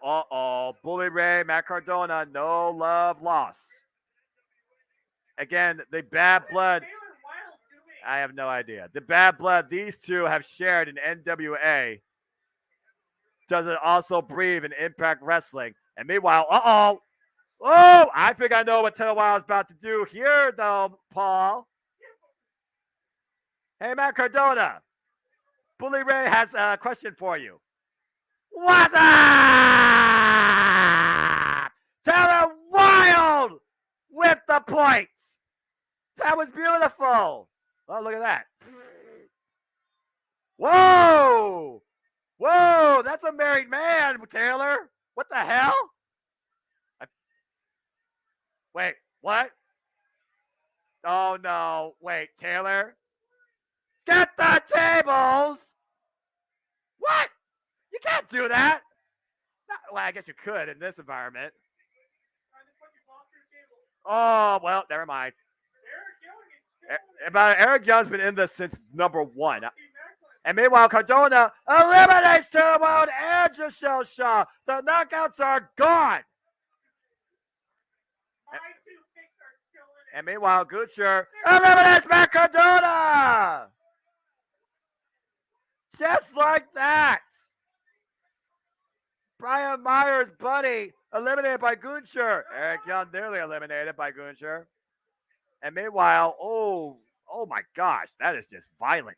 Bully Ray, Matt Cardona, no love lost. Again, the bad blood. I have no idea. The bad blood these two have shared in NWA. Does it also breathe in Impact Wrestling? And meanwhile, I think I know what Taylor Wilde is about to do here, though, Paul. Hey, Matt Cardona. Bully Ray has a question for you. What's up? Taylor Wilde with the points. That was beautiful. Oh, look at that. Whoa. That's a married man, Taylor. What the hell? Wait, what? Oh, no. Wait, Taylor? Get the tables! What? You can't do that. Well, I guess you could in this environment. Oh, well, never mind. Eric Young's been in this since number 1. And meanwhile, Cardona eliminates Taylor Wilde and Giselle Shaw. The knockouts are gone. And meanwhile, Gucci eliminates Matt Cardona. Just like that. Brian Myers' buddy eliminated by Gunther. Eric Young nearly eliminated by Gunther. And meanwhile, oh my gosh, that is just violent.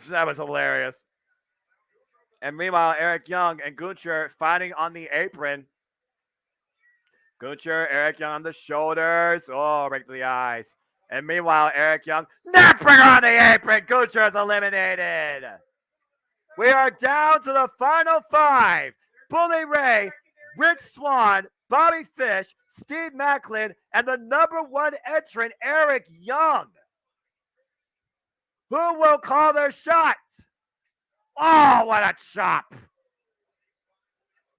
That was hilarious. And meanwhile, Eric Young and Gunther fighting on the apron. Gunther, Eric Young on the shoulders. Oh, right to the eyes. And meanwhile, Eric Young, neckbreaker on the apron. Gunther is eliminated. We are down to the final 5. Bully Ray, Rich Swann, Bobby Fish, Steve Macklin, and the number 1 entrant, Eric Young. Who will call their shot? Oh, what a chop.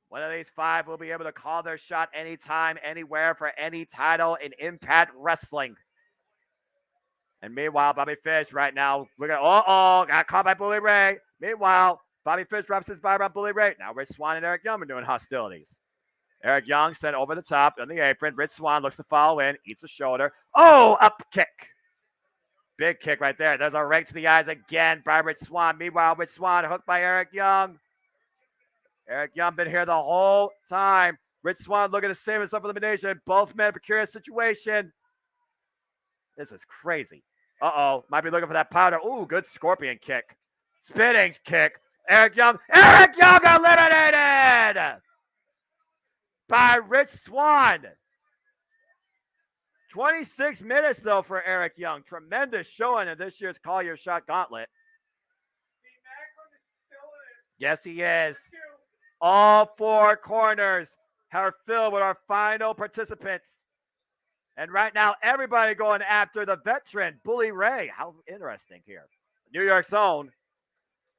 One of these 5 will be able to call their shot anytime, anywhere, for any title in Impact Wrestling. And meanwhile, Bobby Fish right now, got caught by Bully Ray. Meanwhile, Bobby Fish wraps his body around Bully Ray. Now Rich Swann and Eric Young are doing hostilities. Eric Young sent over the top on the apron. Rich Swann looks to follow in, eats a shoulder. Oh, up kick. Big kick right there. There's a right to the eyes again by Rich Swann. Meanwhile, Rich Swann hooked by Eric Young. Eric Young been here the whole time. Rich Swann looking to save himself elimination. Both men in a precarious situation. This is crazy. Might be looking for that powder. Ooh, good scorpion kick. Spinning kick. Eric Young eliminated by Rich Swann. 26 minutes, though, for Eric Young. Tremendous showing in this year's Call Your Shot Gauntlet. Yes, he is. All four corners are filled with our final participants. And right now, everybody going after the veteran, Bully Ray. How interesting here. New York's own.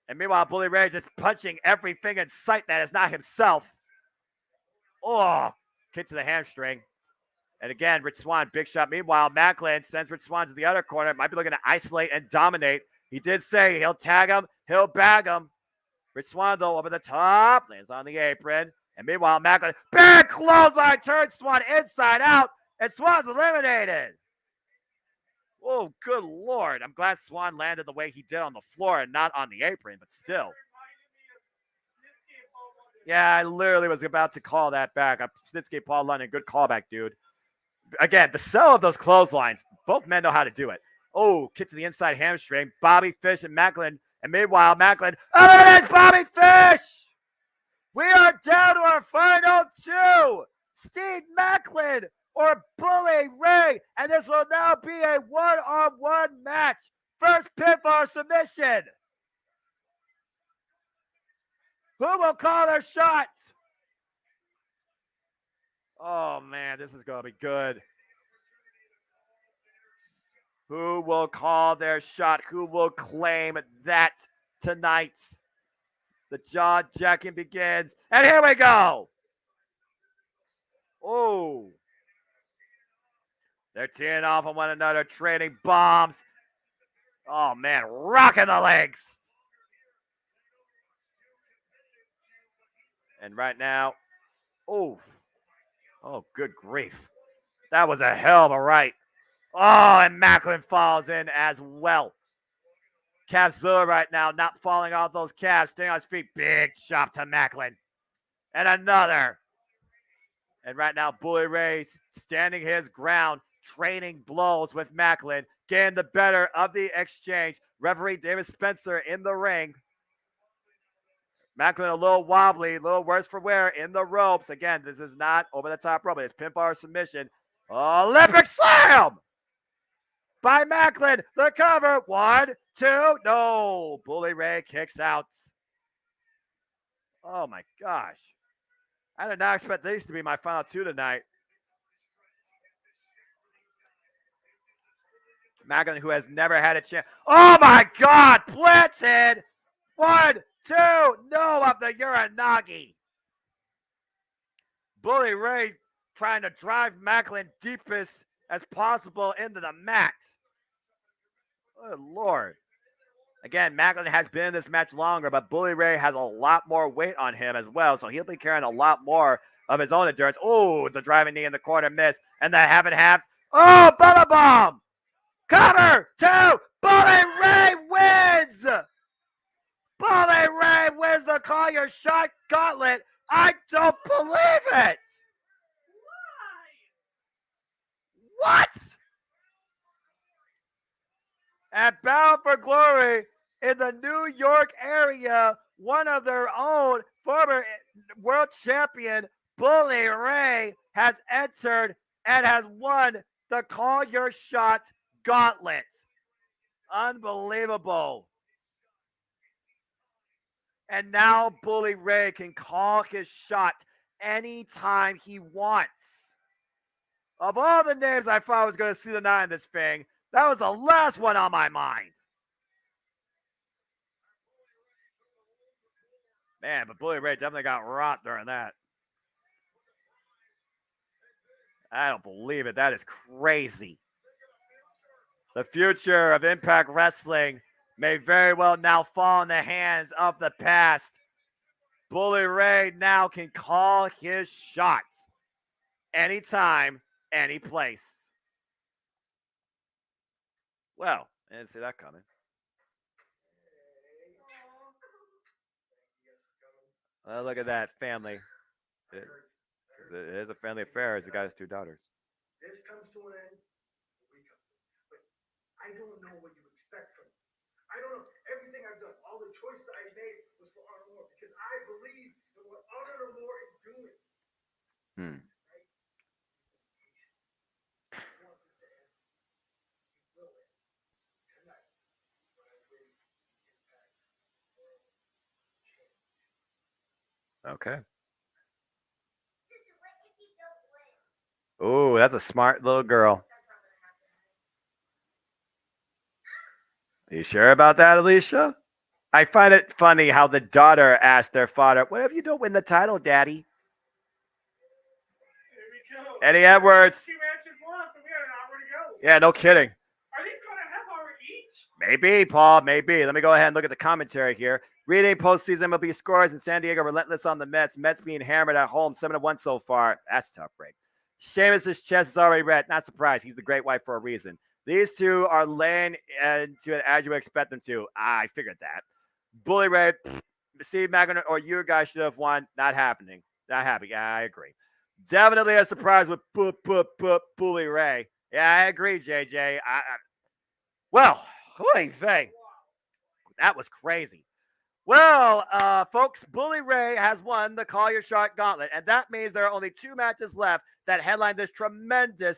And meanwhile, Bully Ray just punching everything in sight that is not himself. Oh, kick to the hamstring. And again, Rich Swann, big shot. Meanwhile, Macklin sends Rich Swann to the other corner. Might be looking to isolate and dominate. He did say he'll tag him, he'll bag him. Rich Swann, though, over the top, lands on the apron. And meanwhile, Macklin, big clothesline, turns Swann inside out, and Swann's eliminated. Oh, good Lord. I'm glad Swann landed the way he did on the floor and not on the apron, but still. Yeah, I literally was about to call that back. Snitsky, Paul London, good callback, dude. Again, the sell of those clotheslines, both men know how to do it. Oh, kick to the inside hamstring. Bobby Fish and Macklin. And meanwhile, Macklin eliminates Bobby Fish. We are down to our final two. Steve Macklin or Bully Ray. And this will now be a one-on-one match. First pinfall submission. Who will call their shot? Oh, man, this is going to be good. Who will call their shot? Who will claim that tonight? The jaw-jacking begins. And here we go. Oh. They're teeing off on one another, trading bombs. Oh, man, rocking the legs. And right now, oh, good grief. That was a hell of a right. Oh, and Macklin falls in as well. Capzilla right now, not falling off those calves, staying on his feet. Big chop to Macklin. And another. And right now, Bully Ray standing his ground, trading blows with Macklin, getting the better of the exchange. Referee David Spencer in the ring. Macklin a little wobbly, a little worse for wear in the ropes. Again, this is not over the top rope. It's pinfall or submission. Olympic slam by Macklin. The cover. 1, 2. No. Bully Ray kicks out. Oh, my gosh. I did not expect these to be my final two tonight. Macklin, who has never had a chance. Oh, my God. Planted. 1, 2. No, of the Uranagi. Bully Ray trying to drive Macklin deepest as possible into the mat. Good Lord. Again, Macklin has been in this match longer, but Bully Ray has a lot more weight on him as well, so he'll be carrying a lot more of his own endurance. Oh, the driving knee in the corner miss, and the half and half. Oh, Bubba Bomb! Cover! 2! Bully Ray wins! Bully Ray wins the Call Your Shot Gauntlet. I don't believe it! What? And Bound for Glory in the New York area, one of their own former world champion, Bully Ray, has entered and has won the Call Your Shot Gauntlet. Unbelievable. And now Bully Ray can call his shot anytime he wants. Of all the names I thought I was going to see tonight in this thing, that was the last one on my mind. Man, but Bully Ray definitely got rocked during that. I don't believe it. That is crazy. The future of Impact Wrestling may very well now fall in the hands of the past. Bully Ray now can call his shots anytime, any place. Well, I didn't see that coming. Look at that family. It is a family affair as he got his two daughters. This comes to an end. We come to an end. But I don't know what you expect from me. I don't know. Everything I've done, all the choices I made was for Honor Moore because I believe in what Honor Moore is doing. Hmm. Right? I want this to end. It will end. Tonight, when I bring the Impact World Championship. Okay. Ooh, that's a smart little girl. Are you sure about that, Alicia? I find it funny how the daughter asked their father, "What if you don't win the title, Daddy?" Here we go. Eddie Edwards. 2 matches left, and we got an hour to go. Yeah, no kidding. Are these going to half hour each? Maybe, Paul, maybe. Let me go ahead and look at the commentary here. Reading postseason MLB scores in San Diego, relentless on the Mets. Mets being hammered at home, 7-1 so far. That's a tough break. Sheamus' chest is already red. Not surprised. He's the great white for a reason. These two are laying into it as you would expect them to. I figured that. Bully Ray, Steve McIntyre, or you guys should have won. Not happening. Not happening. Yeah, I agree. Definitely a surprise with Bully Ray. Yeah, I agree, JJ. Well, holy thing. That was crazy. Well, folks, Bully Ray has won the Call Your Shot Gauntlet, and that means there are only 2 matches left that headline this tremendous,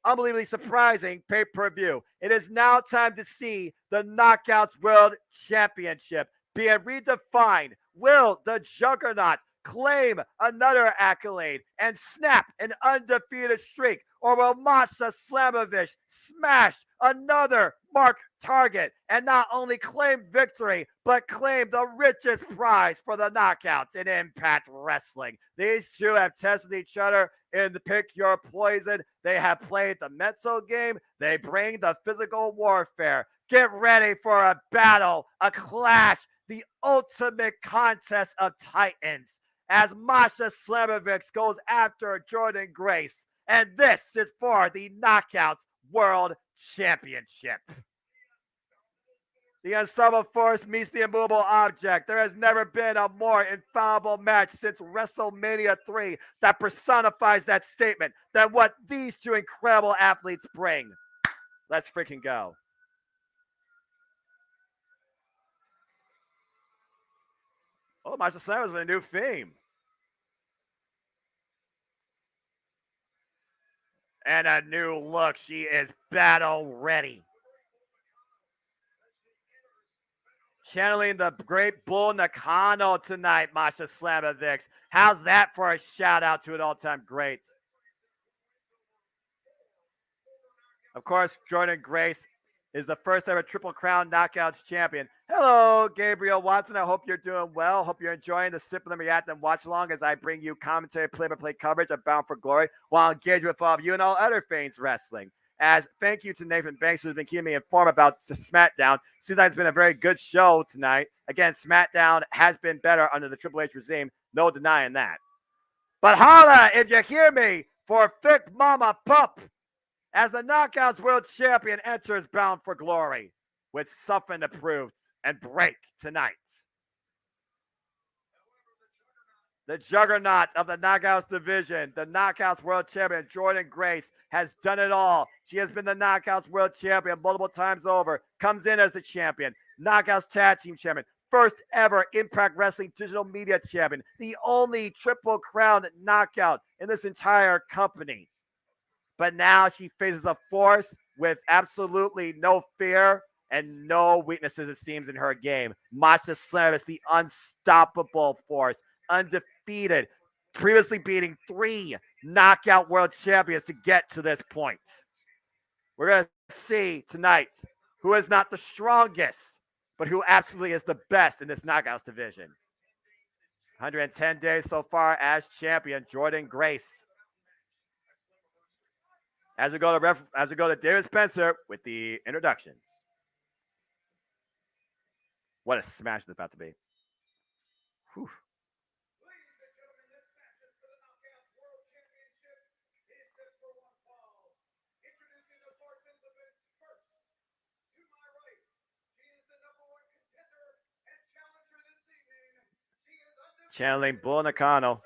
unbelievably surprising pay-per-view. It is now time to see the Knockouts World Championship being redefined. Will the Juggernaut claim another accolade and snap an undefeated streak? Or will Masha Slamovich smash another mark target and not only claim victory, but claim the richest prize for the Knockouts in Impact Wrestling? These two have tested each other in the Pick Your Poison. They have played the mental game. They bring the physical warfare. Get ready for a battle, a clash, the ultimate contest of titans as Masha Slamovich goes after Jordan Grace. And this is for the Knockouts World Championship. The unstoppable force meets the immovable object. There has never been a more infallible match since WrestleMania 3 that personifies that statement than what these two incredible athletes bring. Let's freaking go. Oh, Masha Slamovich with a new theme. And a new look. She is battle ready. Channeling the great Bull Nakano tonight, Masha Slamovich. How's that for a shout out to an all-time great? Of course, Jordan Grace is the first ever Triple Crown Knockouts champion. Hello, Gabriel Watson. I hope you're doing well. Hope you're enjoying the Simplin Reactin watch along as I bring you commentary, play-by-play coverage of Bound for Glory while engaged with all of you and all other fans wrestling. As thank you to Nathan Banks, who's been keeping me informed about SmackDown. Seems like it's been a very good show tonight. Again, SmackDown has been better under the Triple H regime. No denying that. But holla if you hear me for Thick Mama Pup as the Knockouts World Champion enters Bound for Glory with something to prove and break tonight. The juggernaut of the Knockouts division, the Knockouts World Champion, Jordan Grace, has done it all. She has been the Knockouts World Champion multiple times over, comes in as the champion, Knockouts Tag Team Champion, first ever Impact Wrestling Digital Media Champion, the only Triple Crown knockout in this entire company. But now she faces a force with absolutely no fear and no weaknesses, it seems, in her game. Masha Slamovich, the unstoppable force, undefeated, previously beating 3 knockout world champions to get to this point. We're going to see tonight who is not the strongest, but who absolutely is the best in this knockouts division. 110 days so far as champion, Jordan Grace. As we go to David Spencer with the introductions. What a smash it's about to be. Whew. Channeling Bull Nakano.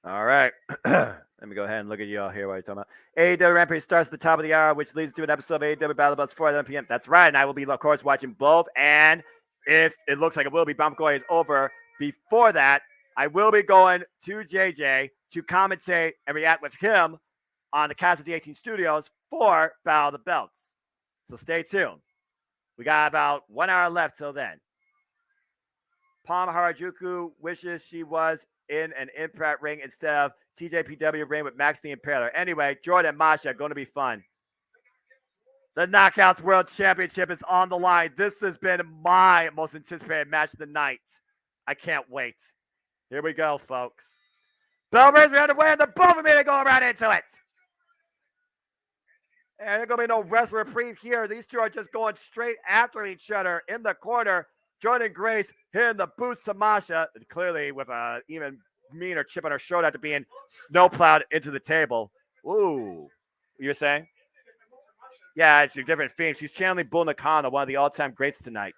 All right. Let me go ahead and look at you all here while you're talking about. AEW Rampage starts at the top of the hour, which leads to an episode of AEW Battle Bus 4 at 11 p.m. That's right. And I will be, of course, watching both. And if it looks like it will be, Bound for Glory is over. Before that, I will be going to JJ to commentate and react with him on the Cast of the 18 Studios for Battle of the Belts. So stay tuned. We got about 1 hour left till then. Palm Harajuku wishes she was in an Impact ring instead of TJPW ring with Max the Impaler. Anyway, Jordan and Masha going to be fun. The Knockouts World Championship is on the line. This has been my most anticipated match of the night. I can't wait. Here we go, folks. Bell rings are underway, and the both of me to go right into it. And there's going to be no wrestler reprieve here. These two are just going straight after each other in the corner. Jordan Grace hitting the boost to Masha, clearly with an even meaner chip on her shoulder after being snowplowed into the table. Ooh. You were saying? Yeah, it's a different theme. She's channeling Bull Nakano, one of the all-time greats tonight.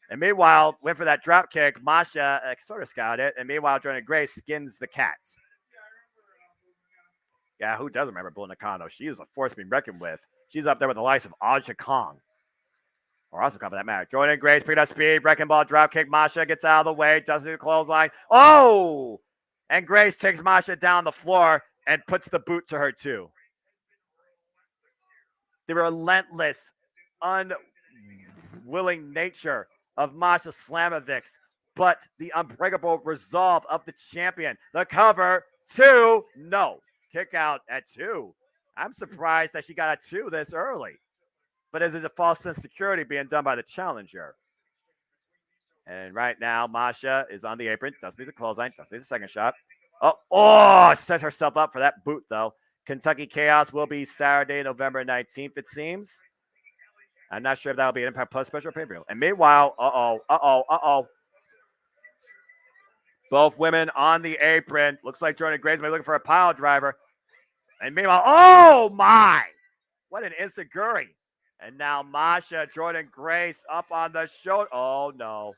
And meanwhile, went for that drop kick. Masha sort of scouted it. And meanwhile, Jordan Grace skins the cat. Yeah, who doesn't remember Bull Nakano? She is a force to be reckoned with. She's up there with the likes of Aja Kong. Or also for that matter. Jordan Grace picking up speed. Wrecking ball, drop kick. Masha gets out of the way. Doesn't do the clothesline. Oh! And Grace takes Masha down the floor and puts the boot to her too. The relentless, unwilling nature of Masha Slamovics, but the unbreakable resolve of the champion. The cover, 2, no. Kick out at 2. I'm surprised that she got a 2 this early. But is it a false sense of security being done by the challenger? And right now, Masha is on the apron. Doesn't need the clothesline. Doesn't need the second shot. Oh, sets herself up for that boot, though. Kentucky Chaos will be Saturday, November 19th, it seems. I'm not sure if that'll be an Impact Plus special pay-per-view. And meanwhile, both women on the apron. Looks like Jordan Grace may be looking for a pile driver. And meanwhile, oh my! What an insecurity. And now Masha, Jordan Grace up on the shoulder. Oh no.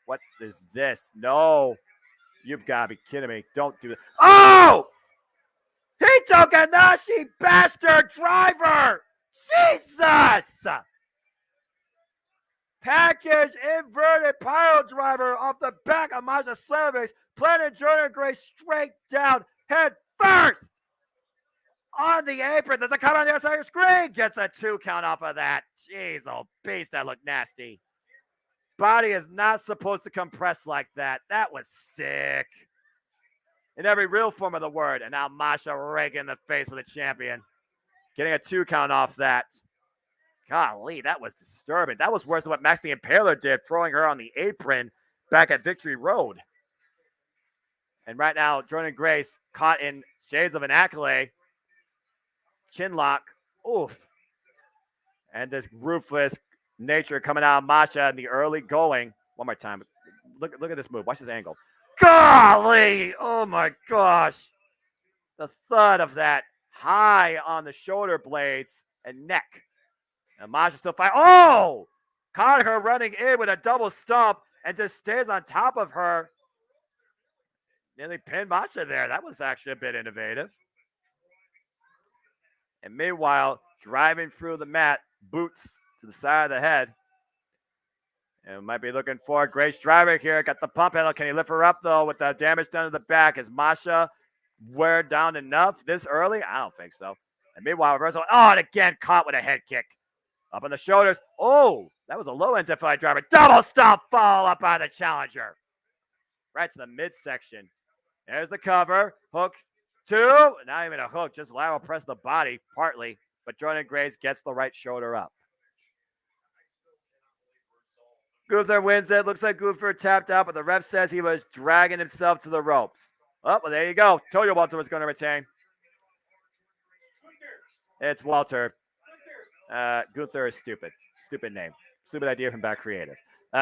What is this? No. You've got to be kidding me. Don't do it. Oh! Hito Ganashi, bastard driver! Jesus! Package inverted pile driver off the back of Masha Slamovics, planted Jordan Grace straight down, head first! On the apron, there's a cover on the other side of the screen. Gets a 2 count off of that. Jeez, oh beast, that looked nasty. Body is not supposed to compress like that. That was sick. In every real form of the word. And now Masha raking the face of the champion. Getting a 2 count off that. Golly, that was disturbing. That was worse than what Max the Impaler did, throwing her on the apron back at Victory Road. And right now, Jordan Grace caught in shades of an accolade. Chin lock. Oof. And this ruthless nature coming out of Masha in the early going. One more time. Look at this move. Watch this angle. Golly! Oh my gosh. The thud of that high on the shoulder blades and neck. And Masha still fighting. Oh! Caught her running in with a double stomp and just stays on top of her. Nearly pinned Masha there. That was actually a bit innovative. And meanwhile, driving through the mat, boots to the side of the head. And might be looking for Grace driver here. Got the pump handle. Can he lift her up, though, with the damage done to the back? Is Masha wear down enough this early? I don't think so. And meanwhile, reversal. Oh, and again, caught with a head kick. Up on the shoulders. Oh, that was a low end FI driver. Double stomp fall up by the challenger. Right to the midsection. There's the cover. Hook. 2. Not even a hook. Just lateral press the body, partly. But Jordan Grace gets the right shoulder up. Gunther wins it. Looks like Gunther tapped out, but the ref says he was dragging himself to the ropes. Oh, well, there you go. Told you Walter was going to retain. It's Walter. Gunther is stupid. Stupid name. Stupid idea from Back Creative.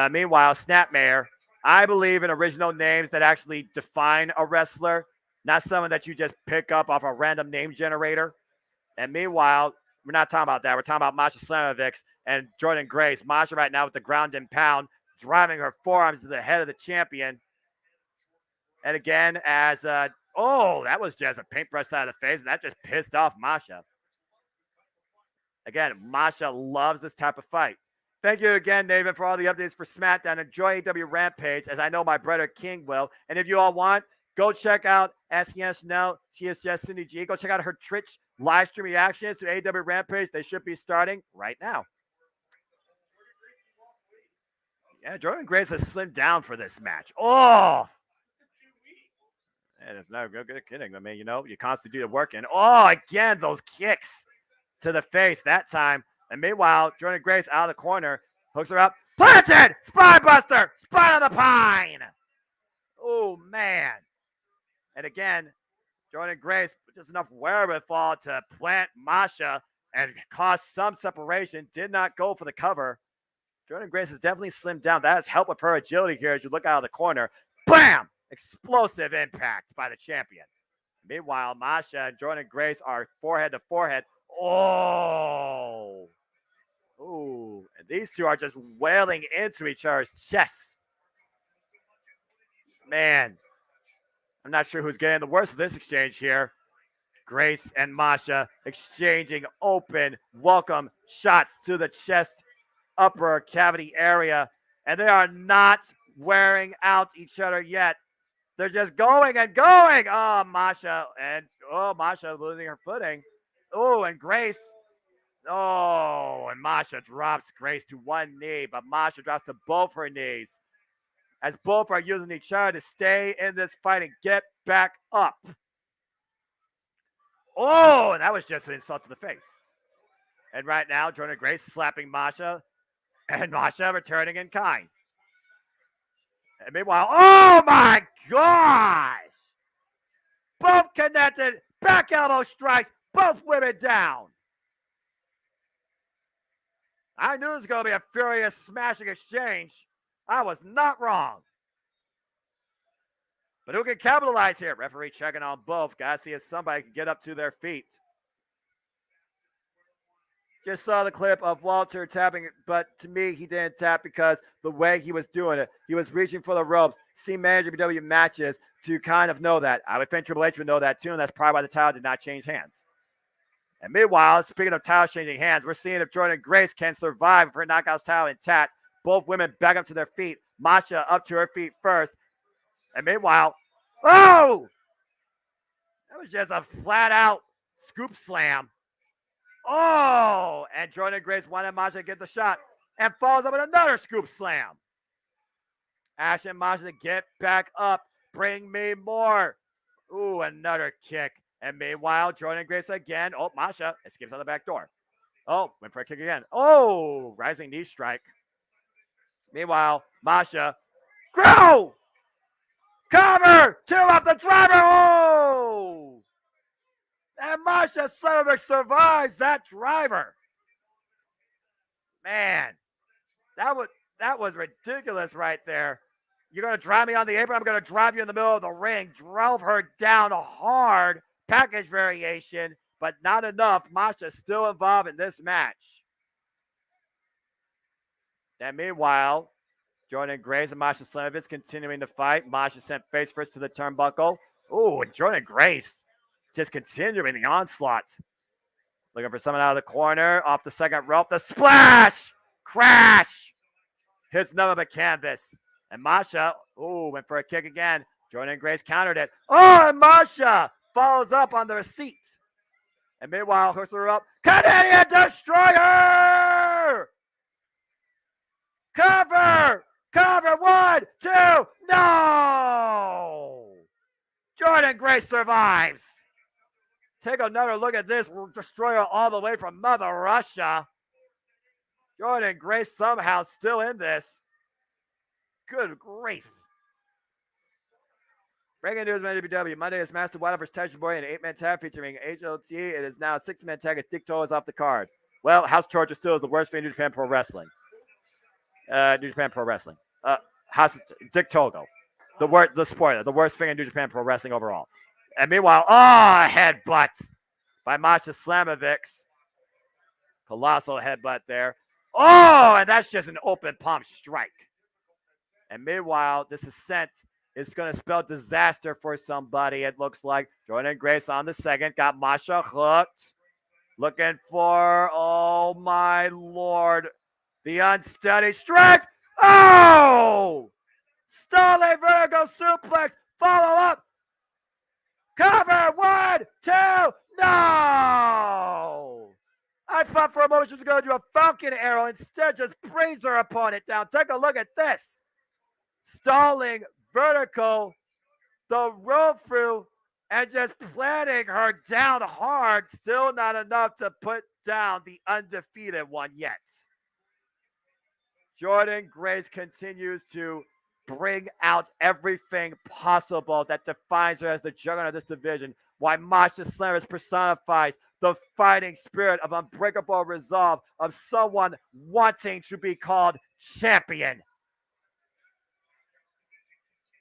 Meanwhile, Snapmare. I believe in original names that actually define a wrestler, not someone that you just pick up off a random name generator. And meanwhile, we're not talking about that. We're talking about Masha Slamovics and Jordan Grace. Masha right now with the ground and pound, driving her forearms to the head of the champion. And again, as that was just a paintbrush side of the face, and that just pissed off Masha. Again, Masha loves this type of fight. Thank you again, David, for all the updates for SmackDown. Enjoy AEW Rampage, as I know my brother King will. And if you all want, Go check out SEN Chanel. She is just Cindy G. Go check out her Twitch live stream reactions to AEW Rampage. They should be starting right now. Yeah, Jordan Grace has slimmed down for this match. Oh! And it's no good kidding. I mean, you constantly do the work. And again, those kicks to the face that time. And meanwhile, Jordan Grace out of the corner, hooks her up. Planted! Spine buster! Spine on the pine! Oh, man. And again, Jordan Grace just enough wherewithal to plant Masha and cause some separation. Did not go for the cover. Jordan Grace has definitely slimmed down. That has helped with her agility here as you look out of the corner. Bam! Explosive impact by the champion. Meanwhile, Masha and Jordan Grace are forehead to forehead. Oh! Ooh, and these two are just wailing into each other's chests. Man, I'm not sure who's getting the worst of this exchange here. Grace and Masha exchanging open, welcome shots to the chest upper cavity area, and they are not wearing out each other yet. They're just going and going. Masha losing her footing. Oh, and Grace. Oh, and Masha drops Grace to one knee, but Masha drops to both her knees as both are using each other to stay in this fight and get back up. Oh, and that was just an insult to the face. And right now, Jordan Grace slapping Masha, and Masha returning in kind. And meanwhile, oh my gosh! Both connected, back elbow strikes, both women down. I knew it was going to be a furious smashing exchange. I was not wrong. But who can capitalize here? Referee checking on both. Gotta see if somebody can get up to their feet. Just saw the clip of Walter tapping, but to me, he didn't tap because the way he was doing it, he was reaching for the ropes. Seen many WWE matches to kind of know that. I would think Triple H would know that too, and that's probably why the title did not change hands. And meanwhile, speaking of titles changing hands, we're seeing if Jordan Grace can survive if her knockouts title intact. Both women back up to their feet. Masha up to her feet first. And meanwhile, that was just a flat-out scoop slam. Oh, and Jordan Grace wanted Masha to get the shot and follows up with another scoop slam. Ash and Masha to get back up. Bring me more. Ooh, another kick. And meanwhile, Jordan Grace again. Oh, Masha escapes on the back door. Oh, went for a kick again. Oh, rising knee strike. Meanwhile, Masha. Grow! Cover! Two off the driver! Oh! And Masha Slamovic survives that driver. Man, that was ridiculous right there. You're going to drive me on the apron? I'm going to drive you in the middle of the ring. Drove her down hard. Package variation, but not enough. Masha's still involved in this match. And meanwhile, Jordan Grace and Masha Slamovic continuing to fight. Masha sent face first to the turnbuckle. Ooh, and Jordan Grace just continuing the onslaught. Looking for someone out of the corner. Off the second rope. The splash! Crash! Hits none of the canvas. And Masha, went for a kick again. Jordan Grace countered it. Oh, and Masha follows up on the receipt. And meanwhile, hooks her up. Canadian Destroyer! Cover! Cover! 1, 2, no! Jordan Grace survives. Take another look at this Destroyer all the way from Mother Russia. Jordan Grace somehow still in this. Good grief. Breaking news from WWE. Monday is Master Wild vs. Texas Boy in an 8-man tag featuring HOT. It is now a 6-man tag as Dick Togo is off the card. Well, House Torture still is the worst thing in New Japan Pro Wrestling. New Japan Pro Wrestling. Dick Togo. The worst thing in New Japan Pro Wrestling overall. And meanwhile, headbutt by Masha Slamovic. Colossal headbutt there. Oh, and that's just an open palm strike. And meanwhile, this ascent is going to spell disaster for somebody, it looks like. Jordan Grace on the second. Got Masha hooked. Looking for, oh my lord, the unsteady strike. Oh! Starlight Vertigo suplex. Follow up. Cover. 1, 2. No. I thought for a moment she was going to do a falcon arrow. Instead, just brings her opponent down. Take a look at this. Stalling vertical, the roll through, and just planting her down hard. Still not enough to put down the undefeated one yet. Jordynne Grace continues to bring out everything possible that defines her as the juggernaut of this division. Why Masha Slammers personifies the fighting spirit of unbreakable resolve of someone wanting to be called champion.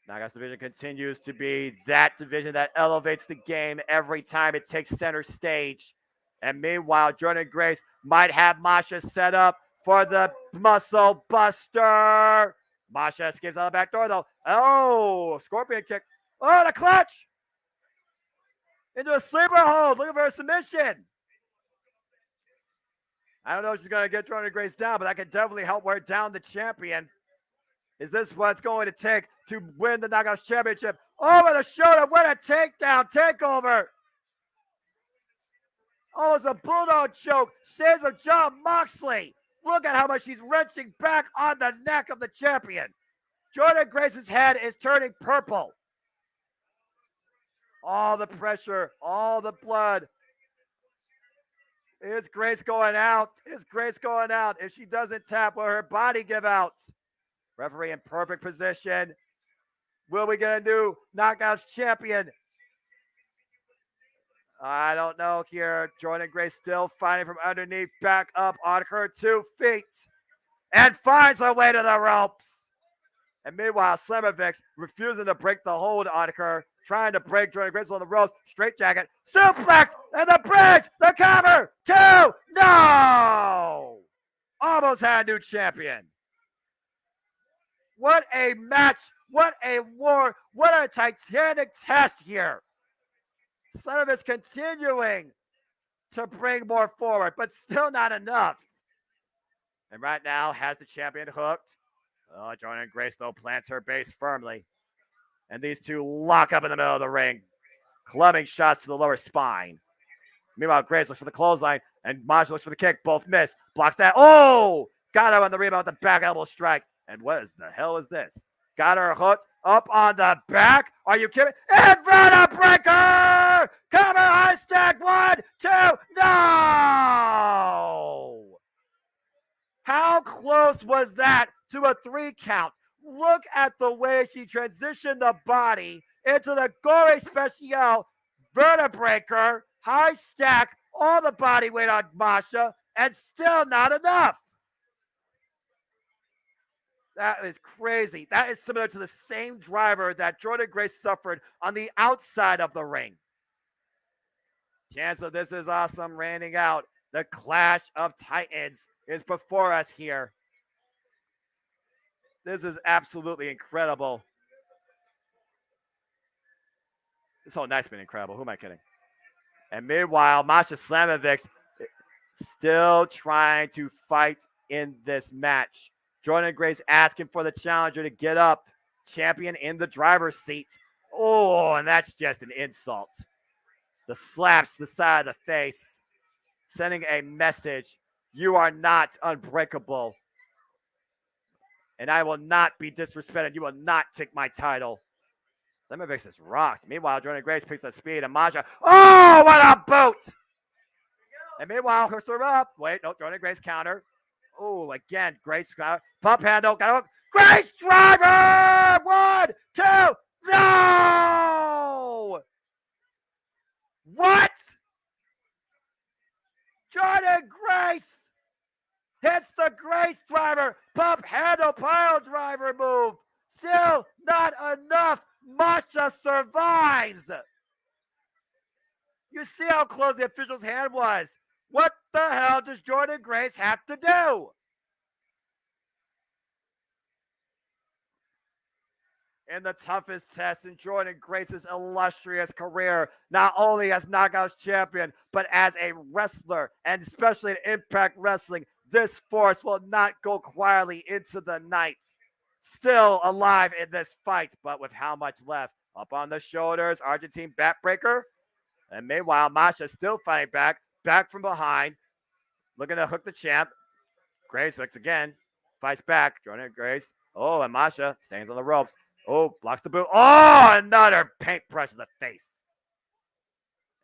Knockouts division continues to be that division that elevates the game every time it takes center stage. And meanwhile, Jordynne Grace might have Masha set up for the muscle buster. Masha escapes out the back door, though. Oh, scorpion kick. Oh, the clutch. Into a sleeper hold, looking for a submission. I don't know if she's going to get Jordynne Grace down, but that could definitely help wear down the champion. Is this what it's going to take to win the Knockouts Championship? Over the shoulder, win a takedown, takeover. Almost a bulldog choke, saves of Jon Moxley. Look at how much she's wrenching back on the neck of the champion. Jordynne Grace's head is turning purple. All the pressure, all the blood. Is Grace going out? Is Grace going out? If she doesn't tap, will her body give out? Referee in perfect position. Will we get a new Knockouts champion? I don't know here. Jordynne Grace still fighting from underneath, back up on her 2 feet. And finds her way to the ropes. And meanwhile, Slamovich refusing to break the hold on her, trying to break Jordynne Grace on the ropes. Straight jacket, suplex, and the bridge, the cover, 2, no! Almost had a new champion. What a match, what a war, what a titanic test here. Slamovich continuing to bring more forward, but still not enough. And right now has the champion hooked. Oh, Jordynne Grace, though, plants her base firmly. And these two lock up in the middle of the ring, clubbing shots to the lower spine. Meanwhile, Grace looks for the clothesline, and Masha looks for the kick. Both miss. Blocks that. Oh! Got her on the rebound with the back elbow strike. And what is the hell is this? Got her hooked up on the back. Are you kidding? Inverter breaker! Cover high stack. 1, 2, no! How close was that to a 3 count? Look at the way she transitioned the body into the Gore Special vertebraker, high stack, all the body weight on Masha, and still not enough. That is crazy. That is similar to the same driver that Jordynne Grace suffered on the outside of the ring. Chance of this is awesome. Rounding out, the Clash of Titans is before us here. This is absolutely incredible. This whole night's been incredible. Who am I kidding? And meanwhile, Masha Slamovich still trying to fight in this match. Jordynne Grace asking for the challenger to get up. Champion in the driver's seat. Oh, and that's just an insult. The slaps the side of the face, sending a message. You are not unbreakable. And I will not be disrespected. You will not take my title. Slamovich is rocked. Meanwhile, Jordynne Grace picks up speed, and Masha. Oh, what a boot! And meanwhile, hooks her up. Wait, no, Jordynne Grace counter. Oh, again, Grace pump handle. Got hook. Grace driver! 1, 2, no! What? Jordynne Grace hits the Grace driver. Pump handle pile driver move. Still not enough. Masha survives. You see how close the official's hand was. What the hell does Jordynne Grace have to do? In the toughest test in Jordynne Grace's illustrious career, not only as Knockouts champion, but as a wrestler, and especially in Impact Wrestling, this force will not go quietly into the night. Still alive in this fight, but with how much left? Up on the shoulders, Argentine backbreaker. And meanwhile, Masha still fighting back from behind, looking to hook the champ. Grace hooks again, fights back. Jordan Grace. Oh, and Masha stands on the ropes. Oh, blocks the boot. Oh, another paintbrush in the face.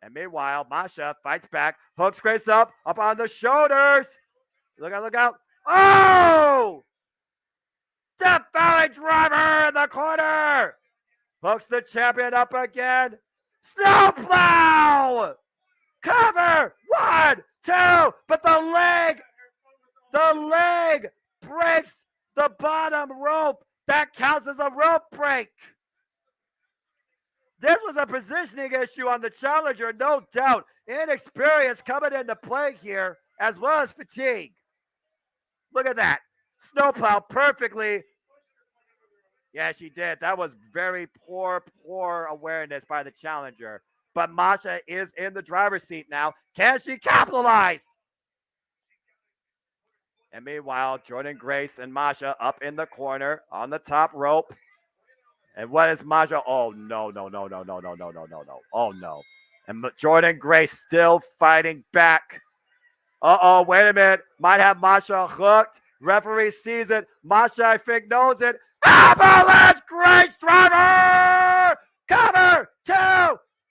And meanwhile, Masha fights back, hooks Grace up on the shoulders. Look out, look out. Oh! Death Valley driver in the corner. Hooks the champion up again. Snowplow! Cover! 1, 2, but the leg breaks the bottom rope. That counts as a rope break. This was a positioning issue on the challenger, no doubt. Inexperience coming into play here, as well as fatigue. Look at that. Snowplow perfectly. Yeah, she did. That was very poor awareness by the challenger. But Masha is in the driver's seat now. Can she capitalize? And meanwhile, Jordan Grace and Masha up in the corner on the top rope. And what is Masha? Oh, no. Oh, no. And Jordan Grace still fighting back. Uh-oh, wait a minute. Might have Masha hooked. Referee sees it. Masha, I think, knows it. Avalanche Grace driver! Cover 2!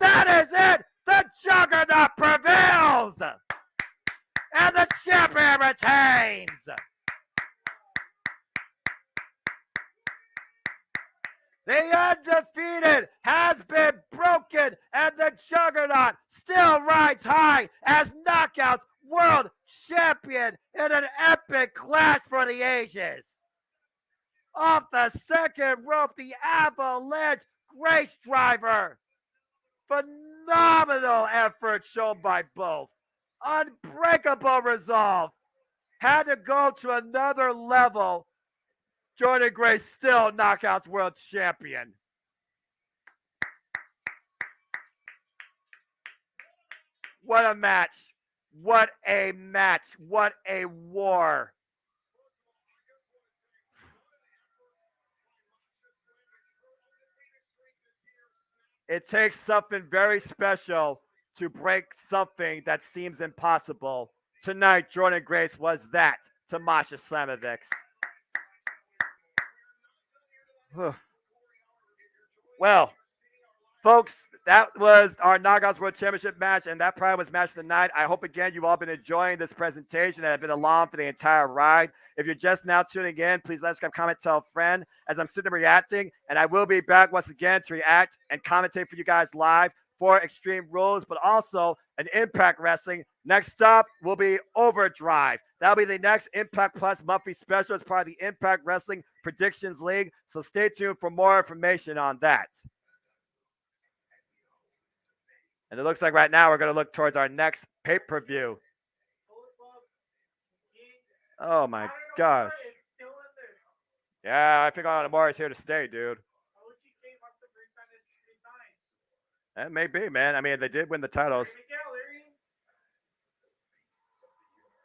That is it! The juggernaut prevails! And the champion retains! The undefeated has been broken, and the juggernaut still rides high as Knockouts World Champion in an epic clash for the ages. Off the second rope, the Avalanche Grace driver. Phenomenal effort shown by both. Unbreakable resolve. Had to go to another level. Jordan Grace still Knockouts World Champion. What a match. What a match. What a war. It takes something very special to break something that seems impossible. Tonight, Jordan Grace was that to Masha Slamovics. Well, folks, that was our Knockouts World Championship match, and that probably was match of the night. I hope, again, you've all been enjoying this presentation and have been along for the entire ride. If you're just now tuning in, please like, subscribe, comment, tell a friend as I'm sitting reacting, and I will be back once again to react and commentate for you guys live for Extreme Rules, but also an Impact Wrestling. Next up will be Overdrive. That'll be the next Impact Plus monthly special as part of the Impact Wrestling Predictions League, so stay tuned for more information on that. And it looks like right now we're going to look towards our next pay-per-view. Oh, my gosh. Yeah, I think Amore is here to stay, dude. That may be, man. I mean, they did win the titles.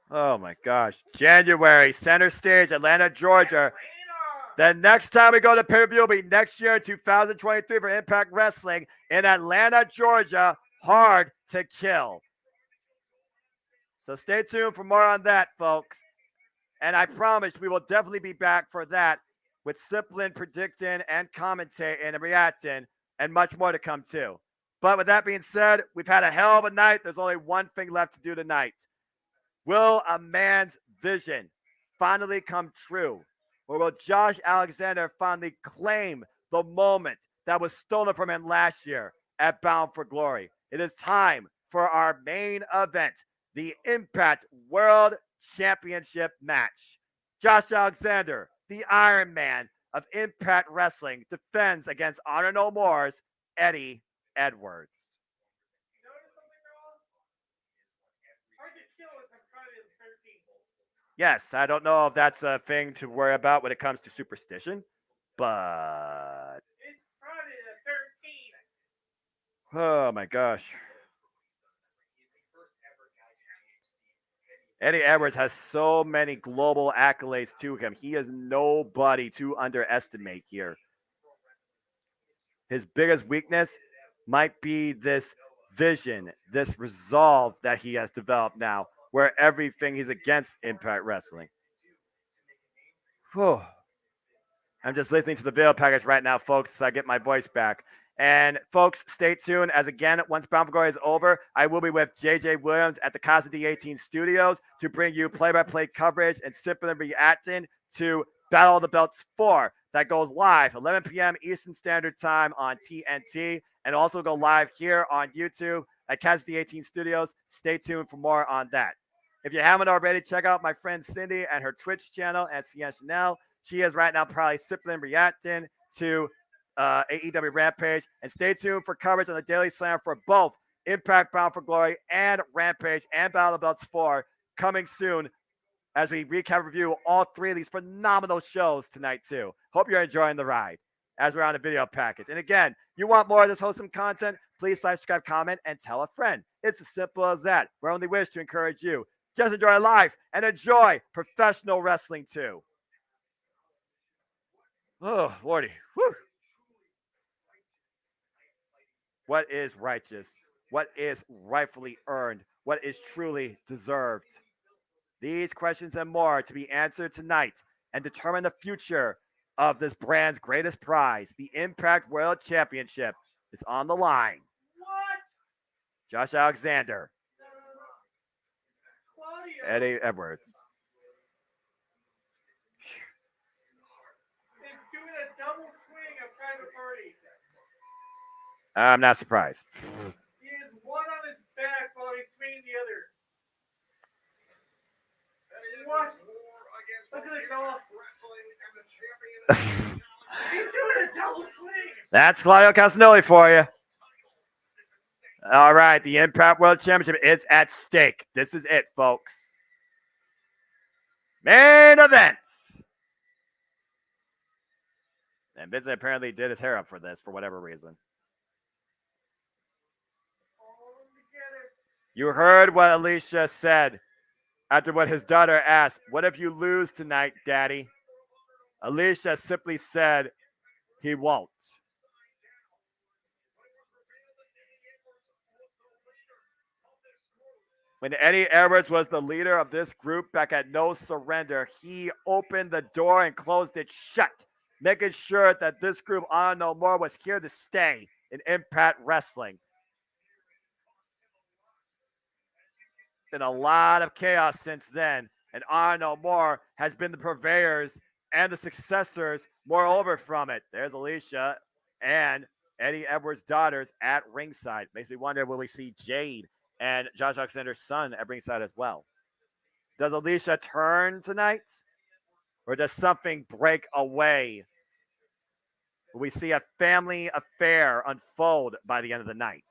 Oh, my gosh. January, center stage, Atlanta, Georgia. The next time we go to pay-per-view will be next year, 2023, for Impact Wrestling in Atlanta, Georgia. Hard to Kill. So stay tuned for more on that, folks. And I promise we will definitely be back for that with simplin, predicting, and commentating and reacting, and much more to come too. But with that being said, we've had a hell of a night. There's only one thing left to do tonight. Will a man's vision finally come true? Or will Josh Alexander finally claim the moment that was stolen from him last year at Bound for Glory? It is time for our main event, the Impact World Championship match. Josh Alexander, the Iron Man of Impact Wrestling, defends against Honor No More's Eddie Edwards. Yes, I don't know if that's a thing to worry about when it comes to superstition, but It's Friday the 13th. oh my gosh. Eddie Edwards has so many global accolades to him. He is nobody to underestimate here. his biggest weakness might be this vision, this resolve that he has developed now, where everything he's against Impact Wrestling. Whew. I'm just listening to the video package right now, folks, so I get my voice back. And folks, stay tuned as again, once Bound for Glory is over, I will be with JJ Williams at the Casa D18 Studios to bring you play-by-play coverage and simplin reacting to Battle of the Belts 4 that goes live 11 p.m. Eastern Standard Time on TNT and also go live here on YouTube at Casa D18 Studios. Stay tuned for more on that. If you haven't already, check out my friend Cindy and her Twitch channel at CN Chanel. She is right now probably simply reacting to AEW Rampage. And stay tuned for coverage on the Daily Slam for both Impact Bound for Glory and Rampage and Battle of the Belts 4 coming soon as we recap and review all three of these phenomenal shows tonight too. Hope you're enjoying the ride as we're on a video package. And again, you want more of this wholesome content, please like, subscribe, comment, and tell a friend. It's as simple as that. We only wish to encourage you. Just enjoy life and enjoy professional wrestling too. Oh, Lordy. Whew. What is righteous? What is rightfully earned? What is truly deserved? These questions and more to be answered tonight and determine the future of this brand's greatest prize, the Impact World Championship, is on the line. What? Josh Alexander, Claudio. Eddie Edwards. Is doing a double swing of Private Party. I'm not surprised. He has one on his back while he's swinging the other. What? Look at this all. He's doing a double swing. That's Claudio Castagnoli for you. All right, the Impact World Championship is at stake. This is it, folks. Main events. And Vincent apparently did his hair up for this for whatever reason. You heard what Alicia said after what his daughter asked, "What if you lose tonight, Daddy?" Alicia simply said, "He won't." When Eddie Edwards was the leader of this group back at No Surrender, he opened the door and closed it shut, making sure that this group, Honor No More, was here to stay in Impact Wrestling. Been a lot of chaos since then, and Honor No More has been the purveyors and the successors, moreover, from it. There's Alicia and Eddie Edwards' daughters at ringside. Makes me wonder, will we see Jade and Josh Alexander's son at ringside as well? Does Alicia turn tonight? Or does something break away? Will we see a family affair unfold by the end of the night?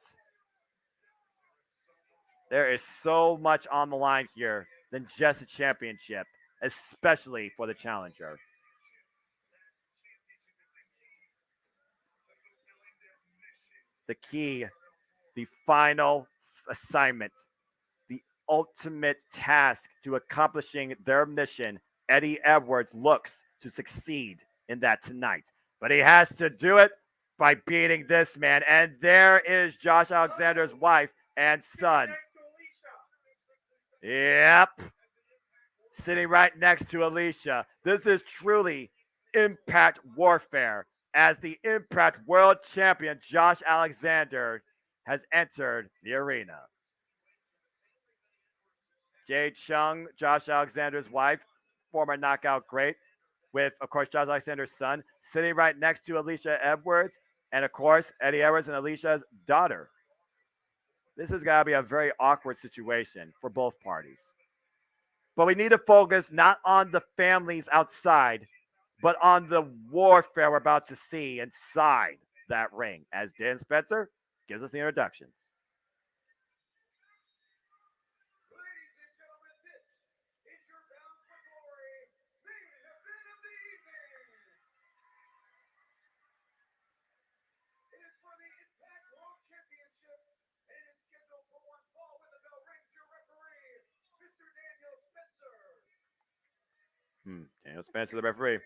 There is so much on the line here than just a championship, especially for the challenger. The key, the final assignment, the ultimate task to accomplishing their mission, Eddie Edwards looks to succeed in that tonight. But he has to do it by beating this man. And there is Josh Alexander's wife and son. Yep. Sitting right next to Alicia. This is truly Impact warfare as the Impact World Champion Josh Alexander has entered the arena. Jade Chung, Josh Alexander's wife, former Knockout great, with, of course, Josh Alexander's son, sitting right next to Alicia Edwards, and, of course, Eddie Edwards and Alicia's daughter. This has got to be a very awkward situation for both parties. But we need to focus not on the families outside, but on the warfare we're about to see inside that ring, as Dan Spencer gives us the introductions. Daniel Spencer, the referee.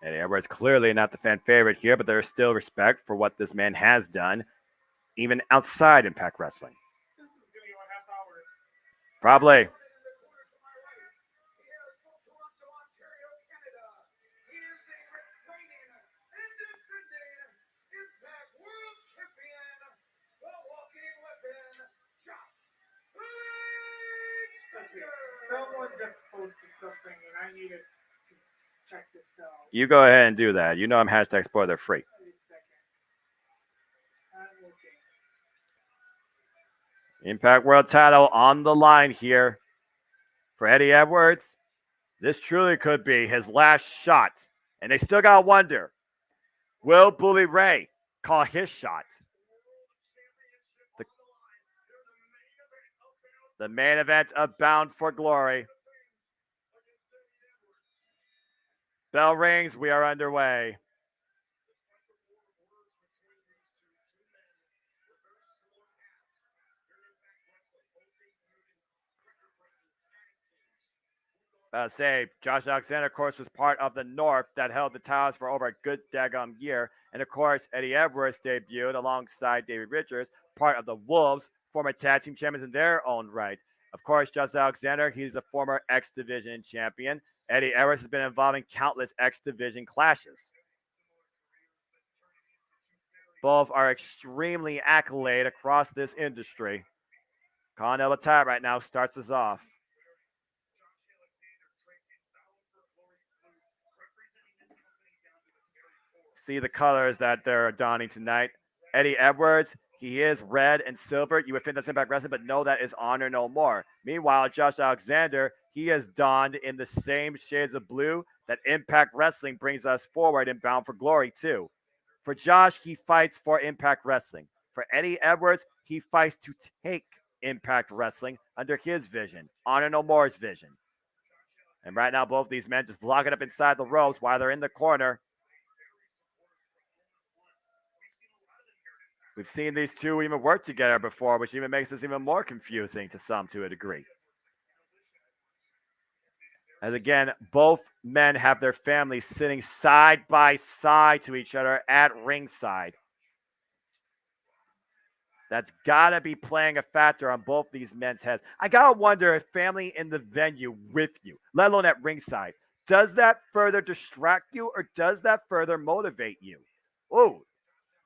Eddie Edwards clearly not the fan favorite here, but there's still respect for what this man has done, even outside Impact Wrestling. This is gonna go a half hour. Probably. Okay, someone just posted something and I need to check this out. You go ahead and do that. You know I'm hashtag spoiler free. Wait a second. I'm looking. Impact World title on the line here for Eddie Edwards. This truly could be his last shot. And they still got to wonder, will Bully Ray call his shot? The main event of Bound for Glory. Bell rings, we are underway. Josh Alexander, of course, was part of the North that held the titles for over a good daggum year. And of course, Eddie Edwards debuted alongside David Richards, part of the Wolves, former tag team champions in their own right. Of course, Josh Alexander, he's a former X Division champion. Eddie Edwards has been involved in countless X Division clashes. Both are extremely accoladed across this industry. Colin Elbatai right now starts us off. See the colors that they're donning tonight. Eddie Edwards, he is red and silver. You would think that's Impact Wrestling, but no, that is Honor No More. Meanwhile, Josh Alexander, he is donned in the same shades of blue that Impact Wrestling brings us forward in Bound for Glory too. For Josh, he fights for Impact Wrestling. For Eddie Edwards, he fights to take Impact Wrestling under his vision, Honor No More's vision. And right now, both these men just locking up inside the ropes while they're in the corner. We've seen these two even work together before, which even makes this even more confusing to a degree. As again, both men have their families sitting side by side to each other at ringside. That's got to be playing a factor on both these men's heads. I got to wonder if family in the venue with you, let alone at ringside, does that further distract you or does that further motivate you? Oh,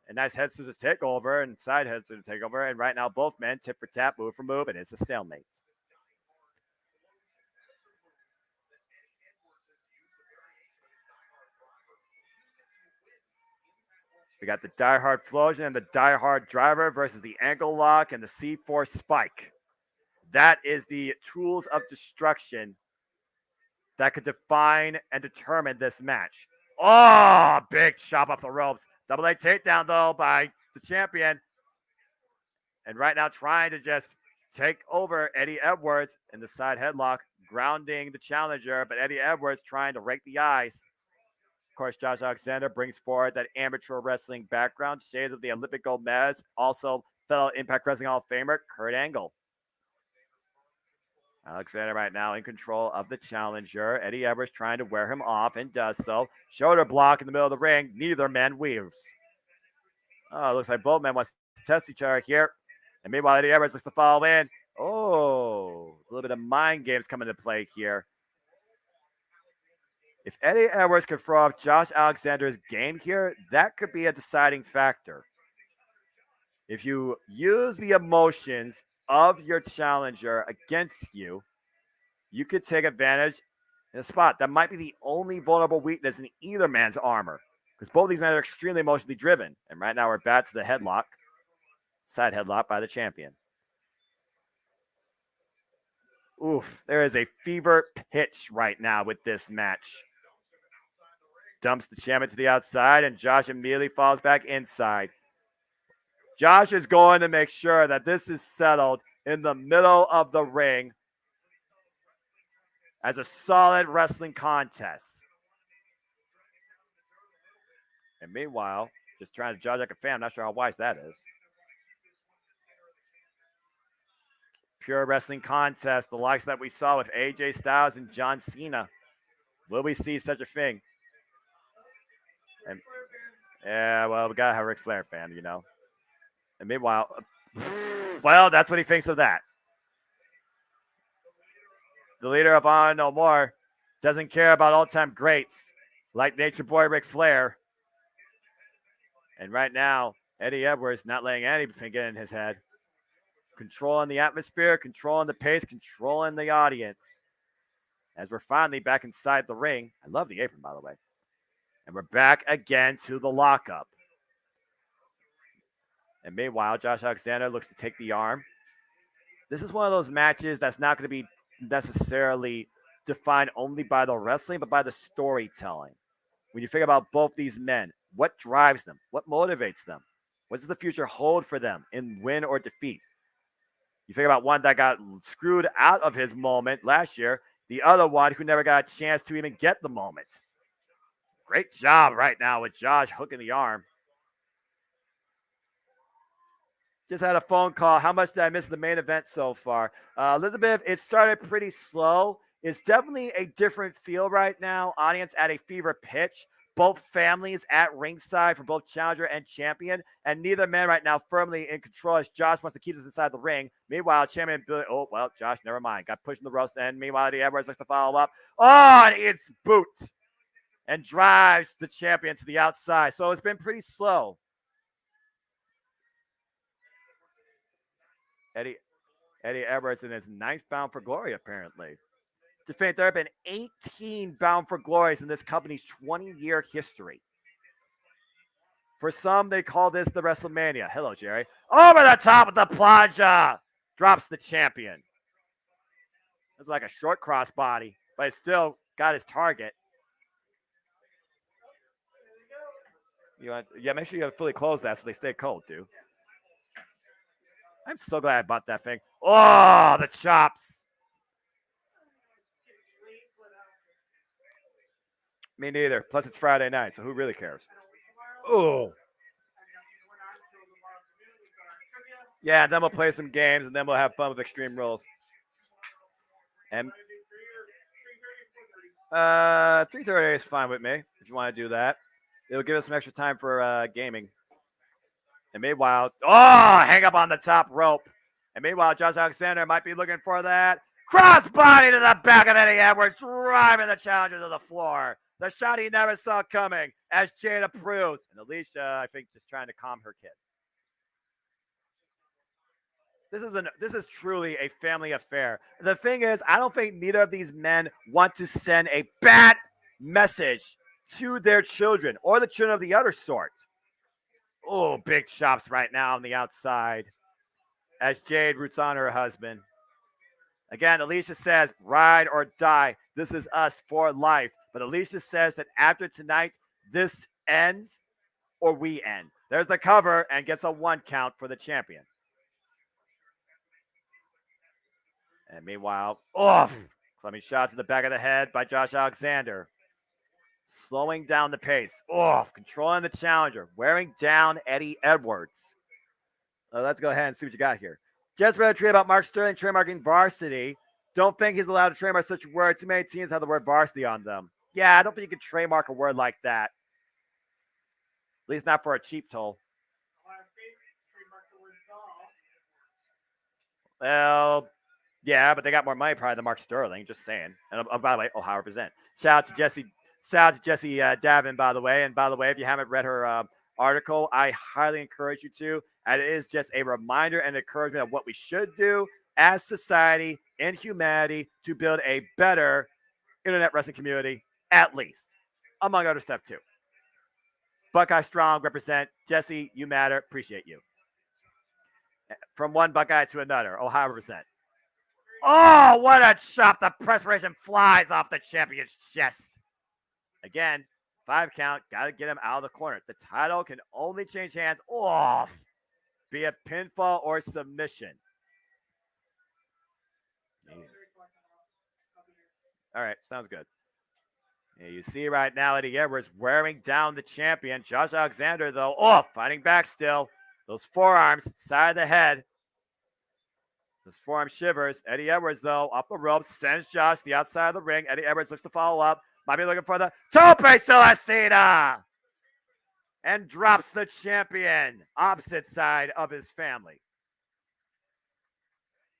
a nice head scissors takeover and side head scissors takeover. And right now, both men tip for tap, move for move, and it's a stalemate. We got the Die Hard Flosion and the Die Hard Driver versus the Ankle Lock and the C4 Spike. That is the tools of destruction that could define and determine this match. Oh, big chop off the ropes. Double leg takedown, though, by the champion. And right now trying to just take over Eddie Edwards in the side headlock, grounding the challenger, but Eddie Edwards trying to rake the ice. Of course, Josh Alexander brings forward that amateur wrestling background, shades of the Olympic gold medalist, also fellow Impact Wrestling Hall of Famer, Kurt Angle. Alexander right now in control of the challenger. Eddie Edwards trying to wear him off and does so. Shoulder block in the middle of the ring. Neither man weaves. Oh, looks like both men want to test each other here. And meanwhile, Eddie Edwards looks to follow in. Oh, a little bit of mind games coming into play here. If Eddie Edwards could throw off Josh Alexander's game here, that could be a deciding factor. If you use the emotions of your challenger against you, you could take advantage in a spot that might be the only vulnerable weakness in either man's armor, because both these men are extremely emotionally driven. And right now we're back to the headlock, side headlock by the champion. Oof, there is a fever pitch right now with this match. Dumps the champion to the outside, and Josh immediately falls back inside. Josh is going to make sure that this is settled in the middle of the ring as a solid wrestling contest. And meanwhile, just trying to judge like a fan. I'm not sure how wise that is. Pure wrestling contest, the likes that we saw with AJ Styles and John Cena. Will we see such a thing? And, yeah, well, we gotta have a Ric Flair fan, you know. And meanwhile, well, that's what he thinks of that. The leader of Honor No More doesn't care about all-time greats like Nature Boy Ric Flair. And right now, Eddie Edwards not letting anything get in his head. Controlling the atmosphere, controlling the pace, controlling the audience. As we're finally back inside the ring. I love the apron, by the way. And we're back again to the lockup. And meanwhile, Josh Alexander looks to take the arm. This is one of those matches that's not going to be necessarily defined only by the wrestling, but by the storytelling. When you think about both these men, what drives them? What motivates them? What does the future hold for them in win or defeat? You think about one that got screwed out of his moment last year, the other one who never got a chance to even get the moment. Great job right now with Josh hooking the arm. Just had a phone call. How much did I miss the main event so far? Elizabeth, it started pretty slow. It's definitely a different feel right now. Audience at a fever pitch. Both families at ringside for both challenger and champion. And neither man right now firmly in control as Josh wants to keep us inside the ring. Meanwhile, champion Billy, oh, well, Josh, never mind. Got pushed in the roast. And meanwhile, Eddie Edwards looks to follow up. Oh, and it's boot. And drives the champion to the outside. So it's been pretty slow. Eddie Edwards in his 9th Bound for Glory, apparently. To think there have been 18 Bound for Glories in this company's 20-year history. For some, they call this the WrestleMania. Hello, Jerry. Over the top of the plancha. Drops the champion. It's like a short crossbody, but it still got his target. Make sure you fully close that so they stay cold, too. I'm so glad I bought that thing. Oh, the chops. Me neither. Plus, it's Friday night, so who really cares? Oh. Yeah, then we'll play some games, and then we'll have fun with Extreme Rules. And 3:30 is fine with me if you want to do that. It'll give us some extra time for gaming. And meanwhile, hang up on the top rope. And meanwhile, Josh Alexander might be looking for that crossbody to the back of Eddie Edwards, driving the challenger to the floor. The shot he never saw coming, as Jade approves. And Alicia, I think, just trying to calm her kid. This is truly a family affair. The thing is, I don't think neither of these men want to send a bad message to their children or the children of the other sort. Oh, big chops right now on the outside as Jade roots on her husband. Again, Alicia says, ride or die. This is us for life. But Alicia says that after tonight, this ends or we end. There's the cover and gets a 1 count for the champion. And meanwhile, clubbing shot to the back of the head by Josh Alexander. Slowing down the pace. Controlling the challenger. Wearing down Eddie Edwards. Let's go ahead and see what you got here. Just read a tweet about Mark Sterling trademarking varsity. Don't think he's allowed to trademark such a word. Too many teams have the word varsity on them. Yeah, I don't think you can trademark a word like that. At least not for a cheap toll. Well, yeah, but they got more money probably than Mark Sterling. Just saying. And by the way, Ohio represent. Shout out to Jesse Davin, by the way. And by the way, if you haven't read her article, I highly encourage you to. And it is just a reminder and encouragement of what we should do as society and humanity to build a better internet wrestling community, at least, among other stuff too. Buckeye Strong represent. Jesse, you matter. Appreciate you. From one Buckeye to another, Ohio represent. Oh, what a chop. The perspiration flies off the champion's chest. Again, 5 count. Got to get him out of the corner. The title can only change hands off. Be it pinfall or submission. All right, sounds good. Yeah, you see right now Eddie Edwards wearing down the champion. Josh Alexander, though, fighting back still. Those forearms, side of the head. Those forearm shivers. Eddie Edwards, though, up the ropes, sends Josh to the outside of the ring. Eddie Edwards looks to follow up. Might be looking for the Tope Celestina. and drops the champion opposite side of his family.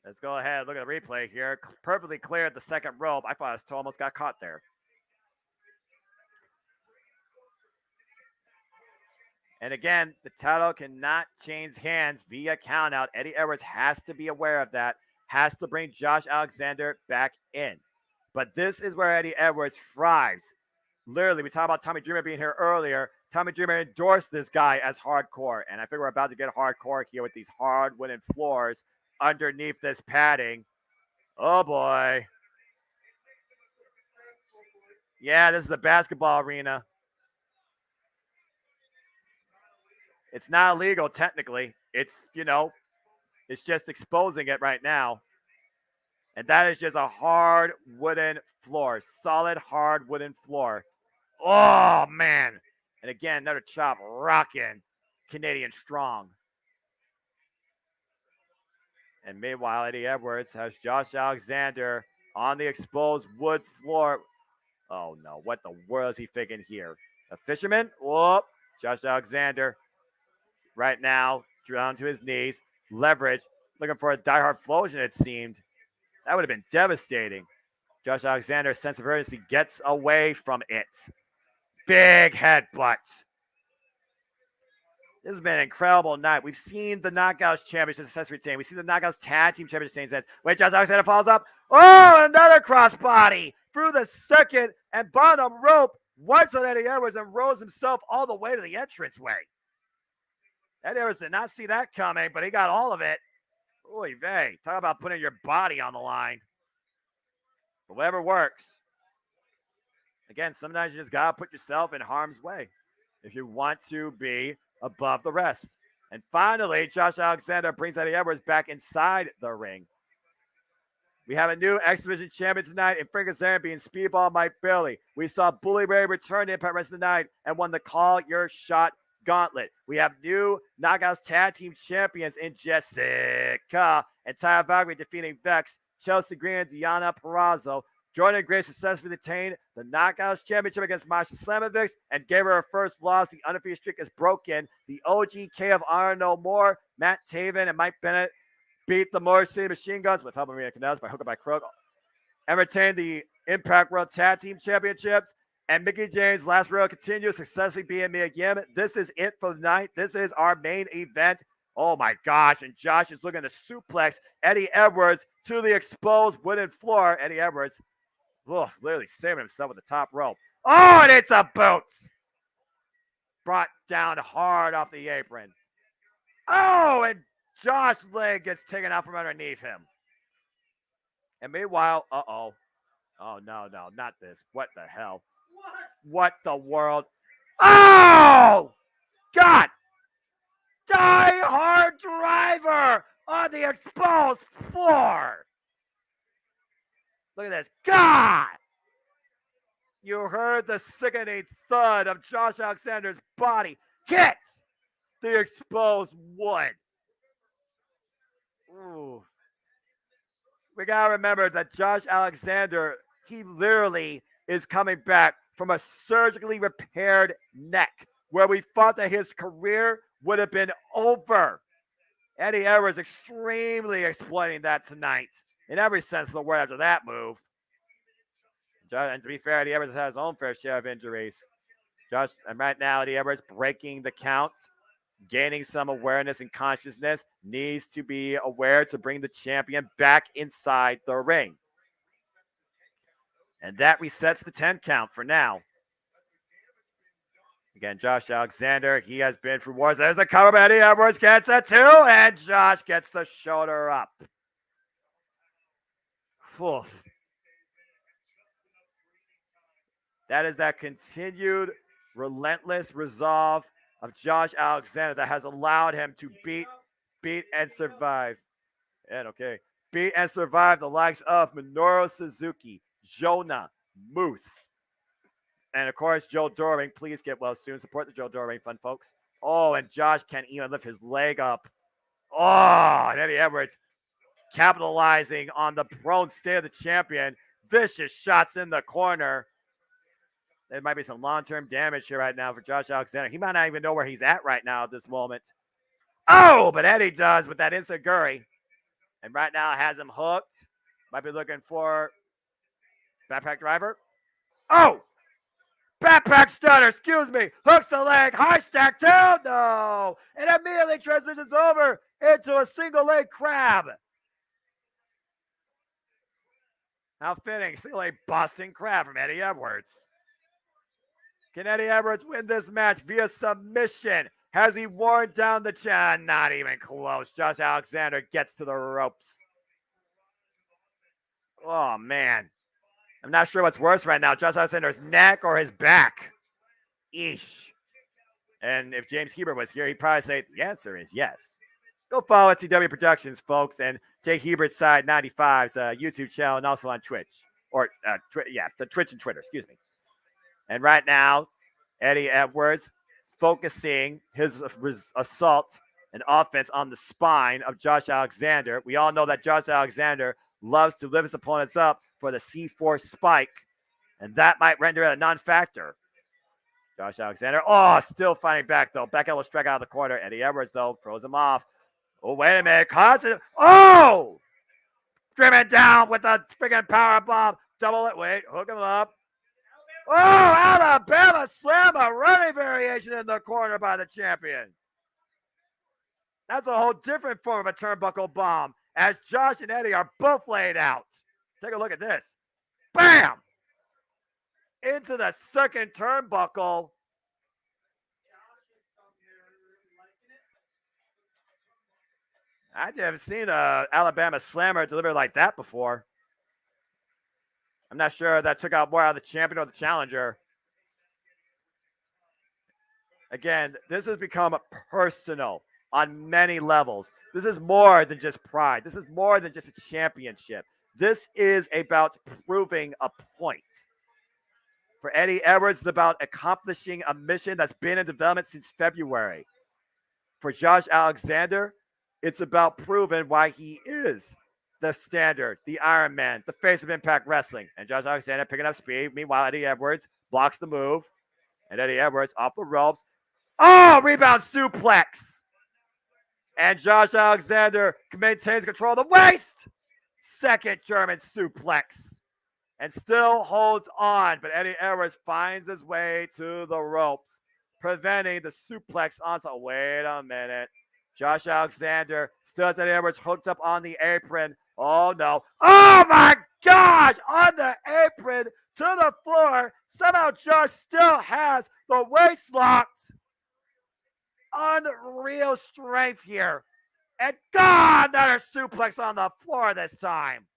Let's go ahead and look at the replay here. Perfectly clear at the second rope. I thought his toe almost got caught there. And again, the title cannot change hands via countout. Eddie Edwards has to be aware of that, has to bring Josh Alexander back in. But this is where Eddie Edwards thrives. Literally, we talked about Tommy Dreamer being here earlier. Tommy Dreamer endorsed this guy as hardcore. And I think we're about to get hardcore here with these hard wooden floors underneath this padding. Oh, boy. Yeah, this is a basketball arena. It's not illegal, technically. It's, it's just exposing it right now. And that is just a hard wooden floor. Solid, hard wooden floor. Oh, man. And again, another chop rocking Canadian Strong. And meanwhile, Eddie Edwards has Josh Alexander on the exposed wood floor. Oh, no. What the world is he thinking here? A fisherman? Whoop. Josh Alexander right now down to his knees. Leverage. Looking for a diehard flosion, it seemed. That would have been devastating. Josh Alexander's sense of urgency gets away from it. Big headbutt. This has been an incredible night. We've seen the Knockouts Championship success retain. We've seen the Knockouts Tag Team Championship retain. Wait, Josh Alexander falls up. Oh, another crossbody through the second and bottom rope. Wipes on Eddie Edwards and rolls himself all the way to the entranceway. Eddie Edwards did not see that coming, but he got all of it. Oy vey. Talk about putting your body on the line. But whatever works. Again, sometimes you just got to put yourself in harm's way if you want to be above the rest. And finally, Josh Alexander brings Eddie Edwards back inside the ring. We have a new X Division champion tonight in Frank Kazarian being Speedball Mike Bailey. We saw Bully Ray return to Impact Wrestling tonight and won the Call Your Shot Gauntlet. We have new Knockouts Tag Team Champions in Jessica and Tyler Valkyrie defeating Vex, Chelsea Green, and Deanna Purrazzo. Jordan Grace successfully retained the Knockouts Championship against Masha Slamovic and gave her first loss. The undefeated streak is broken. The OGK of Honor No More, Matt Taven and Mike Bennett beat the Motor City Machine Guns with help of Marina Canales by hook or by crook and retained the Impact World Tag Team Championships. And Mickey James' last row continues successfully being Mia Yim. This is it for the night. This is our main event. Oh my gosh. And Josh is looking to suplex Eddie Edwards to the exposed wooden floor. Eddie Edwards, literally saving himself with the top rope. Oh, and it's a boot. Brought down hard off the apron. Oh, and Josh's leg gets taken out from underneath him. And meanwhile, oh, no, not this. What the hell? What the world? Oh, God. Die hard driver on the exposed floor. Look at this. God. You heard the sickening thud of Josh Alexander's body hit the exposed wood. Ooh. We got to remember that Josh Alexander, he literally is coming back from a surgically repaired neck where we thought that his career would have been over. Eddie Edwards extremely exploiting that tonight in every sense of the word after that move. And to be fair, Eddie Edwards has his own fair share of injuries. And right now, Eddie Edwards breaking the count, gaining some awareness and consciousness, needs to be aware to bring the champion back inside the ring. And that resets the 10 count for now. Again, Josh Alexander, he has been through wars. There's the cover, but Eddie Edwards gets a 2, and Josh gets the shoulder up. Oof. That is that continued relentless resolve of Josh Alexander that has allowed him to beat and survive. And beat and survive the likes of Minoru Suzuki, Jonah, Moose, and of course, Joe Doring. Please get well soon. Support the Joe Doring Fund, folks. Oh, and Josh can't even lift his leg up. Oh, and Eddie Edwards capitalizing on the prone state of the champion. Vicious shots in the corner. There might be some long-term damage here right now for Josh Alexander. He might not even know where he's at right now at this moment. Oh, but Eddie does with that enziguri. And right now has him hooked. Might be looking for backpack driver. Oh! Backpack stunner, excuse me. Hooks the leg, high stack down. No. And immediately transitions over into a single leg crab. How fitting. Single leg Boston crab from Eddie Edwards. Can Eddie Edwards win this match via submission? Has he worn down the chin? Not even close. Josh Alexander gets to the ropes. Oh, man. I'm not sure what's worse right now. Josh Alexander's neck or his back. Eesh. And if James Hebert was here, he'd probably say the answer is yes. Go follow TW Productions, folks, and take Hebert's Side 95's YouTube channel and also on Twitch. Or, the Twitch and Twitter, excuse me. And right now, Eddie Edwards focusing his assault and offense on the spine of Josh Alexander. We all know that Josh Alexander loves to lift his opponents up for the C4 spike, and that might render it a non-factor. Josh Alexander, still fighting back, though. Back elbow strike out of the corner. Eddie Edwards, though, throws him off. Oh, wait a minute. Constant. Oh! Driven down with a freaking power bomb. Double it. Wait, hook him up. Oh, Alabama slam, a running variation in the corner by the champion. That's a whole different form of a turnbuckle bomb as Josh and Eddie are both laid out. Take a look at this. Bam! Into the second turnbuckle. I haven't seen a Alabama slammer deliver like that before. I'm not sure if that took out more out of the champion or the challenger. Again, this has become personal on many levels. This is more than just pride. This is more than just a championship. This is about proving a point. For Eddie Edwards, it's about accomplishing a mission that's been in development since February. For Josh Alexander, it's about proving why he is the standard, the Iron Man, the face of Impact Wrestling. And Josh Alexander picking up speed. Meanwhile, Eddie Edwards blocks the move. And Eddie Edwards off the ropes. Oh, rebound suplex. And Josh Alexander maintains control of the waist. Second German suplex. And still holds on. But Eddie Edwards finds his way to the ropes, preventing the suplex onto. Wait a minute. Josh Alexander still has Eddie Edwards hooked up on the apron. Oh, no. Oh, my gosh. On the apron to the floor. Somehow Josh still has the waist locked. Unreal strength here. And God, another suplex on the floor this time.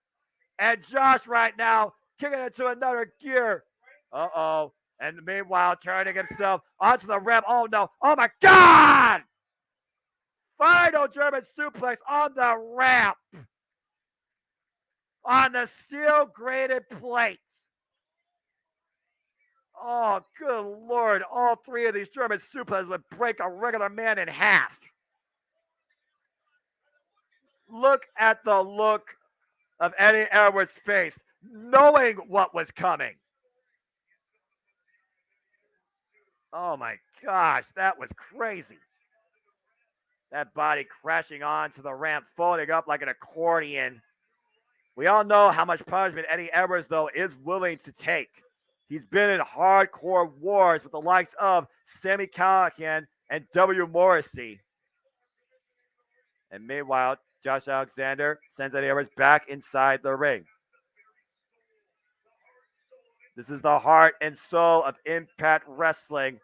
And Josh right now kicking it to another gear. Uh-oh. And meanwhile, turning himself onto the rim. Oh, no. Oh, my God. Final German suplex on the ramp. On the steel grated plates. Oh, good Lord. All three of these German suplexes would break a regular man in half. Look at the look of Eddie Edwards' face, knowing what was coming. Oh, my gosh. That was crazy. That body crashing onto the ramp, folding up like an accordion. We all know how much punishment Eddie Edwards, though, is willing to take. He's been in hardcore wars with the likes of Sami Callihan and W. Morrissey. And meanwhile, Josh Alexander sends Eddie Edwards back inside the ring. This is the heart and soul of Impact Wrestling,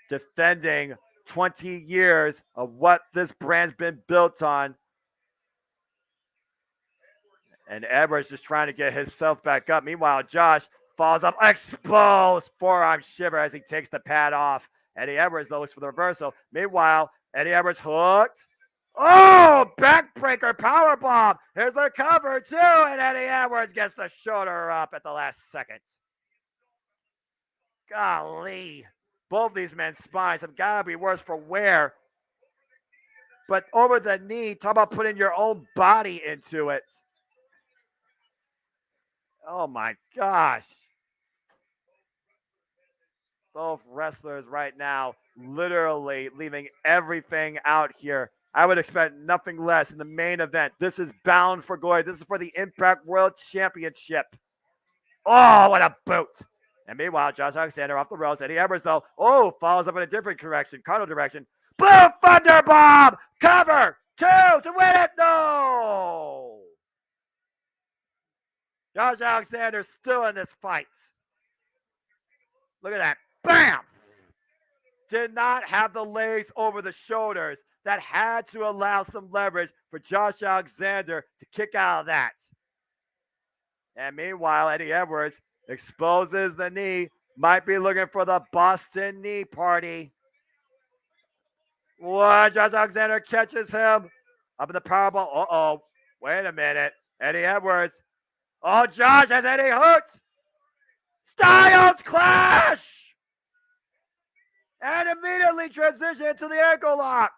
defending 20 years of what this brand's been built on. And Edwards just trying to get himself back up. Meanwhile, Josh falls up, exposed forearm shiver as he takes the pad off. Eddie Edwards, though, looks for the reversal. Meanwhile, Eddie Edwards hooked. Oh, backbreaker powerbomb. Here's the cover, too. And Eddie Edwards gets the shoulder up at the last second. Golly. Both these men's spines have got to be worse for wear. But over the knee, talk about putting your own body into it. Oh, my gosh. Both wrestlers right now literally leaving everything out here. I would expect nothing less in the main event. This is bound for glory. This is for the Impact World Championship. Oh, what a boot. And meanwhile, Josh Alexander off the ropes. Eddie Edwards, though, follows up in a different direction, cardinal direction. Blue Thunder Bomb! Cover! 2 to win it! No! Josh Alexander still in this fight. Look at that. Bam! Did not have the legs over the shoulders. That had to allow some leverage for Josh Alexander to kick out of that. And meanwhile, Eddie Edwards exposes the knee. Might be looking for the Boston knee party. What? Josh Alexander catches him up in the powerbomb. Uh-oh. Wait a minute. Eddie Edwards. Oh, Josh has Eddie hooked. Styles clash. And immediately transition to the ankle lock.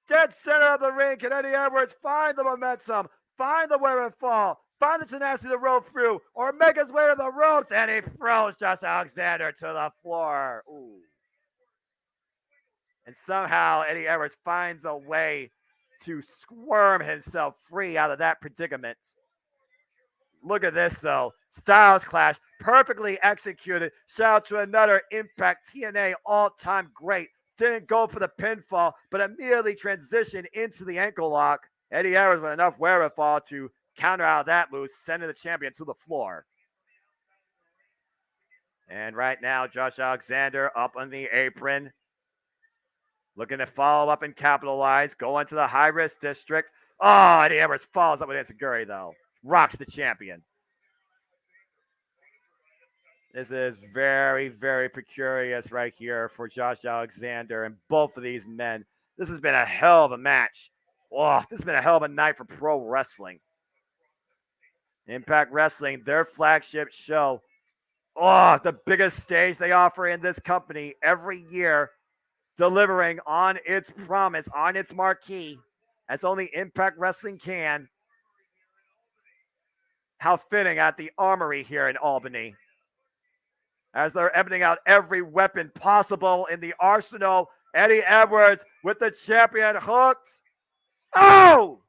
Dead center of the ring. Can Eddie Edwards find the momentum, find the wherewithal, find the tenacity to rope through, or make his way to the ropes? And he throws Josh Alexander to the floor. Ooh. And somehow Eddie Edwards finds a way to squirm himself free out of that predicament. Look at this, though. Styles clash, perfectly executed. Shout out to another Impact TNA all-time great. Didn't go for the pinfall, but immediately transitioned into the ankle lock. Eddie Edwards with enough wherewithal to counter out that move, sending the champion to the floor. And right now, Josh Alexander up on the apron. Looking to follow up and capitalize. Go into the high-risk district. Oh, Eddie Edwards follows up with Enziguri, though. Rocks the champion. This is very, very precarious right here for Josh Alexander and both of these men. This has been a hell of a match. Oh, this has been a hell of a night for pro wrestling. Impact Wrestling, their flagship show. Oh, the biggest stage they offer in this company every year, delivering on its promise, on its marquee, as only Impact Wrestling can. How fitting at the Armory here in Albany, as they're emptying out every weapon possible in the arsenal. Eddie Edwards with the champion hooked. Oh!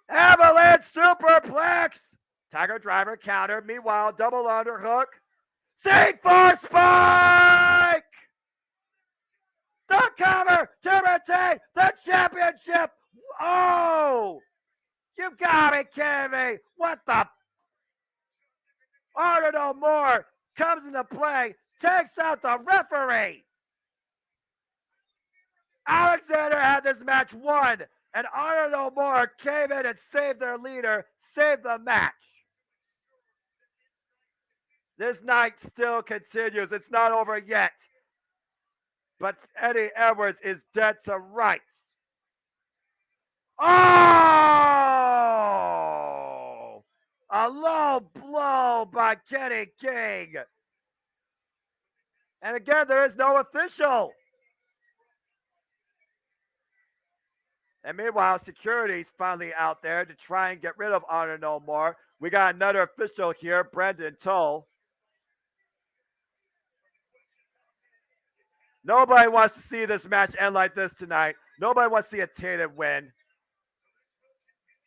Avalanche superplex. Tiger driver counter. Meanwhile, double underhook. C4 spike! The cover to retain the championship. Oh! You gotta be kidding me. What the? Arnold Moore comes into play, takes out the referee. Alexander had this match won, and Arnold Moore came in and saved their leader, saved the match. This night still continues. It's not over yet. But Eddie Edwards is dead to rights. Oh! A low blow by Kenny King. And again, there is no official. And meanwhile, security's finally out there to try and get rid of Honor No More. We got another official here, Brendan Toll. Nobody wants to see this match end like this tonight. Nobody wants to see a tainted win.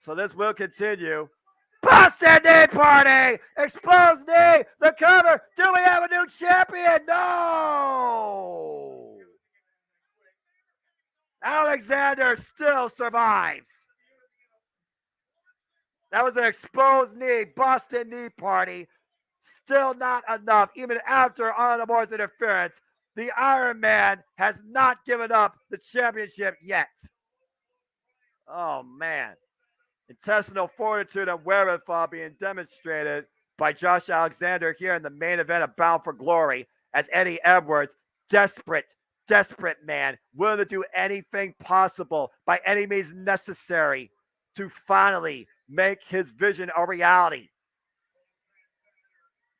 So this will continue. Boston Knee Party! Exposed knee! The cover! Do we have a new champion? No! Alexander still survives. That was an exposed knee, Boston Knee Party. Still not enough, even after Honor Moore's interference. The Iron Man has not given up the championship yet. Oh, man. Intestinal fortitude and wherewithal being demonstrated by Josh Alexander here in the main event of Bound for Glory, as Eddie Edwards, desperate man, willing to do anything possible by any means necessary to finally make his vision a reality.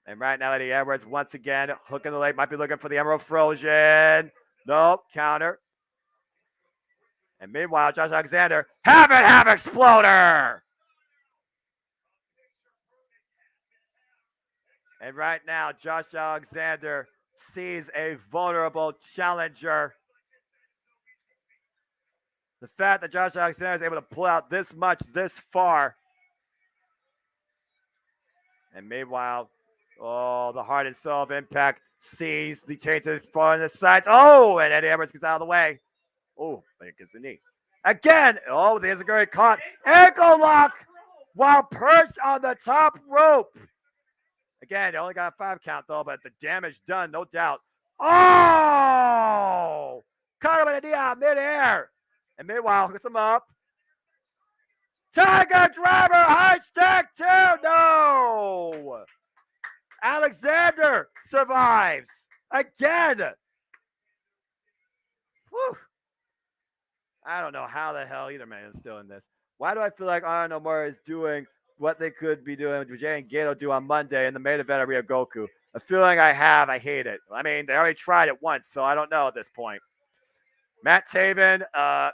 And right now, Eddie Edwards, once again, hooking the leg, might be looking for the Emerald Frozen. Nope, counter. And meanwhile, Josh Alexander, have Exploder! And right now, Josh Alexander sees a vulnerable challenger. The fact that Josh Alexander is able to pull out this much this far. And meanwhile, the heart and soul of Impact sees the tainted fall on the sides. Oh, and Eddie Edwards gets out of the way. Oh, but it gets the knee. Again, the Enziguri caught. Ankle lock while perched on the top rope. Again, they only got a 5 count, though, but the damage done, no doubt. Oh! Caught him in the knee out midair. And meanwhile, hooks him up. Tiger Driver, high stack 2. No! Alexander survives. Again. Whew. I don't know how the hell either man is still in this. Why do I feel like Honor Nomura is doing what they could be doing, what Jay and Gato do on Monday in the main event of Ryogoku? A feeling I have, I hate it. I mean, they already tried it once, so I don't know at this point. Matt Taven,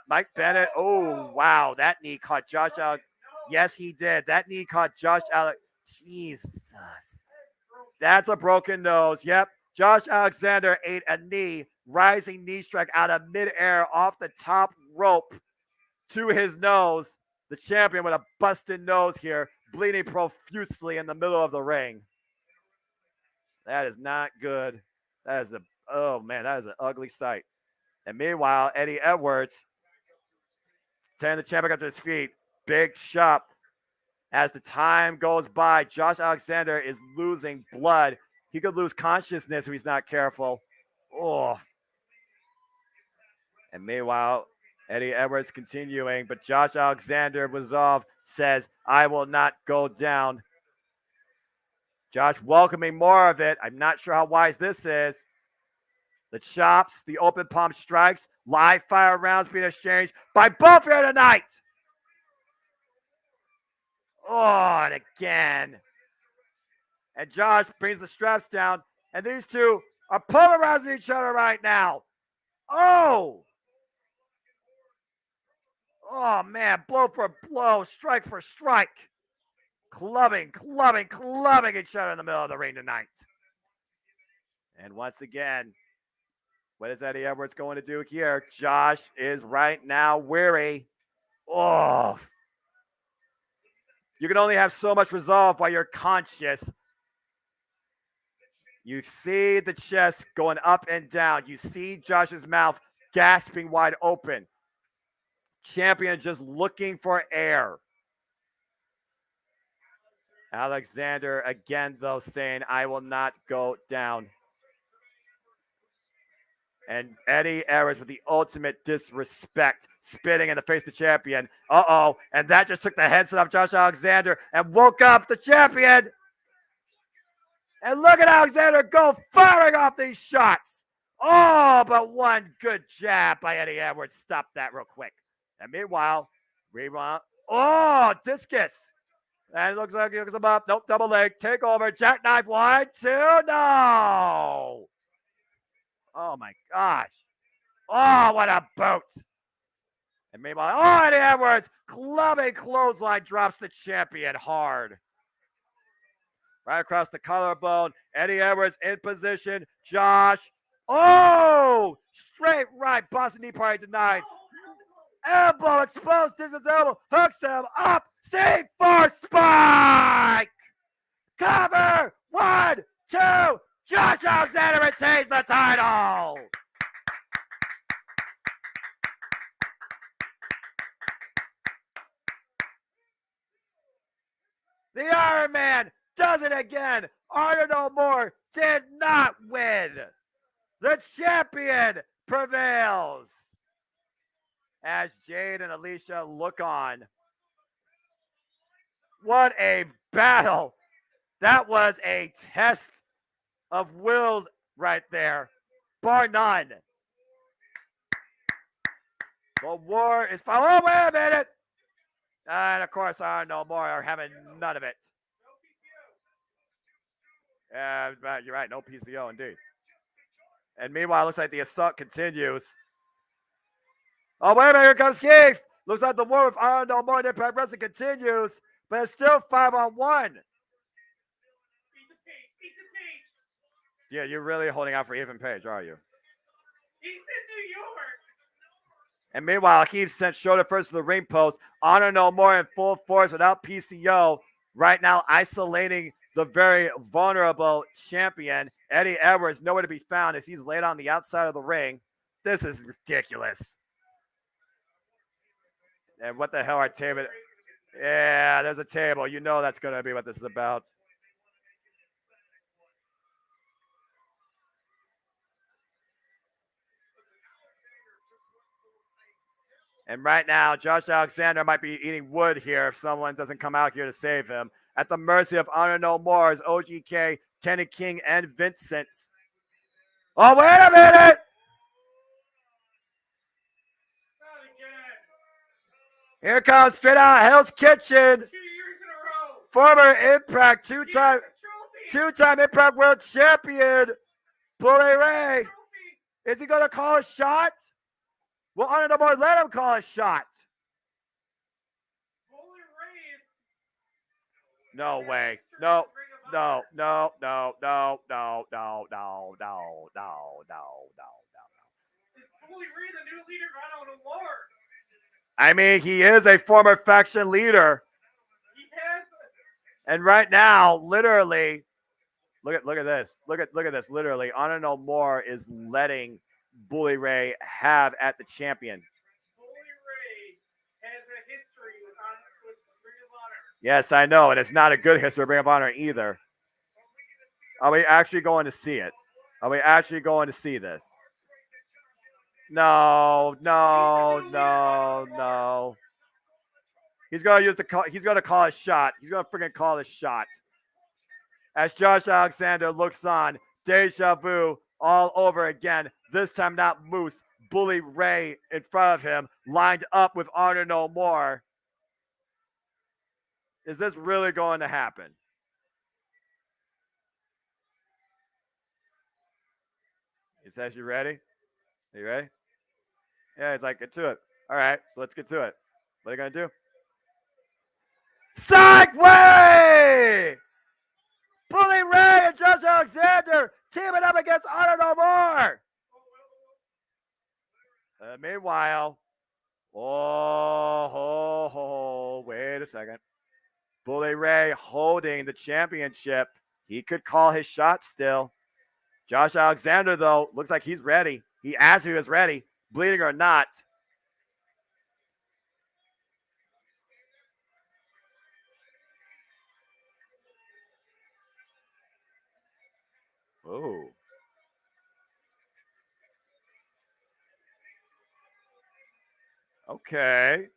Mike Bennett. Oh, wow. That knee caught Josh Alex. Yes, he did. That knee caught Josh Alex. Jesus. That's a broken nose. Yep. Josh Alexander ate a knee, rising knee strike out of midair off the top rope to his nose. The champion with a busted nose here, bleeding profusely in the middle of the ring. That is not good. That is that is an ugly sight. And meanwhile, Eddie Edwards, turning the champion up to his feet. Big shot. As the time goes by, Josh Alexander is losing blood. He could lose consciousness if he's not careful. Oh. And meanwhile, Eddie Edwards continuing, but Josh Alexander resolve says, I will not go down. Josh welcoming more of it. I'm not sure how wise this is. The chops, the open palm strikes, live fire rounds being exchanged by both here tonight. Oh, and again. And Josh brings the straps down, and these two are polarizing each other right now. Oh! Oh, man, blow for blow, strike for strike. Clubbing each other in the middle of the ring tonight. And once again, what is Eddie Edwards going to do here? Josh is right now weary. Oh. You can only have so much resolve while you're conscious. You see the chest going up and down. You see Josh's mouth gasping wide open. Champion just looking for air. Alexander again, though, saying, I will not go down. And Eddie Edwards with the ultimate disrespect, spitting in the face of the champion. Uh-oh. And that just took the headset off Josh Alexander and woke up the champion. And look at Alexander go firing off these shots. Oh, but one good jab by Eddie Edwards stopped that real quick. And meanwhile, rewind. Oh, discus. And it looks like he hooks him up. Nope, double leg. Take over. Jackknife. 1, 2. No. Oh, my gosh. Oh, what a boot. And meanwhile, oh, Eddie Edwards, clubbing clothesline, drops the champion hard. Right across the collarbone. Eddie Edwards in position. Josh. Oh, straight right. Boston knee party denied. Elbow exposed. Distance elbow. Hooks him up. C4 spike. Cover. 1, 2. Josh Alexander retains the title. The Iron Man does it again. Honor No More did not win. The champion prevails. As Jade and Alicia look on. What a battle. That was a test of wills right there. Bar none. The war is following. Oh, wait a minute. And of course, Honor No More are having none of it. You're right. No PCO indeed. And meanwhile, it looks like the assault continues. Oh, wait a minute. Here comes Keith. Looks like the war with Honor No More and Impact Wrestling continues, but it's still 5-on-1. Yeah, you're really holding out for Ethan Page, are you? He's in New York. And meanwhile, Heath sent shoulder first to the ring post. Honor No More in full force without PCO. Right now, isolating the very vulnerable champion. Eddie Edwards nowhere to be found as he's laid on the outside of the ring. This is ridiculous. And what the hell are table? Yeah, there's a table. You know that's going to be what this is about. And right now, Josh Alexander might be eating wood here if someone doesn't come out here to save him. At the mercy of Honor No More's OGK, Kenny King, and Vincent. Oh, wait a minute! Here comes straight out Hell's Kitchen. 2 years in a row. Former Impact, two-time Impact World Champion, Bully Ray. Is he going to call a shot? Will Honor No More let him call a shot? No way. No. No, no, no, no, no, no, no, no, no, no, no. Is Bully Ray the new leader of Honor No More? I mean, he is a former faction leader. He has. And right now, literally, look at this. Look at this. Literally, Honor No More is letting Bully Ray have at the champion. Bully Ray has a history with Ring of Honor. Yes, I know, and it's not a good history of Ring of Honor either. Are we actually going to see it? Are we actually going to see this? No, no, no, no. He's gonna use the call. He's gonna call a shot. He's gonna freaking call a shot. As Josh Alexander looks on, deja vu all over again. This time not Moose, Bully Ray in front of him, lined up with Honor No More. Is this really going to happen? He says, "You ready? Are you ready?" Yeah, he's like, "Get to it." All right, so let's get to it. What are you gonna do? Segway! Bully Ray and Josh Alexander teaming up against Honor No More. Meanwhile, wait a second. Bully Ray holding the championship. He could call his shot still. Josh Alexander, though, looks like he's ready. He asked if he was ready, bleeding or not. Oh. Okay.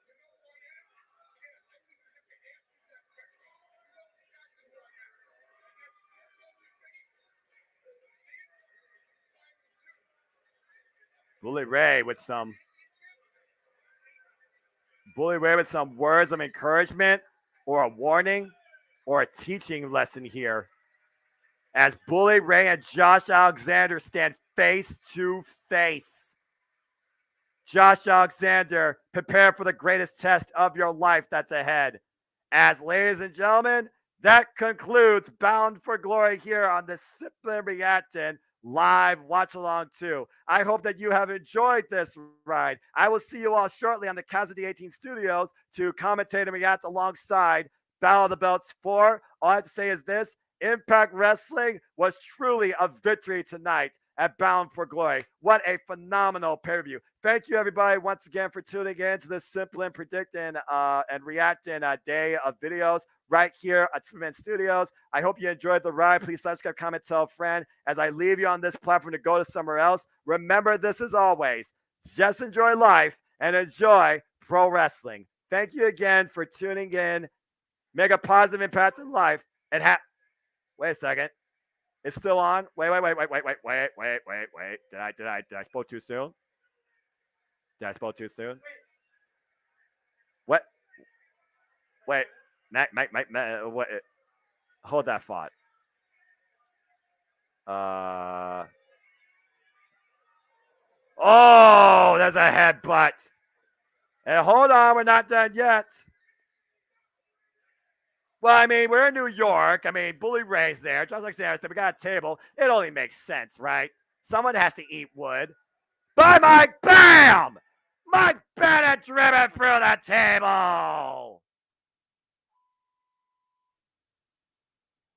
Bully Ray with some words of encouragement or a warning or a teaching lesson here. As Bully Ray and Josh Alexander stand face to face. Josh Alexander, prepare for the greatest test of your life that's ahead. As ladies and gentlemen, that concludes Bound for Glory here on the Simplin Reactin live watch along too. I hope that you have enjoyed this ride. I will see you all shortly on the Casa D 18 studios to commentate and react alongside Battle of the Belts 4. All I have to say is this: Impact Wrestling was truly a victory tonight at Bound for Glory. What a phenomenal pay-per-view. Thank you, everybody, once again for tuning in to this Simplin Predicting and Reacting day of videos right here at Simplin Studios. I hope you enjoyed the ride. Please subscribe, comment, tell a friend. As I leave you on this platform to go to somewhere else, remember this as always, just enjoy life and enjoy pro wrestling. Thank you again for tuning in. Make a positive impact in life and wait a second. It's still on. Wait. Did I spoke too soon? Did I spoke too soon? What? Wait. Mike, what? Hold that thought. Oh, there's a headbutt. And hold on, we're not done yet. Well, I mean, we're in New York. I mean, Bully Ray's there. Just like Sarah's there. We got a table. It only makes sense, right? Someone has to eat wood. Bye, Mike. Bam! Mike Bennett driven through the table.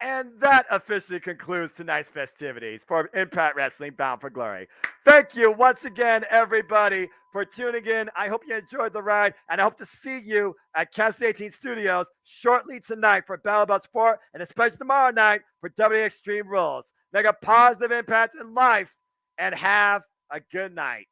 And that officially concludes tonight's festivities for Impact Wrestling Bound for Glory. Thank you once again, everybody, for tuning in. I hope you enjoyed the ride, and I hope to see you at Cast 18 Studios shortly tonight for Battle Belts 4, and especially tomorrow night for WWE Extreme Rules. Make a positive impact in life, and have a good night.